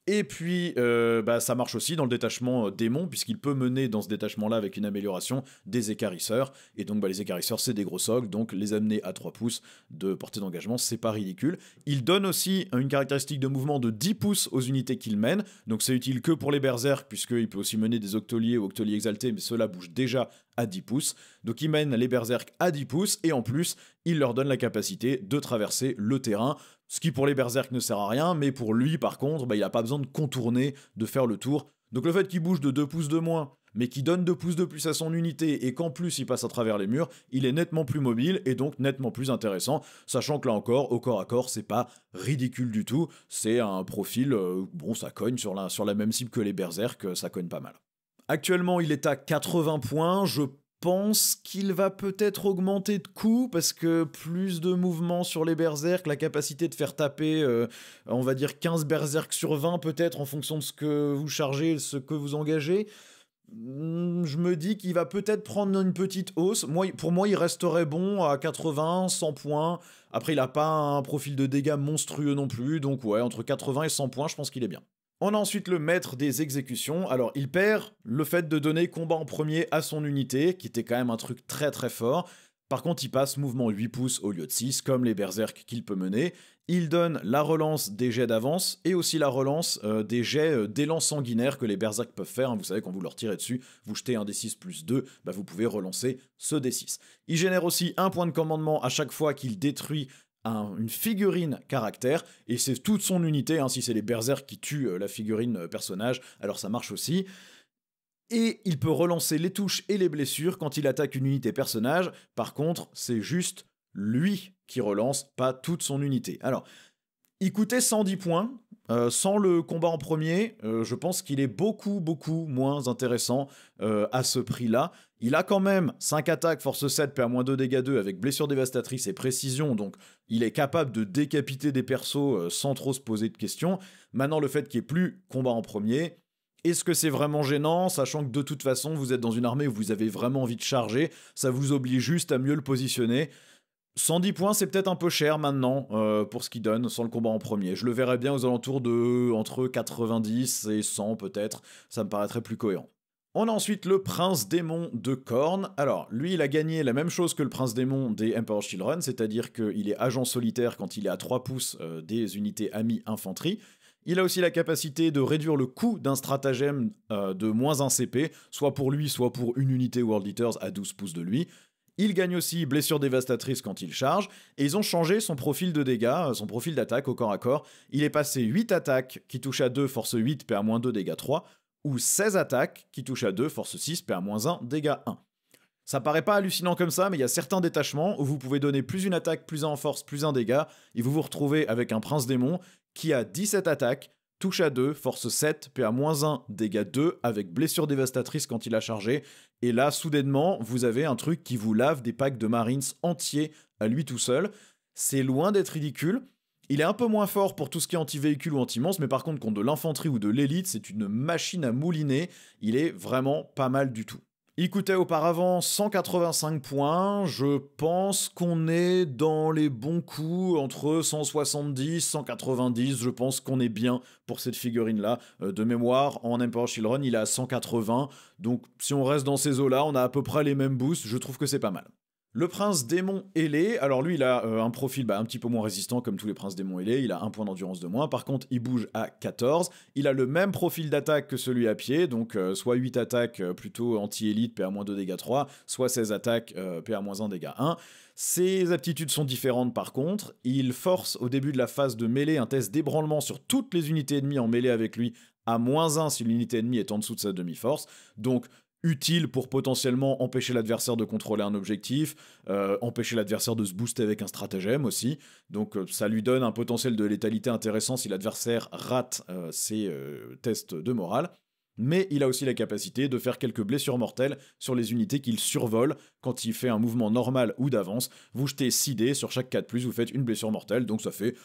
Et puis, ça marche aussi dans le détachement démon, puisqu'il peut mener dans ce détachement-là avec une amélioration des écarisseurs. Et donc, les écarisseurs, c'est des gros socles, donc les amener à 3 pouces de portée d'engagement, c'est pas ridicule. Il donne aussi une caractéristique de mouvement de 10 pouces aux unités qu'il mène, donc c'est utile que pour les berserk, puisqu'il peut aussi mener des octoliers ou octoliers exaltés, mais ceux-là bougent déjà à 10 pouces. Donc il mène les berserk à 10 pouces, et en plus, il leur donne la capacité de traverser le terrain, ce qui pour les berserk ne sert à rien, mais pour lui par contre, il n'a pas besoin de contourner, de faire le tour. Donc le fait qu'il bouge de 2 pouces de moins, mais qu'il donne 2 pouces de plus à son unité, et qu'en plus il passe à travers les murs, il est nettement plus mobile, et donc nettement plus intéressant, sachant que là encore, au corps à corps, c'est pas ridicule du tout, c'est un profil, ça cogne sur la même cible que les berserk, ça cogne pas mal. Actuellement, il est à 80 points, je pense qu'il va peut-être augmenter de coût parce que plus de mouvements sur les berserk, la capacité de faire taper, on va dire 15 berserk sur 20 peut-être en fonction de ce que vous chargez, ce que vous engagez. Je me dis qu'il va peut-être prendre une petite hausse. Pour moi, il resterait bon à 80, 100 points. Après, il n'a pas un profil de dégâts monstrueux non plus, donc ouais, entre 80 et 100 points, je pense qu'il est bien. On a ensuite le maître des exécutions. Alors, il perd le fait de donner combat en premier à son unité, qui était quand même un truc très très fort. Par contre, il passe mouvement 8 pouces au lieu de 6, comme les berserk qu'il peut mener. Il donne la relance des jets d'avance et aussi la relance des jets d'élan sanguinaire que les berserk peuvent faire. Vous savez, quand vous leur tirez dessus, vous jetez un D6 plus 2, vous pouvez relancer ce D6. Il génère aussi un point de commandement à chaque fois qu'il détruit une figurine caractère, et c'est toute son unité, si c'est les berserk qui tuent la figurine personnage, alors ça marche aussi. Et il peut relancer les touches et les blessures quand il attaque une unité personnage. Par contre, c'est juste lui qui relance, pas toute son unité. Alors, il coûtait 110 points. Sans le combat en premier, je pense qu'il est beaucoup moins intéressant à ce prix-là. Il a quand même 5 attaques, force 7, PA-2, dégâts 2, avec blessure dévastatrice et précision, donc il est capable de décapiter des persos sans trop se poser de questions. Maintenant, le fait qu'il n'y ait plus combat en premier, est-ce que c'est vraiment gênant, sachant que de toute façon, vous êtes dans une armée où vous avez vraiment envie de charger, ça vous oblige juste à mieux le positionner. 110 points, c'est peut-être un peu cher maintenant pour ce qu'il donne sans le combat en premier. Je le verrais bien aux alentours de entre 90 et 100 peut-être, ça me paraîtrait plus cohérent. On a ensuite le Prince Démon de Khorne. Alors, lui, il a gagné la même chose que le Prince Démon des Emperor's Children, c'est-à-dire qu'il est agent solitaire quand il est à 3 pouces des unités amies infanterie. Il a aussi la capacité de réduire le coût d'un stratagème de moins 1 CP, soit pour lui, soit pour une unité World Eaters à 12 pouces de lui. Il gagne aussi blessure dévastatrice quand il charge, et ils ont changé son profil de dégâts, son profil d'attaque au corps à corps. Il est passé 8 attaques qui touchent à 2, force 8, PA-2, dégâts 3, ou 16 attaques qui touchent à 2, force 6, PA-1, dégâts 1. Ça paraît pas hallucinant comme ça, mais il y a certains détachements où vous pouvez donner plus une attaque, plus 1 en force, plus 1 dégât, et vous vous retrouvez avec un Prince Démon qui a 17 attaques, touche à 2, force 7, PA-1, dégâts 2, avec blessure dévastatrice quand il a chargé. Et là, soudainement, vous avez un truc qui vous lave des packs de Marines entiers à lui tout seul. C'est loin d'être ridicule. Il est un peu moins fort pour tout ce qui est anti-véhicule ou anti-monstre, mais par contre, contre de l'infanterie ou de l'élite, c'est une machine à mouliner. Il est vraiment pas mal du tout. Il coûtait auparavant 185 points, je pense qu'on est dans les bons coups, entre 170, 190, je pense qu'on est bien pour cette figurine-là. De mémoire, en Emperor's Children, il est à 180, donc si on reste dans ces eaux-là, on a à peu près les mêmes boosts, je trouve que c'est pas mal. Le prince démon ailé, alors lui il a un profil un petit peu moins résistant comme tous les princes démons ailés, il a 1 point d'endurance de moins, par contre il bouge à 14, il a le même profil d'attaque que celui à pied, donc soit 8 attaques plutôt anti-élite, PA-2 dégâts 3, soit 16 attaques PA-1 dégâts 1. Ses aptitudes sont différentes par contre, il force au début de la phase de mêlée un test d'ébranlement sur toutes les unités ennemies en mêlée avec lui à -1 si l'unité ennemie est en dessous de sa demi-force, donc utile pour potentiellement empêcher l'adversaire de contrôler un objectif, empêcher l'adversaire de se booster avec un stratagème aussi, donc ça lui donne un potentiel de létalité intéressant si l'adversaire rate ses tests de morale, mais il a aussi la capacité de faire quelques blessures mortelles sur les unités qu'il survole quand il fait un mouvement normal ou d'avance. Vous jetez 6 dés, sur chaque 4+, vous faites une blessure mortelle, donc ça fait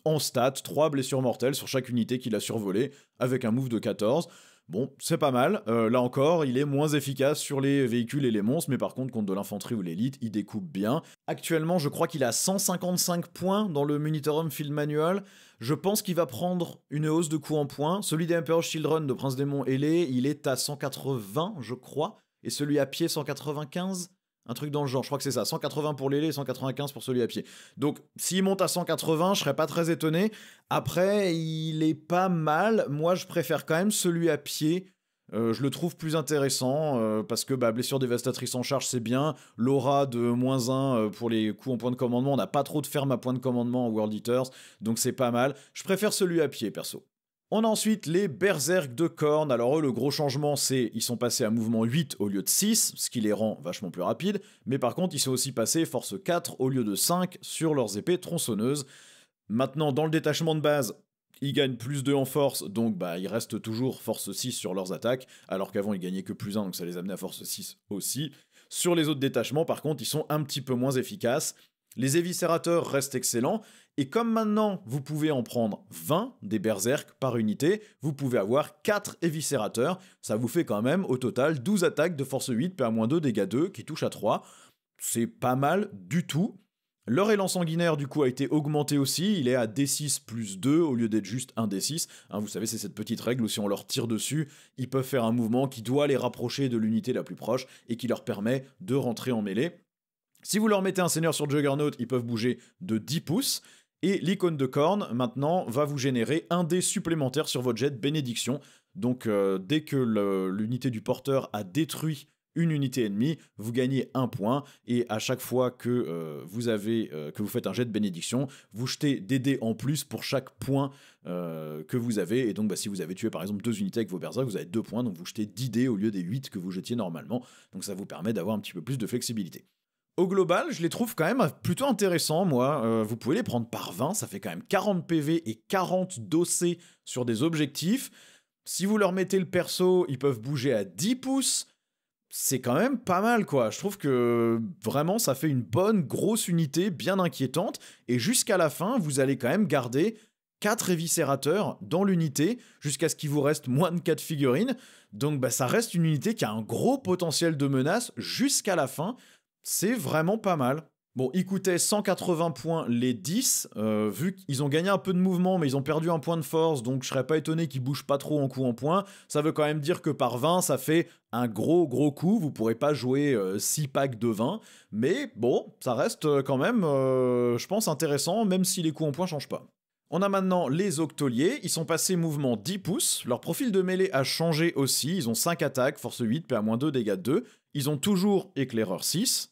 en stat 3 blessures mortelles sur chaque unité qu'il a survolée, avec un move de 14. Bon, c'est pas mal. Là encore, il est moins efficace sur les véhicules et les monstres, mais par contre, contre de l'infanterie ou l'élite, il découpe bien. Actuellement, je crois qu'il a 155 points dans le Munitorum Field Manual. Je pense qu'il va prendre une hausse de coût en points. Celui des Emperor's Children de Prince Démon ailé, il est à 180, je crois. Et celui à pied, 195 ? Un truc dans le genre, je crois que c'est ça, 180 pour l'ailé et 195 pour celui à pied. Donc, s'il monte à 180, je serais pas très étonné. Après, il est pas mal. Moi, je préfère quand même celui à pied. Je le trouve plus intéressant, parce que blessure dévastatrice en charge, c'est bien. L'aura de -1 pour les coups en point de commandement. On n'a pas trop de ferme à point de commandement en World Eaters, donc c'est pas mal. Je préfère celui à pied, perso. On a ensuite les Berserk de Khorne. Alors eux, le gros changement, c'est ils sont passés à mouvement 8 au lieu de 6, ce qui les rend vachement plus rapides, mais par contre, ils sont aussi passés force 4 au lieu de 5 sur leurs épées tronçonneuses. Maintenant, dans le détachement de base, ils gagnent plus 2 en force, donc ils restent toujours force 6 sur leurs attaques, alors qu'avant ils gagnaient que plus 1, donc ça les amenait à force 6 aussi. Sur les autres détachements, par contre, ils sont un petit peu moins efficaces. Les éviscérateurs restent excellents, et comme maintenant vous pouvez en prendre 20 des berserk par unité, vous pouvez avoir 4 éviscérateurs, ça vous fait quand même au total 12 attaques de force 8, PA-2, dégâts 2, qui touchent à 3. C'est pas mal du tout. Leur élan sanguinaire du coup a été augmenté aussi, il est à D6 plus 2 au lieu d'être juste un D6. Vous savez, c'est cette petite règle où si on leur tire dessus, ils peuvent faire un mouvement qui doit les rapprocher de l'unité la plus proche et qui leur permet de rentrer en mêlée. Si vous leur mettez un seigneur sur Juggernaut, ils peuvent bouger de 10 pouces. Et l'icône de Khorne, maintenant, va vous générer un dé supplémentaire sur votre jet de bénédiction. Donc, dès que l'unité du porteur a détruit une unité ennemie, vous gagnez 1 point, et à chaque fois que vous faites un jet de bénédiction, vous jetez des dés en plus pour chaque point que vous avez, et donc si vous avez tué par exemple 2 unités avec vos berserk, vous avez 2 points, donc vous jetez 10 dés au lieu des 8 que vous jetiez normalement, donc ça vous permet d'avoir un petit peu plus de flexibilité. Au global, je les trouve quand même plutôt intéressants, moi. Vous pouvez les prendre par 20, ça fait quand même 40 PV et 40 dossés sur des objectifs. Si vous leur mettez le perso, ils peuvent bouger à 10 pouces. C'est quand même pas mal, quoi. Je trouve que vraiment, ça fait une bonne grosse unité, bien inquiétante. Et jusqu'à la fin, vous allez quand même garder 4 éviscérateurs dans l'unité, jusqu'à ce qu'il vous reste moins de 4 figurines. Donc ça reste une unité qui a un gros potentiel de menace jusqu'à la fin. C'est vraiment pas mal. Bon, ils coûtaient 180 points les 10, vu qu'ils ont gagné un peu de mouvement, mais ils ont perdu un point de force, donc je serais pas étonné qu'ils bougent pas trop en coup en point. Ça veut quand même dire que par 20, ça fait un gros coup. Vous pourrez pas jouer 6 packs de 20, mais bon, ça reste quand même, je pense, intéressant, même si les coups en point changent pas. On a maintenant les Octoliers, ils sont passés mouvement 10 pouces, leur profil de mêlée a changé aussi, ils ont 5 attaques, force 8, PA-2, dégâts 2, ils ont toujours éclaireur 6,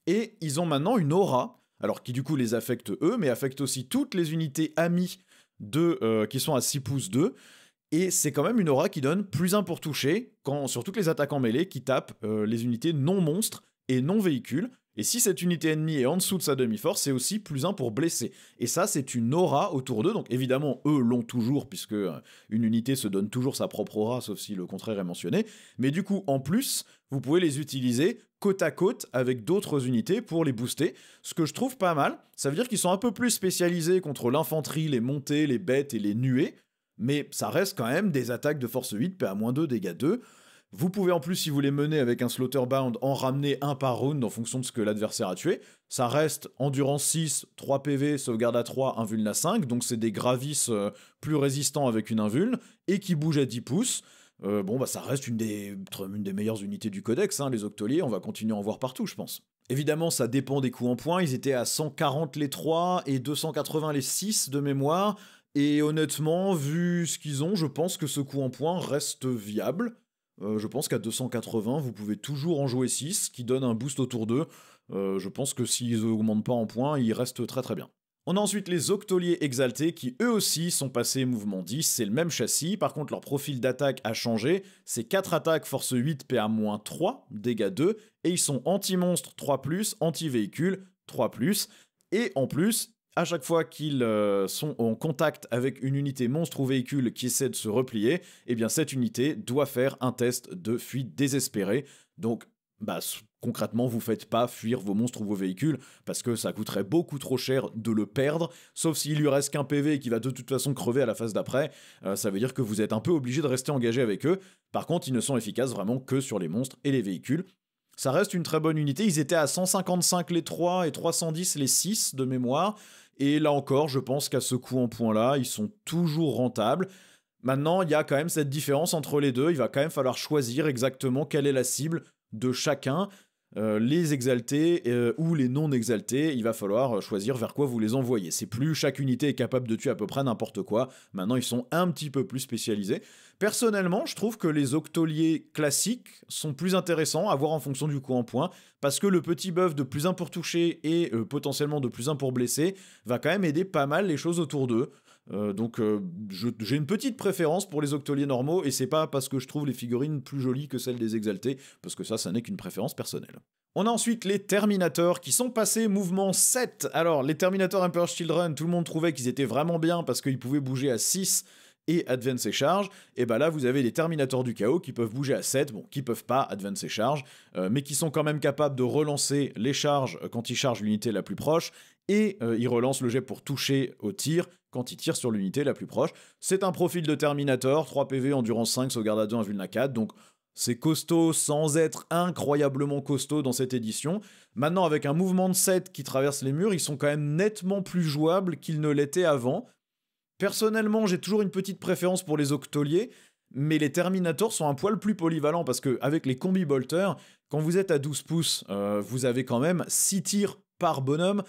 et ils ont maintenant une aura, alors qui du coup les affecte eux, mais affecte aussi toutes les unités amies qui sont à 6 pouces 2, et c'est quand même une aura qui donne plus 1 pour toucher, sur toutes les attaques en mêlée qui tapent les unités non monstres et non véhicules. Et si cette unité ennemie est en dessous de sa demi-force, c'est aussi plus 1 pour blesser. Et ça, c'est une aura autour d'eux, donc évidemment, eux l'ont toujours, puisque une unité se donne toujours sa propre aura, sauf si le contraire est mentionné. Mais du coup, en plus, vous pouvez les utiliser côte à côte avec d'autres unités pour les booster, ce que je trouve pas mal. Ça veut dire qu'ils sont un peu plus spécialisés contre l'infanterie, les montées, les bêtes et les nuées, mais ça reste quand même des attaques de force 8, PA-2, dégâts 2, Vous pouvez en plus, si vous les menez avec un Slaughterbound, en ramener un par round en fonction de ce que l'adversaire a tué. Ça reste endurance 6, 3 PV, sauvegarde à 3, invuln à 5, donc c'est des Gravis plus résistants avec une invuln, et qui bougent à 10 pouces. Ça reste une des meilleures unités du codex, hein, les Octoliers, on va continuer à en voir partout, je pense. Évidemment, ça dépend des coups en points, ils étaient à 140 les 3 et 280 les 6 de mémoire, et honnêtement, vu ce qu'ils ont, je pense que ce coup en points reste viable. Je pense qu'à 280, vous pouvez toujours en jouer 6, qui donne un boost autour d'eux. Je pense que s'ils augmentent pas en points, ils restent très très bien. On a ensuite les Octoliers exaltés qui eux aussi sont passés mouvement 10, c'est le même châssis, par contre leur profil d'attaque a changé, c'est 4 attaques force 8 PA-3, dégâts 2, et ils sont anti-monstre 3+, anti-véhicule 3+, et en plus, à chaque fois qu'ils sont en contact avec une unité monstre ou véhicule qui essaie de se replier, eh bien cette unité doit faire un test de fuite désespérée, donc concrètement, vous faites pas fuir vos monstres ou vos véhicules, parce que ça coûterait beaucoup trop cher de le perdre, sauf s'il lui reste qu'un PV et qu'il va de toute façon crever à la phase d'après, ça veut dire que vous êtes un peu obligé de rester engagé avec eux. Par contre, ils ne sont efficaces vraiment que sur les monstres et les véhicules. Ça reste une très bonne unité, ils étaient à 155 les 3 et 310 les 6 de mémoire, et là encore, je pense qu'à ce coup en point-là, ils sont toujours rentables. Maintenant, il y a quand même cette différence entre les deux, il va quand même falloir choisir exactement quelle est la cible de chacun. Les exaltés ou les non exaltés, il va falloir choisir vers quoi vous les envoyez. C'est plus chaque unité est capable de tuer à peu près n'importe quoi. Maintenant, ils sont un petit peu plus spécialisés. Personnellement, je trouve que les Octoliers classiques sont plus intéressants à voir en fonction du coup en point, parce que le petit buff de plus 1 pour toucher et potentiellement de plus 1 pour blesser va quand même aider pas mal les choses autour d'eux. J'ai une petite préférence pour les Octoliers normaux, et c'est pas parce que je trouve les figurines plus jolies que celles des exaltés, parce que ça n'est qu'une préférence personnelle. On a ensuite les Terminators qui sont passés mouvement 7. Alors, les Terminators Emperor's Children, tout le monde trouvait qu'ils étaient vraiment bien parce qu'ils pouvaient bouger à 6 et advance et charge, et là vous avez les Terminators du chaos qui peuvent bouger à 7, qui peuvent pas advance et charge, mais qui sont quand même capables de relancer les charges quand ils chargent l'unité la plus proche, et ils relancent le jet pour toucher au tir quand ils tirent sur l'unité la plus proche. C'est un profil de Terminator, 3 PV, endurance 5, sauvegarde à 2, invuln à 4, donc c'est costaud sans être incroyablement costaud dans cette édition. Maintenant, avec un mouvement de 7 qui traverse les murs, ils sont quand même nettement plus jouables qu'ils ne l'étaient avant. Personnellement, j'ai toujours une petite préférence pour les Octoliers, mais les Terminators sont un poil plus polyvalents, parce qu'avec les Combi Bolters, quand vous êtes à 12 pouces, vous avez quand même 6 tirs par bonhomme.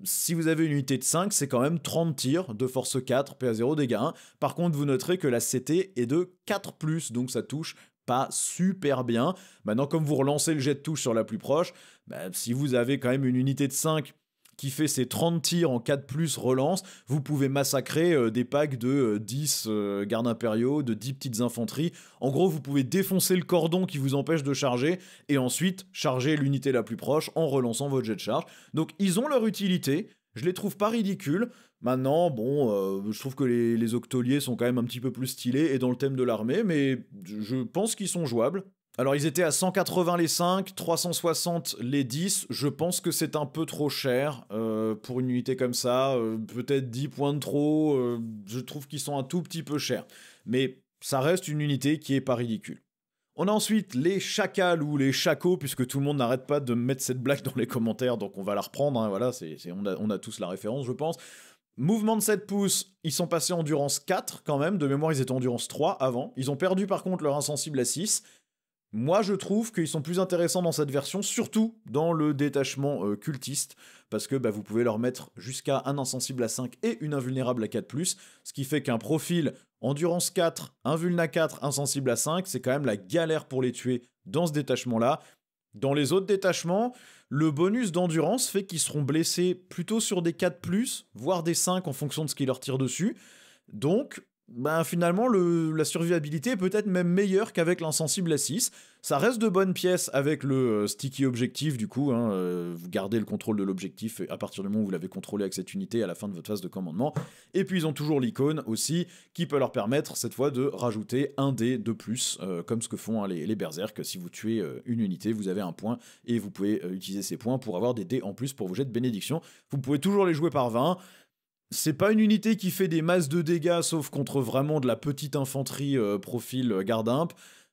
Si vous avez une unité de 5, c'est quand même 30 tirs de force 4, PA0, dégâts 1. Par contre, vous noterez que la CT est de 4+, donc ça touche pas super bien. Maintenant, comme vous relancez le jet de touche sur la plus proche, bah, si vous avez quand même une unité de 5 qui fait ses 30 tirs en 4+, relance, vous pouvez massacrer des packs de 10 gardes impériaux, de 10 petites infanteries. En gros, vous pouvez défoncer le cordon qui vous empêche de charger, et ensuite charger l'unité la plus proche en relançant votre jet de charge. Donc ils ont leur utilité, je les trouve pas ridicules. Maintenant, bon, je trouve que les octoliers sont quand même un petit peu plus stylés et dans le thème de l'armée, mais je pense qu'ils sont jouables. Alors ils étaient à 180 les 5, 360 les 10, je pense que c'est un peu trop cher pour une unité comme ça, peut-être 10 points de trop, je trouve qu'ils sont un tout petit peu chers. Mais ça reste une unité qui est pas ridicule. On a ensuite les chacals ou les chacos, puisque tout le monde n'arrête pas de mettre cette blague dans les commentaires, donc on va la reprendre, hein, voilà, on a tous la référence je pense. Mouvement de 7 pouces, ils sont passés endurance 4 quand même, de mémoire ils étaient endurance 3 avant, ils ont perdu par contre leur insensible à 6. Moi, je trouve qu'ils sont plus intéressants dans cette version, surtout dans le détachement cultiste, parce que bah, vous pouvez leur mettre jusqu'à un insensible à 5 et une invulnérable à 4+, ce qui fait qu'un profil endurance 4, invulna 4, insensible à 5, c'est quand même la galère pour les tuer dans ce détachement-là. Dans les autres détachements, le bonus d'endurance fait qu'ils seront blessés plutôt sur des 4+, voire des 5 en fonction de ce qui leur tire dessus. Donc, ben finalement, la survivabilité est peut-être même meilleure qu'avec l'insensible à 6. Ça reste de bonnes pièces avec le sticky objectif, du coup, hein, vous gardez le contrôle de l'objectif à partir du moment où vous l'avez contrôlé avec cette unité à la fin de votre phase de commandement. Et puis ils ont toujours l'icône aussi, qui peut leur permettre cette fois de rajouter un dé de plus, comme ce que font hein, les berserk. Si vous tuez une unité, vous avez un point, et vous pouvez utiliser ces points pour avoir des dés en plus pour vos jets de bénédiction. Vous pouvez toujours les jouer par 20. C'est pas une unité qui fait des masses de dégâts, sauf contre vraiment de la petite infanterie profil garde-imp,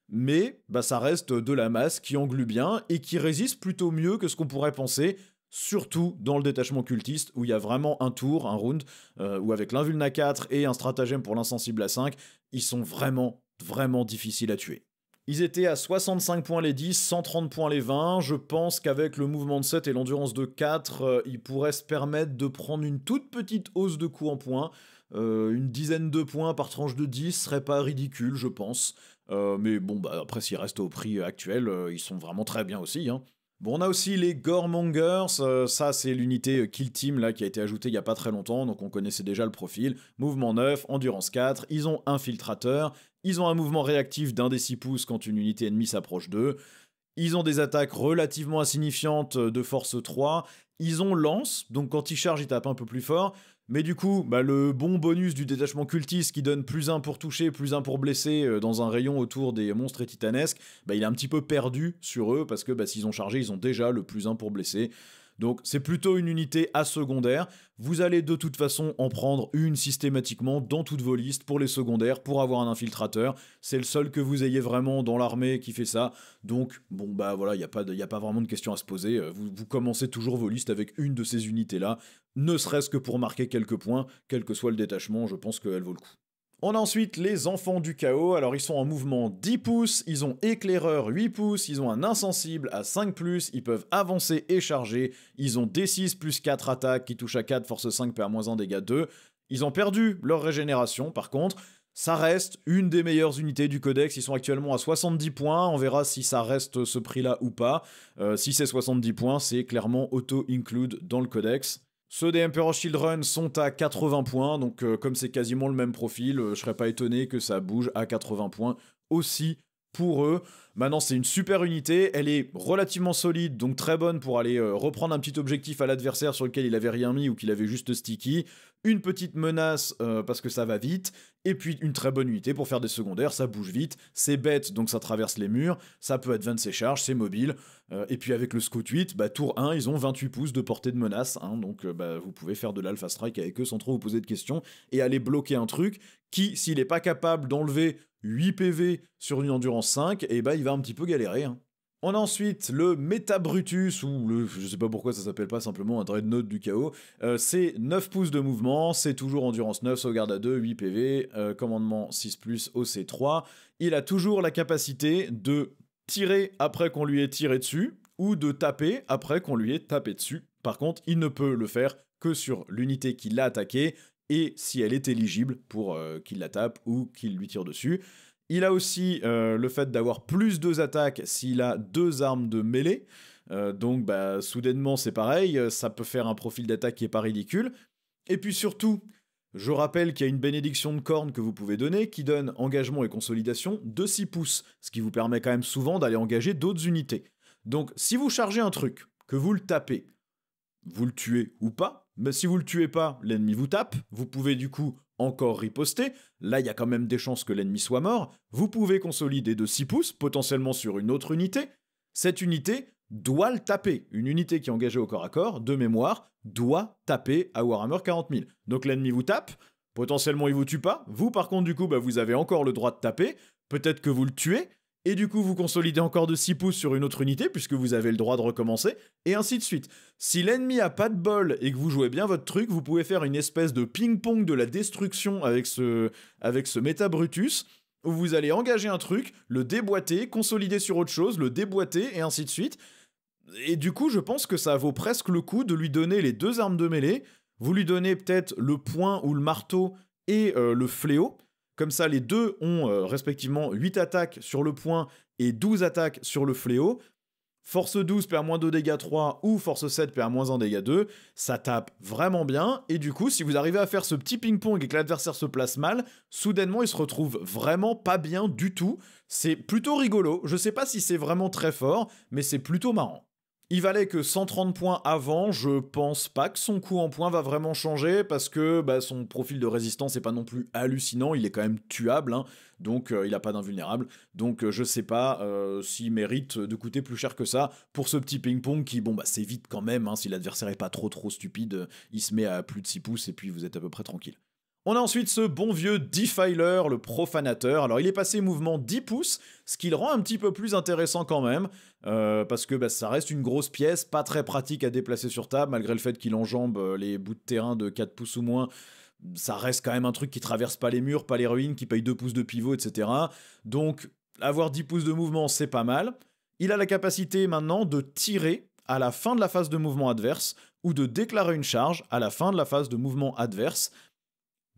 mais bah, ça reste de la masse qui englue bien et qui résiste plutôt mieux que ce qu'on pourrait penser, surtout dans le détachement cultiste, où il y a vraiment un tour, un round, où avec l'invulna 4 et un stratagème pour l'insensible à 5, ils sont vraiment, vraiment difficiles à tuer. Ils étaient à 65 points les 10, 130 points les 20. Je pense qu'avec le mouvement de 7 et l'endurance de 4, ils pourraient se permettre de prendre une toute petite hausse de coût en points. Une dizaine de points par tranche de 10 serait pas ridicule, je pense. Mais bon, bah, après, s'ils restent au prix actuel, ils sont vraiment très bien aussi, hein. Bon, on a aussi les Goremongers, ça c'est l'unité Kill Team là, qui a été ajoutée il n'y a pas très longtemps, donc on connaissait déjà le profil. Mouvement 9, endurance 4, ils ont infiltrateur, ils ont un mouvement réactif d'un des 6 pouces quand une unité ennemie s'approche d'eux, ils ont des attaques relativement insignifiantes de force 3, ils ont lance, donc quand ils chargent ils tapent un peu plus fort, mais du coup, bah, le bon bonus du détachement cultiste qui donne +1 pour toucher, +1 pour blesser dans un rayon autour des monstres et titanesques, bah, il est un petit peu perdu sur eux, parce que bah, s'ils ont chargé, ils ont déjà le +1 pour blesser. Donc c'est plutôt une unité à secondaire. Vous allez de toute façon en prendre une systématiquement dans toutes vos listes pour les secondaires, pour avoir un infiltrateur. C'est le seul que vous ayez vraiment dans l'armée qui fait ça. Donc bon bah voilà, il n'y a pas vraiment de question à se poser. Vous commencez toujours vos listes avec une de ces unités-là, ne serait-ce que pour marquer quelques points, quel que soit le détachement, je pense qu'elle vaut le coup. On a ensuite les enfants du chaos, alors ils sont en mouvement 10 pouces, ils ont éclaireur 8 pouces, ils ont un insensible à 5+, ils peuvent avancer et charger, ils ont D6 plus 4 attaques qui touchent à 4, force 5, PA-1, dégâts 2. Ils ont perdu leur régénération par contre, ça reste une des meilleures unités du codex, ils sont actuellement à 70 points, on verra si ça reste ce prix-là ou pas. Si c'est 70 points, c'est clairement auto-include dans le codex. Ceux des Emperor Children sont à 80 points, donc comme c'est quasiment le même profil, je serais pas étonné que ça bouge à 80 points aussi pour eux. Maintenant, c'est une super unité, elle est relativement solide, donc très bonne pour aller reprendre un petit objectif à l'adversaire sur lequel il avait rien mis ou qu'il avait juste sticky. Une petite menace parce que ça va vite, et puis une très bonne unité pour faire des secondaires, ça bouge vite, c'est bête donc ça traverse les murs, ça peut advance ses charges, c'est mobile, et puis avec le Scout 8, bah, tour 1, ils ont 28 pouces de portée de menace, hein, donc bah, vous pouvez faire de l'Alpha Strike avec eux sans trop vous poser de questions, et aller bloquer un truc qui, s'il n'est pas capable d'enlever 8 PV sur une endurance 5, et bah il va un petit peu galérer, hein. On a ensuite le Metabrutus, ou le, je sais pas pourquoi ça s'appelle pas simplement un Dreadnought du chaos. C'est 9 pouces de mouvement, c'est toujours endurance 9, sauvegarde à 2, 8 PV, commandement 6+, OC 3. Il a toujours la capacité de tirer après qu'on lui ait tiré dessus, ou de taper après qu'on lui ait tapé dessus. Par contre, il ne peut le faire que sur l'unité qui l'a attaqué, et si elle est éligible pour qu'il la tape ou qu'il lui tire dessus. Il a aussi le fait d'avoir plus 2 attaques s'il a 2 armes de mêlée. Donc bah, soudainement c'est pareil, ça peut faire un profil d'attaque qui est pas ridicule. Et puis surtout, je rappelle qu'il y a une bénédiction de corne que vous pouvez donner qui donne engagement et consolidation de 6 pouces, ce qui vous permet quand même souvent d'aller engager d'autres unités. Donc si vous chargez un truc, que vous le tapez, vous le tuez ou pas, mais si vous le tuez pas, l'ennemi vous tape, vous pouvez du coup encore riposter, là il y a quand même des chances que l'ennemi soit mort, vous pouvez consolider de 6 pouces, potentiellement sur une autre unité, cette unité doit le taper. Une unité qui est engagée au corps à corps, de mémoire, doit taper à Warhammer 40 000. Donc l'ennemi vous tape, potentiellement il vous tue pas, vous par contre du coup bah, vous avez encore le droit de taper, peut-être que vous le tuez, et du coup vous consolidez encore de 6 pouces sur une autre unité, puisque vous avez le droit de recommencer, et ainsi de suite. Si l'ennemi a pas de bol et que vous jouez bien votre truc, vous pouvez faire une espèce de ping-pong de la destruction avec ce Meta Brutus, où vous allez engager un truc, le déboîter, consolider sur autre chose, le déboîter, et ainsi de suite. Et du coup, je pense que ça vaut presque le coup de lui donner les 2 armes de mêlée, vous lui donnez peut-être le poing ou le marteau et le fléau, comme ça les deux ont respectivement 8 attaques sur le poing et 12 attaques sur le fléau. Force 12 perd moins 2 dégâts 3 ou Force 7 perd moins 1 dégâts 2, ça tape vraiment bien, et du coup si vous arrivez à faire ce petit ping-pong et que l'adversaire se place mal, soudainement il se retrouve vraiment pas bien du tout, c'est plutôt rigolo, je sais pas si c'est vraiment très fort, mais c'est plutôt marrant. Il valait que 130 points avant, je pense pas que son coup en points va vraiment changer, parce que bah, son profil de résistance est pas non plus hallucinant, il est quand même tuable, hein, donc il a pas d'invulnérable, donc je sais pas s'il mérite de coûter plus cher que ça, pour ce petit ping-pong qui, bon bah c'est vite quand même, hein, si l'adversaire est pas trop stupide, il se met à plus de 6 pouces et puis vous êtes à peu près tranquille. On a ensuite ce bon vieux Defiler, le profanateur. Alors il est passé mouvement 10 pouces, ce qui le rend un petit peu plus intéressant quand même, parce que bah, ça reste une grosse pièce, pas très pratique à déplacer sur table, malgré le fait qu'il enjambe les bouts de terrain de 4 pouces ou moins. Ça reste quand même un truc qui traverse pas les murs, pas les ruines, qui paye 2 pouces de pivot, etc. Donc avoir 10 pouces de mouvement, c'est pas mal. Il a la capacité maintenant de tirer à la fin de la phase de mouvement adverse, ou de déclarer une charge à la fin de la phase de mouvement adverse,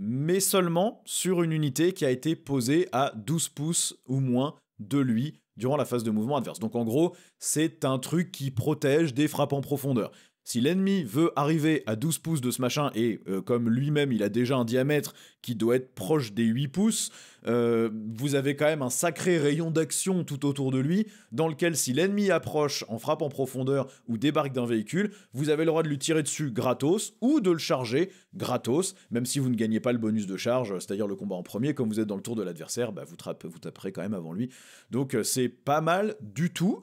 mais seulement sur une unité qui a été posée à 12 pouces ou moins de lui durant la phase de mouvement adverse. Donc en gros, c'est un truc qui protège des frappes en profondeur. Si l'ennemi veut arriver à 12 pouces de ce machin, et comme lui-même il a déjà un diamètre qui doit être proche des 8 pouces, vous avez quand même un sacré rayon d'action tout autour de lui, dans lequel si l'ennemi approche en frappe en profondeur ou débarque d'un véhicule, vous avez le droit de lui tirer dessus gratos, ou de le charger gratos, même si vous ne gagnez pas le bonus de charge, c'est-à-dire le combat en premier, comme vous êtes dans le tour de l'adversaire, bah vous taperez quand même avant lui. Donc c'est pas mal du tout.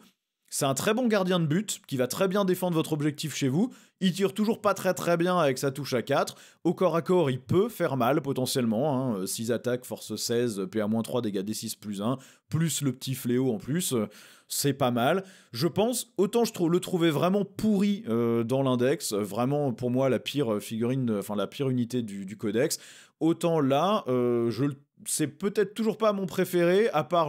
C'est un très bon gardien de but, qui va très bien défendre votre objectif chez vous. Il tire toujours pas très bien avec sa touche à 4. Au corps à corps, il peut faire mal potentiellement. 6 attaques, force 16, PA-3, dégâts D6 plus 1, plus le petit fléau en plus. C'est pas mal. Je pense, autant le trouvais vraiment pourri dans l'index, vraiment pour moi la pire figurine, enfin la pire unité du codex, autant là, c'est peut-être toujours pas mon préféré, à part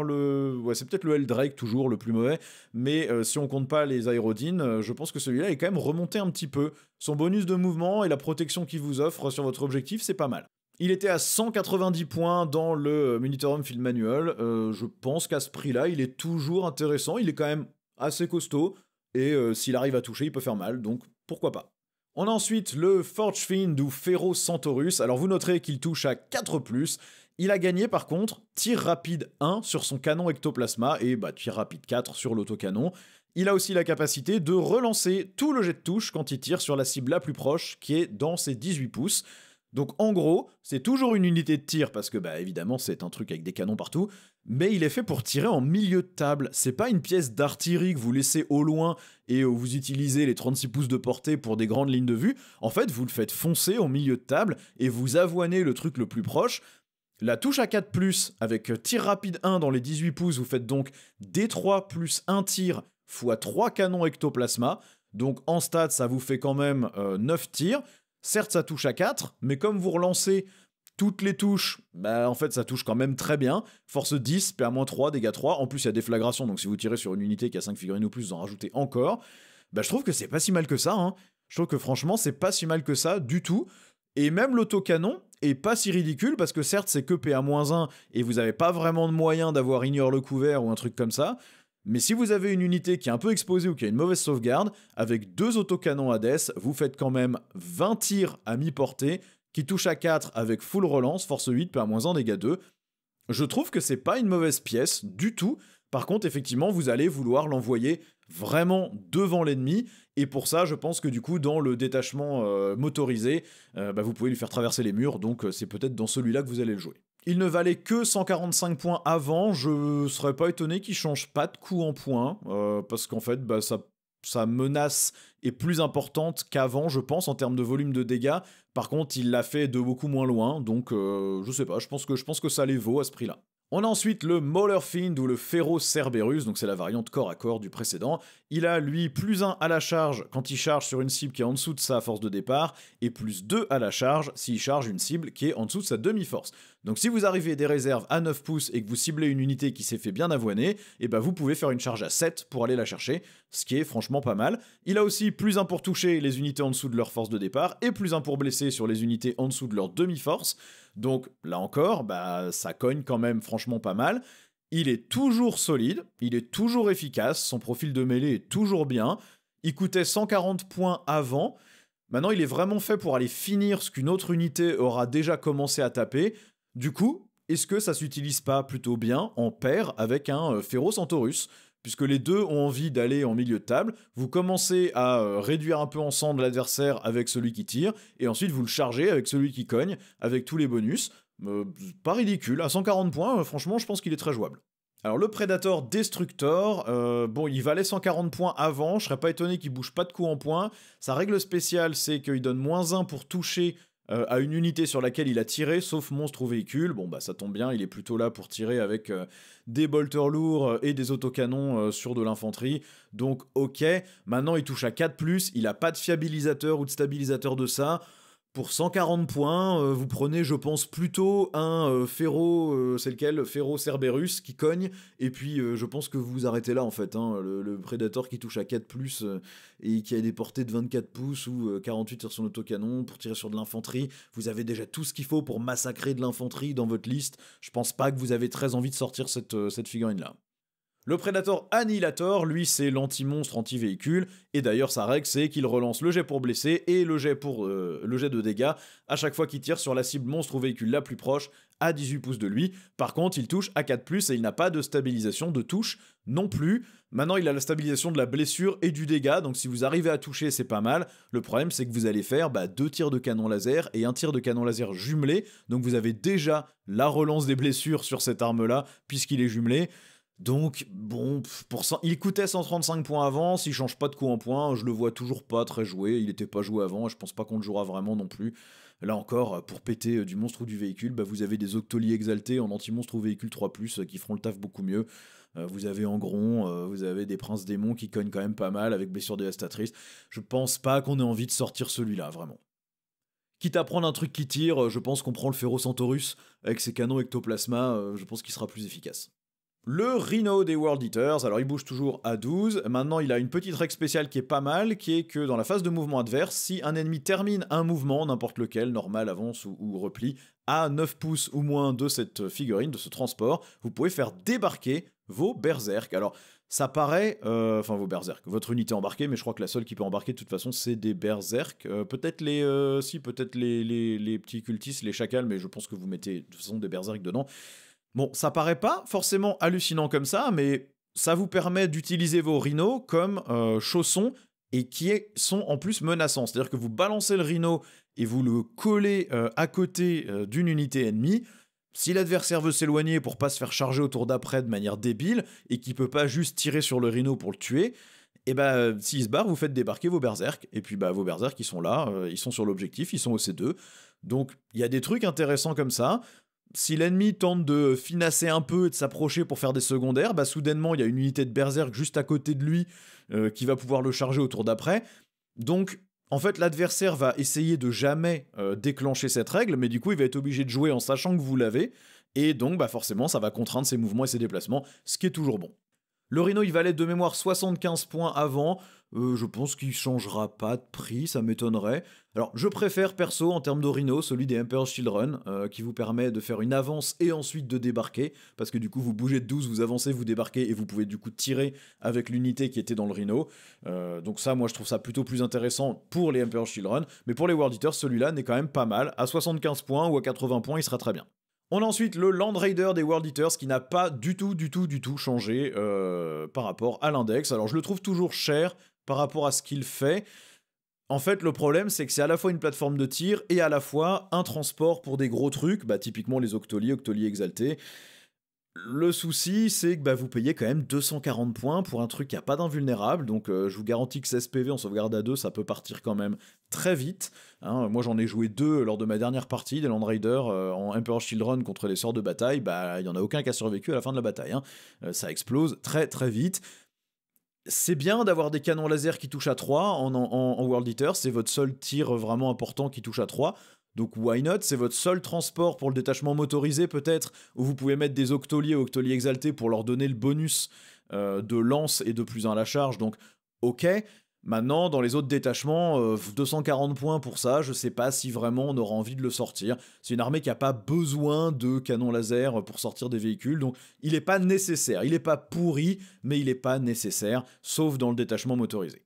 c'est peut-être le Eldrake toujours le plus mauvais, mais si on compte pas les aérodines, je pense que celui-là est quand même remonté un petit peu. Son bonus de mouvement et la protection qu'il vous offre sur votre objectif, c'est pas mal. Il était à 190 points dans le Munitorum Field Manual, je pense qu'à ce prix-là, il est toujours intéressant, il est quand même assez costaud, et s'il arrive à toucher, il peut faire mal, donc pourquoi pas. On a ensuite le Forge Fiend ou Ferro Centaurus, alors vous noterez qu'il touche à 4+, il a gagné par contre tir rapide 1 sur son canon ectoplasma et tir rapide 4 sur l'autocanon. Il a aussi la capacité de relancer tout le jet de touche quand il tire sur la cible la plus proche qui est dans ses 18 pouces. Donc en gros, c'est toujours une unité de tir parce que évidemment c'est un truc avec des canons partout, mais il est fait pour tirer en milieu de table. C'est pas une pièce d'artillerie que vous laissez au loin et où vous utilisez les 36 pouces de portée pour des grandes lignes de vue. En fait, vous le faites foncer au milieu de table et vous avoinez le truc le plus proche. La touche à 4+, avec tir rapide 1 dans les 18 pouces, vous faites donc D3 plus 1 tir x 3 canons ectoplasma. Donc en stats, ça vous fait quand même 9 tirs. Certes, ça touche à 4, mais comme vous relancez toutes les touches, en fait, ça touche quand même très bien. Force 10, PA-3, dégâts 3. En plus, il y a déflagration, donc si vous tirez sur une unité qui a 5 figurines ou plus, vous en rajoutez encore. Je trouve que c'est pas si mal que ça. Je trouve que franchement, c'est pas si mal que ça du tout. Et même l'autocanon est pas si ridicule, parce que certes c'est que PA-1, et vous n'avez pas vraiment de moyen d'avoir Ignore le couvert ou un truc comme ça, mais si vous avez une unité qui est un peu exposée ou qui a une mauvaise sauvegarde, avec 2 autocanons Hades, vous faites quand même 20 tirs à mi-portée, qui touchent à 4 avec full relance, force 8, PA-1, dégâts 2. Je trouve que c'est pas une mauvaise pièce du tout. Par contre, effectivement, vous allez vouloir l'envoyer vraiment devant l'ennemi, et pour ça, je pense que du coup, dans le détachement motorisé, vous pouvez lui faire traverser les murs, donc c'est peut-être dans celui-là que vous allez le jouer. Il ne valait que 145 points avant, je serais pas étonné qu'il change pas de coup en points, parce qu'en fait, sa menace est plus importante qu'avant, je pense, en termes de volume de dégâts. Par contre, il l'a fait de beaucoup moins loin, donc je sais pas, je pense que ça les vaut à ce prix-là. On a ensuite le Mauler Fiend ou le Féroce Cerberus, donc c'est la variante corps à corps du précédent. Il a lui plus 1 à la charge quand il charge sur une cible qui est en dessous de sa force de départ, et plus 2 à la charge s'il charge une cible qui est en dessous de sa demi-force. Donc si vous arrivez des réserves à 9 pouces et que vous ciblez une unité qui s'est fait bien avoiner, et vous pouvez faire une charge à 7 pour aller la chercher, ce qui est franchement pas mal. Il a aussi plus 1 pour toucher les unités en dessous de leur force de départ, et plus 1 pour blesser sur les unités en dessous de leur demi-force. Donc là encore, ça cogne quand même franchement pas mal. Il est toujours solide, il est toujours efficace, son profil de mêlée est toujours bien. Il coûtait 140 points avant. Maintenant, il est vraiment fait pour aller finir ce qu'une autre unité aura déjà commencé à taper. Du coup, est-ce que ça s'utilise pas plutôt bien en paire avec un Féro-Centaurus ? Puisque les deux ont envie d'aller en milieu de table, vous commencez à réduire un peu en sang de l'adversaire avec celui qui tire, et ensuite vous le chargez avec celui qui cogne, avec tous les bonus. Pas ridicule, à 140 points, franchement je pense qu'il est très jouable. Alors le Predator Destructor, il valait 140 points avant, je serais pas étonné qu'il bouge pas de coup en points. Sa règle spéciale c'est qu'il donne -1 pour toucher à une unité sur laquelle il a tiré, sauf monstre ou véhicule. Ça tombe bien, il est plutôt là pour tirer avec des bolters lourds et des autocanons sur de l'infanterie. Donc ok, maintenant il touche à 4+, il a pas de fiabilisateur ou de stabilisateur de ça. Pour 140 points, vous prenez, je pense, plutôt un c'est lequel, Féro Cerberus qui cogne, et puis je pense que vous vous arrêtez là en fait, le Predator qui touche à 4+, et qui a des portées de 24 pouces ou 48 sur son autocanon pour tirer sur de l'infanterie, vous avez déjà tout ce qu'il faut pour massacrer de l'infanterie dans votre liste. Je pense pas que vous avez très envie de sortir cette figurine-là. Le Predator Annihilator, lui, c'est l'anti-monstre, anti-véhicule, et d'ailleurs sa règle c'est qu'il relance le jet pour blesser et le jet de dégâts à chaque fois qu'il tire sur la cible monstre ou véhicule la plus proche à 18 pouces de lui. Par contre, il touche à 4+, et il n'a pas de stabilisation de touche non plus. Maintenant, il a la stabilisation de la blessure et du dégât, donc si vous arrivez à toucher, c'est pas mal. Le problème, c'est que vous allez faire 2 tirs de canon laser et un tir de canon laser jumelé, donc vous avez déjà la relance des blessures sur cette arme-là, puisqu'il est jumelé. Donc, il coûtait 135 points avant, s'il change pas de coup en points, je le vois toujours pas très joué, il était pas joué avant, et je pense pas qu'on le jouera vraiment non plus. Là encore, pour péter du monstre ou du véhicule, vous avez des Octoliers exaltés en anti-monstre ou véhicule 3+, qui feront le taf beaucoup mieux. Vous avez Angron, vous avez des princes démons qui cognent quand même pas mal avec blessure dévastatrice. Je pense pas qu'on ait envie de sortir celui-là, vraiment. Quitte à prendre un truc qui tire, je pense qu'on prend le Féro-Centaurus avec ses canons ectoplasma, je pense qu'il sera plus efficace. Le Rhino des World Eaters, alors il bouge toujours à 12, maintenant il a une petite règle spéciale qui est pas mal, qui est que dans la phase de mouvement adverse, si un ennemi termine un mouvement, n'importe lequel, normal, avance ou repli, à 9 pouces ou moins de cette figurine, de ce transport, vous pouvez faire débarquer vos berserk. Alors ça paraît, vos berserk, votre unité embarquée, mais je crois que la seule qui peut embarquer de toute façon c'est des berserk, peut-être les petits cultistes, les chacals, mais je pense que vous mettez de toute façon des berserk dedans. Bon, ça paraît pas forcément hallucinant comme ça, mais ça vous permet d'utiliser vos rhinos comme chaussons et qui sont en plus menaçants. C'est-à-dire que vous balancez le rhino et vous le collez à côté d'une unité ennemie. Si l'adversaire veut s'éloigner pour pas se faire charger au tour d'après de manière débile et qu'il peut pas juste tirer sur le rhino pour le tuer, s'il se barre, vous faites débarquer vos berserk. Et puis vos berserk, ils sont là, ils sont sur l'objectif, ils sont au C2. Donc il y a des trucs intéressants comme ça. Si l'ennemi tente de finasser un peu et de s'approcher pour faire des secondaires, soudainement il y a une unité de berserk juste à côté de lui qui va pouvoir le charger au tour d'après. Donc en fait l'adversaire va essayer de jamais déclencher cette règle, mais du coup il va être obligé de jouer en sachant que vous l'avez, et donc forcément ça va contraindre ses mouvements et ses déplacements, ce qui est toujours bon. Le Rhino, il valait de mémoire 75 points avant. Je pense qu'il changera pas de prix, ça m'étonnerait. Alors, je préfère perso en termes de Rhino celui des Emperor's Children, qui vous permet de faire une avance et ensuite de débarquer, parce que du coup vous bougez de 12, vous avancez, vous débarquez et vous pouvez du coup tirer avec l'unité qui était dans le Rhino. Donc ça, moi je trouve ça plutôt plus intéressant pour les Emperor's Children, mais pour les World Eaters, celui-là n'est quand même pas mal. À 75 points ou à 80 points, il sera très bien. On a ensuite le Land Raider des World Eaters qui n'a pas du tout changé par rapport à l'index. Alors je le trouve toujours cher par rapport à ce qu'il fait. En fait, le problème, c'est que c'est à la fois une plateforme de tir et à la fois un transport pour des gros trucs, bah, typiquement les Octoliers, Octoliers exaltés. Le souci, c'est que bah, vous payez quand même 240 points pour un truc qui a pas d'invulnérable, donc je vous garantis que 16 PV en sauvegarde à 2, ça peut partir quand même très vite. Hein. Moi j'en ai joué 2 lors de ma dernière partie des Land Raiders en Emperor's Children contre les sorts de bataille, bah il y en a aucun qui a survécu à la fin de la bataille. Hein. Ça explose très très vite. C'est bien d'avoir des canons laser qui touchent à 3 en World Eater, c'est votre seul tir vraiment important qui touche à 3. Donc why not, c'est votre seul transport pour le détachement motorisé peut-être, où vous pouvez mettre des Octoliers ou Octoliers exaltés pour leur donner le bonus de lance et de +1 à la charge, donc ok. Maintenant, dans les autres détachements, 240 points pour ça, je sais pas si vraiment on aura envie de le sortir. C'est une armée qui a pas besoin de canons laser pour sortir des véhicules, donc il est pas nécessaire. Il est pas pourri, mais il est pas nécessaire, sauf dans le détachement motorisé.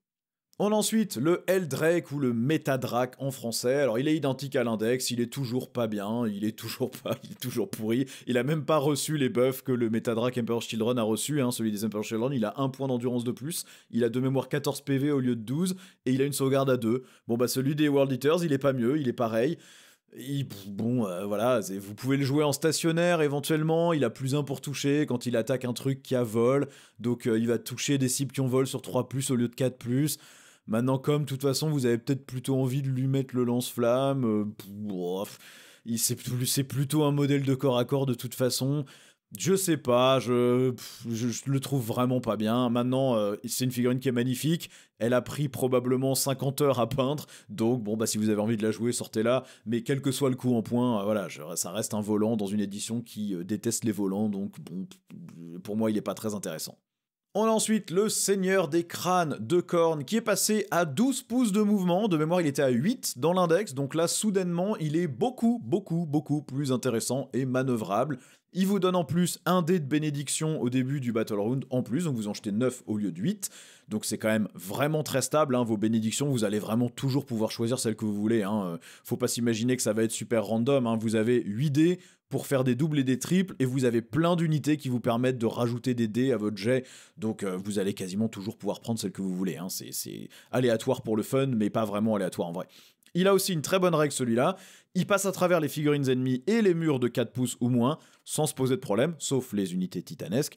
On a ensuite le Eldrake ou le Métadrake en français. Alors il est identique à l'index, il est toujours pas bien, il est toujours pourri. Il a même pas reçu les buffs que le Métadrake Emperor's Children a reçu. Hein. Celui des Emperor's Children, il a 1 point d'endurance de plus, il a de mémoire 14 PV au lieu de 12, et il a une sauvegarde à 2. Bon bah celui des World Eaters, il est pas mieux, il est pareil. Voilà, vous pouvez le jouer en stationnaire éventuellement, il a +1 pour toucher quand il attaque un truc qui a vol, donc il va toucher des cibles qui ont vol sur 3+, au lieu de 4+. Maintenant, comme de toute façon, vous avez peut-être plutôt envie de lui mettre le lance-flamme, c'est plutôt un modèle de corps à corps de toute façon. Je sais pas, je le trouve vraiment pas bien. Maintenant, c'est une figurine qui est magnifique. Elle a pris probablement 50 heures à peindre. Donc, bon, bah, si vous avez envie de la jouer, sortez-la. Mais quel que soit le coup en point, voilà, ça reste un volant dans une édition qui déteste les volants. Donc, bon, pour moi, il est pas très intéressant. On a ensuite le Seigneur des Crânes de Khorne qui est passé à 12 pouces de mouvement. De mémoire, il était à 8 dans l'index. Donc là, soudainement, il est beaucoup plus intéressant et manœuvrable. Il vous donne en plus un dé de bénédiction au début du Battle Round en plus. Donc vous en jetez 9 au lieu de 8. Donc c'est quand même vraiment très stable. Hein. Vos bénédictions, vous allez vraiment toujours pouvoir choisir celle que vous voulez. Hein. Faut pas s'imaginer que ça va être super random. Hein. Vous avez 8 dés pour faire des doubles et des triples, et vous avez plein d'unités qui vous permettent de rajouter des dés à votre jet, donc vous allez quasiment toujours pouvoir prendre celle que vous voulez. Hein. C'est aléatoire pour le fun, mais pas vraiment aléatoire en vrai. Il a aussi une très bonne règle celui-là, il passe à travers les figurines ennemies et les murs de 4 pouces ou moins, sans se poser de problème, sauf les unités titanesques.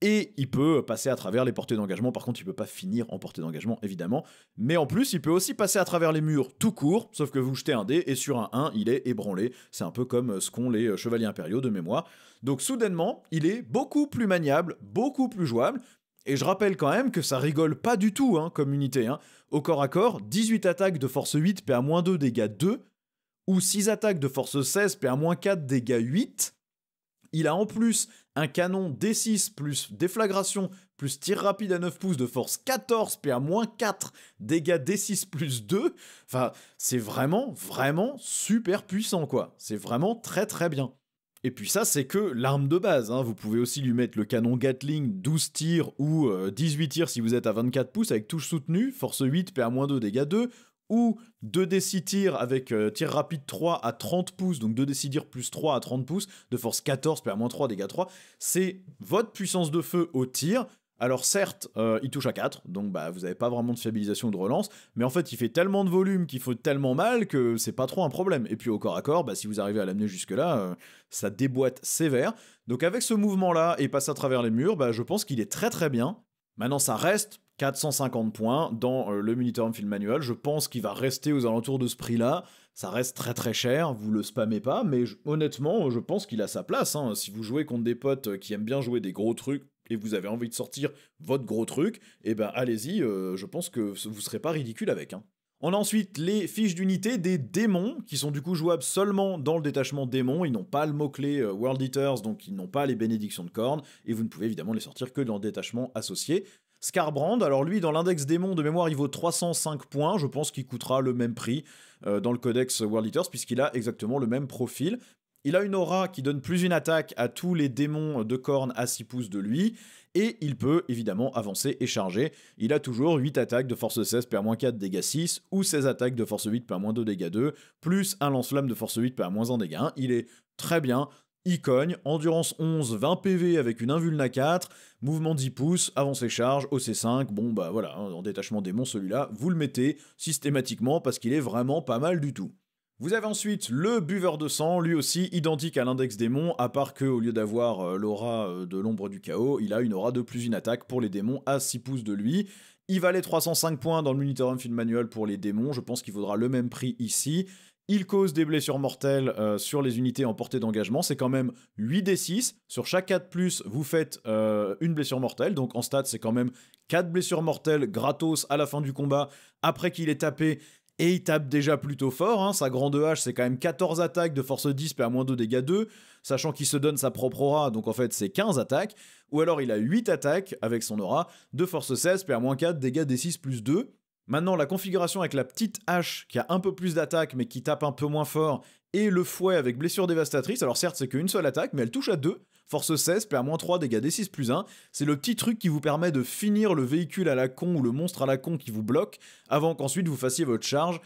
Et il peut passer à travers les portées d'engagement, par contre il peut pas finir en portée d'engagement évidemment, mais en plus il peut aussi passer à travers les murs tout court, sauf que vous jetez un dé et sur un 1 il est ébranlé, c'est un peu comme ce qu'ont les chevaliers impériaux de mémoire, donc soudainement il est beaucoup plus maniable, beaucoup plus jouable, et je rappelle quand même que ça rigole pas du tout hein, comme unité, hein. Au corps à corps, 18 attaques de force 8 PA-2 dégâts 2, ou 6 attaques de force 16 PA-4 dégâts 8, il a en plus un canon D6 plus déflagration plus tir rapide à 9 pouces de force 14 PA-4 dégâts D6 plus 2. Enfin, c'est vraiment super puissant quoi. C'est vraiment très bien. Et puis ça, c'est que l'arme de base. Hein. Vous pouvez aussi lui mettre le canon Gatling 12 tirs ou 18 tirs si vous êtes à 24 pouces avec touche soutenue, force 8, PA-2, dégâts 2, ou 2d6 tirs avec tir rapide 3 à 30 pouces, donc 2d6 tirs plus 3 à 30 pouces, de force 14, PA-3, dégâts 3. C'est votre puissance de feu au tir. Alors certes, il touche à 4, donc bah, vous n'avez pas vraiment de fiabilisation ou de relance, mais en fait il fait tellement de volume qu'il fait tellement mal que c'est pas trop un problème. Et puis au corps à corps, bah, si vous arrivez à l'amener jusque là, ça déboîte sévère. Donc avec ce mouvement-là et passe à travers les murs, bah, je pense qu'il est très bien. Maintenant ça reste 450 points dans le Militarum Field Manual, je pense qu'il va rester aux alentours de ce prix-là, ça reste très cher, vous le spammez pas, mais honnêtement, je pense qu'il a sa place, hein. Si vous jouez contre des potes qui aiment bien jouer des gros trucs, et vous avez envie de sortir votre gros truc, et ben allez-y, je pense que vous serez pas ridicule avec, hein. On a ensuite les fiches d'unité des démons, qui sont du coup jouables seulement dans le détachement démon. Ils n'ont pas le mot-clé World Eaters, donc ils n'ont pas les bénédictions de cornes, et vous ne pouvez évidemment les sortir que dans le détachement associé. Scarbrand, alors lui, dans l'index démon de mémoire, il vaut 305 points, je pense qu'il coûtera le même prix dans le codex World Eaters, puisqu'il a exactement le même profil. Il a une aura qui donne plus une attaque à tous les démons de cornes à 6 pouces de lui, et il peut évidemment avancer et charger. Il a toujours 8 attaques de force 16 PA-4 dégâts 6, ou 16 attaques de force 8 PA-2 dégâts 2, plus un lance-flamme de force 8 PA-1 dégâts 1. Il est très bien, il cogne, endurance 11, 20 PV avec une invulna 4, mouvement 10 pouces, avancée charge, OC5, bon bah voilà, en détachement démon celui-là, vous le mettez systématiquement parce qu'il est vraiment pas mal du tout. Vous avez ensuite le buveur de sang, lui aussi identique à l'index démon, à part que au lieu d'avoir l'aura de l'ombre du chaos, il a une aura de plus une attaque pour les démons à 6 pouces de lui. Il valait 305 points dans le Munitorum Field Manual pour les démons, je pense qu'il vaudra le même prix ici. Il cause des blessures mortelles sur les unités en portée d'engagement, c'est quand même 8d6. Sur chaque 4+, vous faites une blessure mortelle, donc en stats c'est quand même 4 blessures mortelles gratos à la fin du combat, après qu'il ait tapé. Et il tape déjà plutôt fort, hein. Sa grande hache c'est quand même 14 attaques de force 10 PA-2 dégâts 2, sachant qu'il se donne sa propre aura, donc en fait c'est 15 attaques, ou alors il a 8 attaques avec son aura de force 16 PA-4 dégâts D6 plus 2. Maintenant la configuration avec la petite hache qui a un peu plus d'attaque mais qui tape un peu moins fort, et le fouet avec blessure dévastatrice, alors certes c'est qu'une seule attaque mais elle touche à 2, force 16, PA-3, dégâts D6 plus 1, c'est le petit truc qui vous permet de finir le véhicule à la con ou le monstre à la con qui vous bloque, avant qu'ensuite vous fassiez votre charge.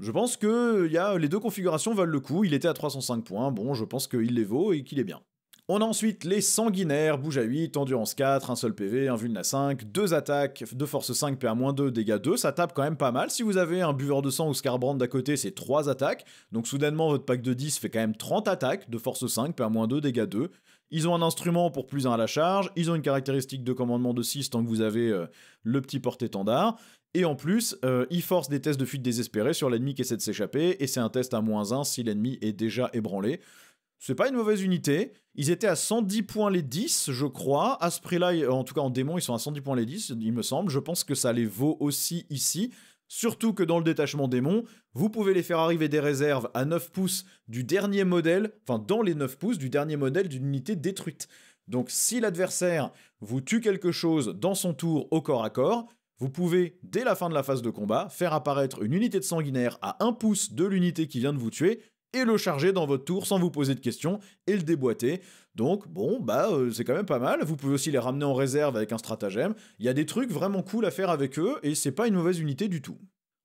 Je pense que les deux configurations valent le coup, il était à 305 points, bon je pense qu'il les vaut et qu'il est bien. On a ensuite les sanguinaires, bouge à 8, endurance 4, un seul PV, un vulna 5, 2 attaques de force 5, PA-2, dégâts 2, ça tape quand même pas mal. Si vous avez un buveur de sang ou Scarbrand d'à côté, c'est 3 attaques, donc soudainement votre pack de 10 fait quand même 30 attaques de force 5, PA-2, dégâts 2. Ils ont un instrument pour plus 1 à la charge, ils ont une caractéristique de commandement de 6 tant que vous avez le petit porte-étendard, et en plus, ils forcent des tests de fuite désespérée sur l'ennemi qui essaie de s'échapper, et c'est un test à -1 si l'ennemi est déjà ébranlé. C'est pas une mauvaise unité, ils étaient à 110 points les 10, je crois, à ce prix-là, en tout cas en démon, ils sont à 110 points les 10, il me semble, je pense que ça les vaut aussi ici, surtout que dans le détachement démon, vous pouvez les faire arriver des réserves à 9 pouces du dernier modèle, enfin dans les 9 pouces du dernier modèle d'une unité détruite. Donc si l'adversaire vous tue quelque chose dans son tour au corps à corps, vous pouvez, dès la fin de la phase de combat, faire apparaître une unité de sanguinaire à 1 pouce de l'unité qui vient de vous tuer, et le charger dans votre tour sans vous poser de questions, et le déboîter. Donc bon, bah c'est quand même pas mal, vous pouvez aussi les ramener en réserve avec un stratagème, il y a des trucs vraiment cool à faire avec eux, et c'est pas une mauvaise unité du tout.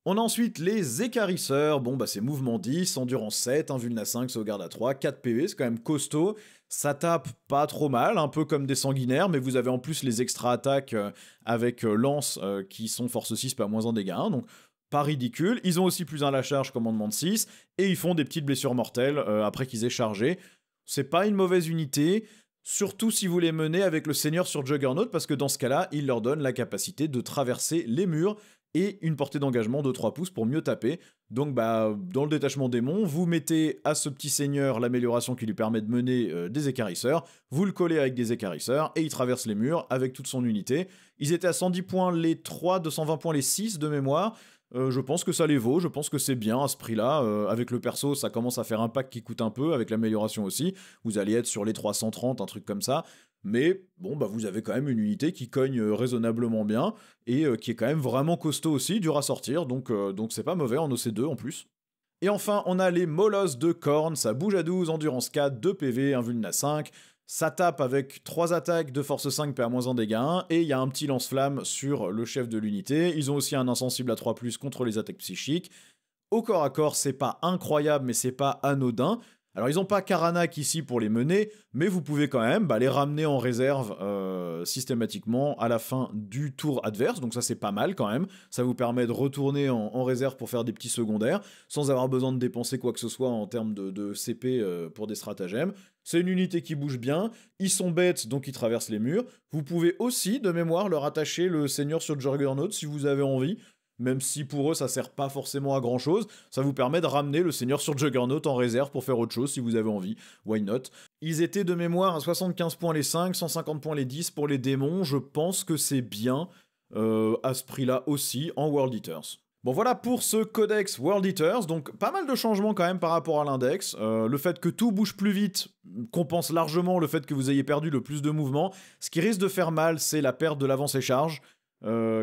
On a ensuite les écarisseurs, bon bah c'est mouvement 10, endurance 7, invulna 5, sauvegarde à 3, 4 PV, c'est quand même costaud, ça tape pas trop mal, un peu comme des sanguinaires, mais vous avez en plus les extra attaques avec lance qui sont force 6 pas -1 dégâts 1, donc pas ridicule. Ils ont aussi plus 1 à la charge, commandement de 6, et ils font des petites blessures mortelles après qu'ils aient chargé. C'est pas une mauvaise unité, surtout si vous les menez avec le seigneur sur Juggernaut, parce que dans ce cas-là, il leur donne la capacité de traverser les murs et une portée d'engagement de 3 pouces pour mieux taper. Donc bah, dans le détachement démon, vous mettez à ce petit seigneur l'amélioration qui lui permet de mener des écarisseurs, vous le collez avec des écarisseurs, et il traverse les murs avec toute son unité. Ils étaient à 110 points les 3, 220 points les 6 de mémoire. Je pense que ça les vaut, je pense que c'est bien à ce prix-là. Avec le perso, ça commence à faire un pack qui coûte un peu, avec l'amélioration aussi. Vous allez être sur les 330, un truc comme ça. Mais bon, bah vous avez quand même une unité qui cogne raisonnablement bien, et qui est quand même vraiment costaud aussi, dur à sortir, donc c'est pas mauvais en OC2 en plus. Et enfin, on a les molosses de cornes, ça bouge à 12, endurance 4, 2 PV, invulna 5, ça tape avec 3 attaques de force 5 PA-1 dégâts 1, et il y a un petit lance-flamme sur le chef de l'unité. Ils ont aussi un insensible à 3+, contre les attaques psychiques. Au corps à corps, c'est pas incroyable, mais c'est pas anodin. Alors ils ont pas Karanak ici pour les mener, mais vous pouvez quand même les ramener en réserve systématiquement à la fin du tour adverse, donc ça c'est pas mal quand même, ça vous permet de retourner en réserve pour faire des petits secondaires, sans avoir besoin de dépenser quoi que ce soit en termes de CP pour des stratagèmes. C'est une unité qui bouge bien, ils sont bêtes donc ils traversent les murs, vous pouvez aussi de mémoire leur attacher le seigneur sur Juggernaut si vous avez envie, même si pour eux ça sert pas forcément à grand chose, ça vous permet de ramener le seigneur sur Juggernaut en réserve pour faire autre chose si vous avez envie, why not. Ils étaient de mémoire à 75 points les 5, 150 points les 10 pour les démons, je pense que c'est bien à ce prix-là aussi en World Eaters. Bon voilà pour ce Codex World Eaters, donc pas mal de changements quand même par rapport à l'index. Le fait que tout bouge plus vite compense largement le fait que vous ayez perdu le plus de mouvements. Ce qui risque de faire mal, c'est la perte de l'avance-et-charge,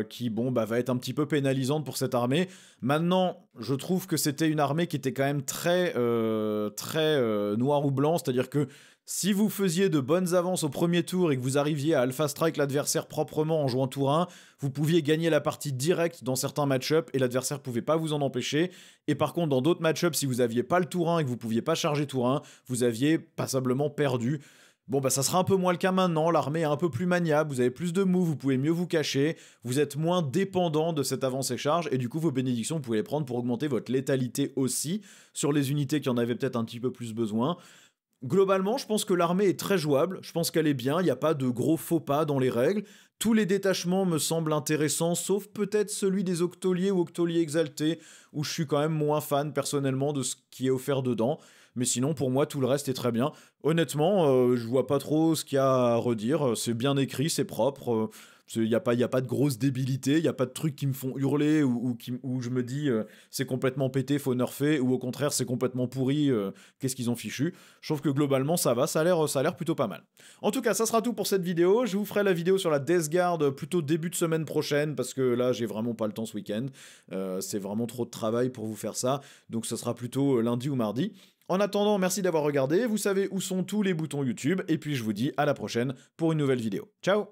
qui bon bah va être un petit peu pénalisante pour cette armée. Maintenant, je trouve que c'était une armée qui était quand même très noir ou blanc, c'est-à-dire que si vous faisiez de bonnes avances au premier tour et que vous arriviez à Alpha Strike l'adversaire proprement en jouant tour 1, vous pouviez gagner la partie directe dans certains match-ups et l'adversaire pouvait pas vous en empêcher. Et par contre, dans d'autres match-ups, si vous aviez pas le tour 1 et que vous pouviez pas charger tour 1, vous aviez passablement perdu. Bon bah ça sera un peu moins le cas maintenant, l'armée est un peu plus maniable, vous avez plus de moves, vous pouvez mieux vous cacher, vous êtes moins dépendant de cette avance et charge, et du coup vos bénédictions vous pouvez les prendre pour augmenter votre létalité aussi, sur les unités qui en avaient peut-être un petit peu plus besoin. Globalement, je pense que l'armée est très jouable, je pense qu'elle est bien, il n'y a pas de gros faux pas dans les règles. Tous les détachements me semblent intéressants, sauf peut-être celui des Octoliers ou Octoliers Exaltés, où je suis quand même moins fan personnellement de ce qui est offert dedans. Mais sinon, pour moi, tout le reste est très bien. Honnêtement, je vois pas trop ce qu'il y a à redire. C'est bien écrit, c'est propre. Il n'y a pas de grosse débilité, il n'y a pas de trucs qui me font hurler ou je me dis c'est complètement pété, faut nerfer, ou au contraire c'est complètement pourri, qu'est-ce qu'ils ont fichu. Je trouve que globalement ça va, ça a l'air plutôt pas mal. En tout cas, ça sera tout pour cette vidéo. Je vous ferai la vidéo sur la Death Guard plutôt début de semaine prochaine, parce que là j'ai vraiment pas le temps ce week-end. C'est vraiment trop de travail pour vous faire ça, donc ce sera plutôt lundi ou mardi. En attendant, merci d'avoir regardé, vous savez où sont tous les boutons YouTube, et puis je vous dis à la prochaine pour une nouvelle vidéo. Ciao!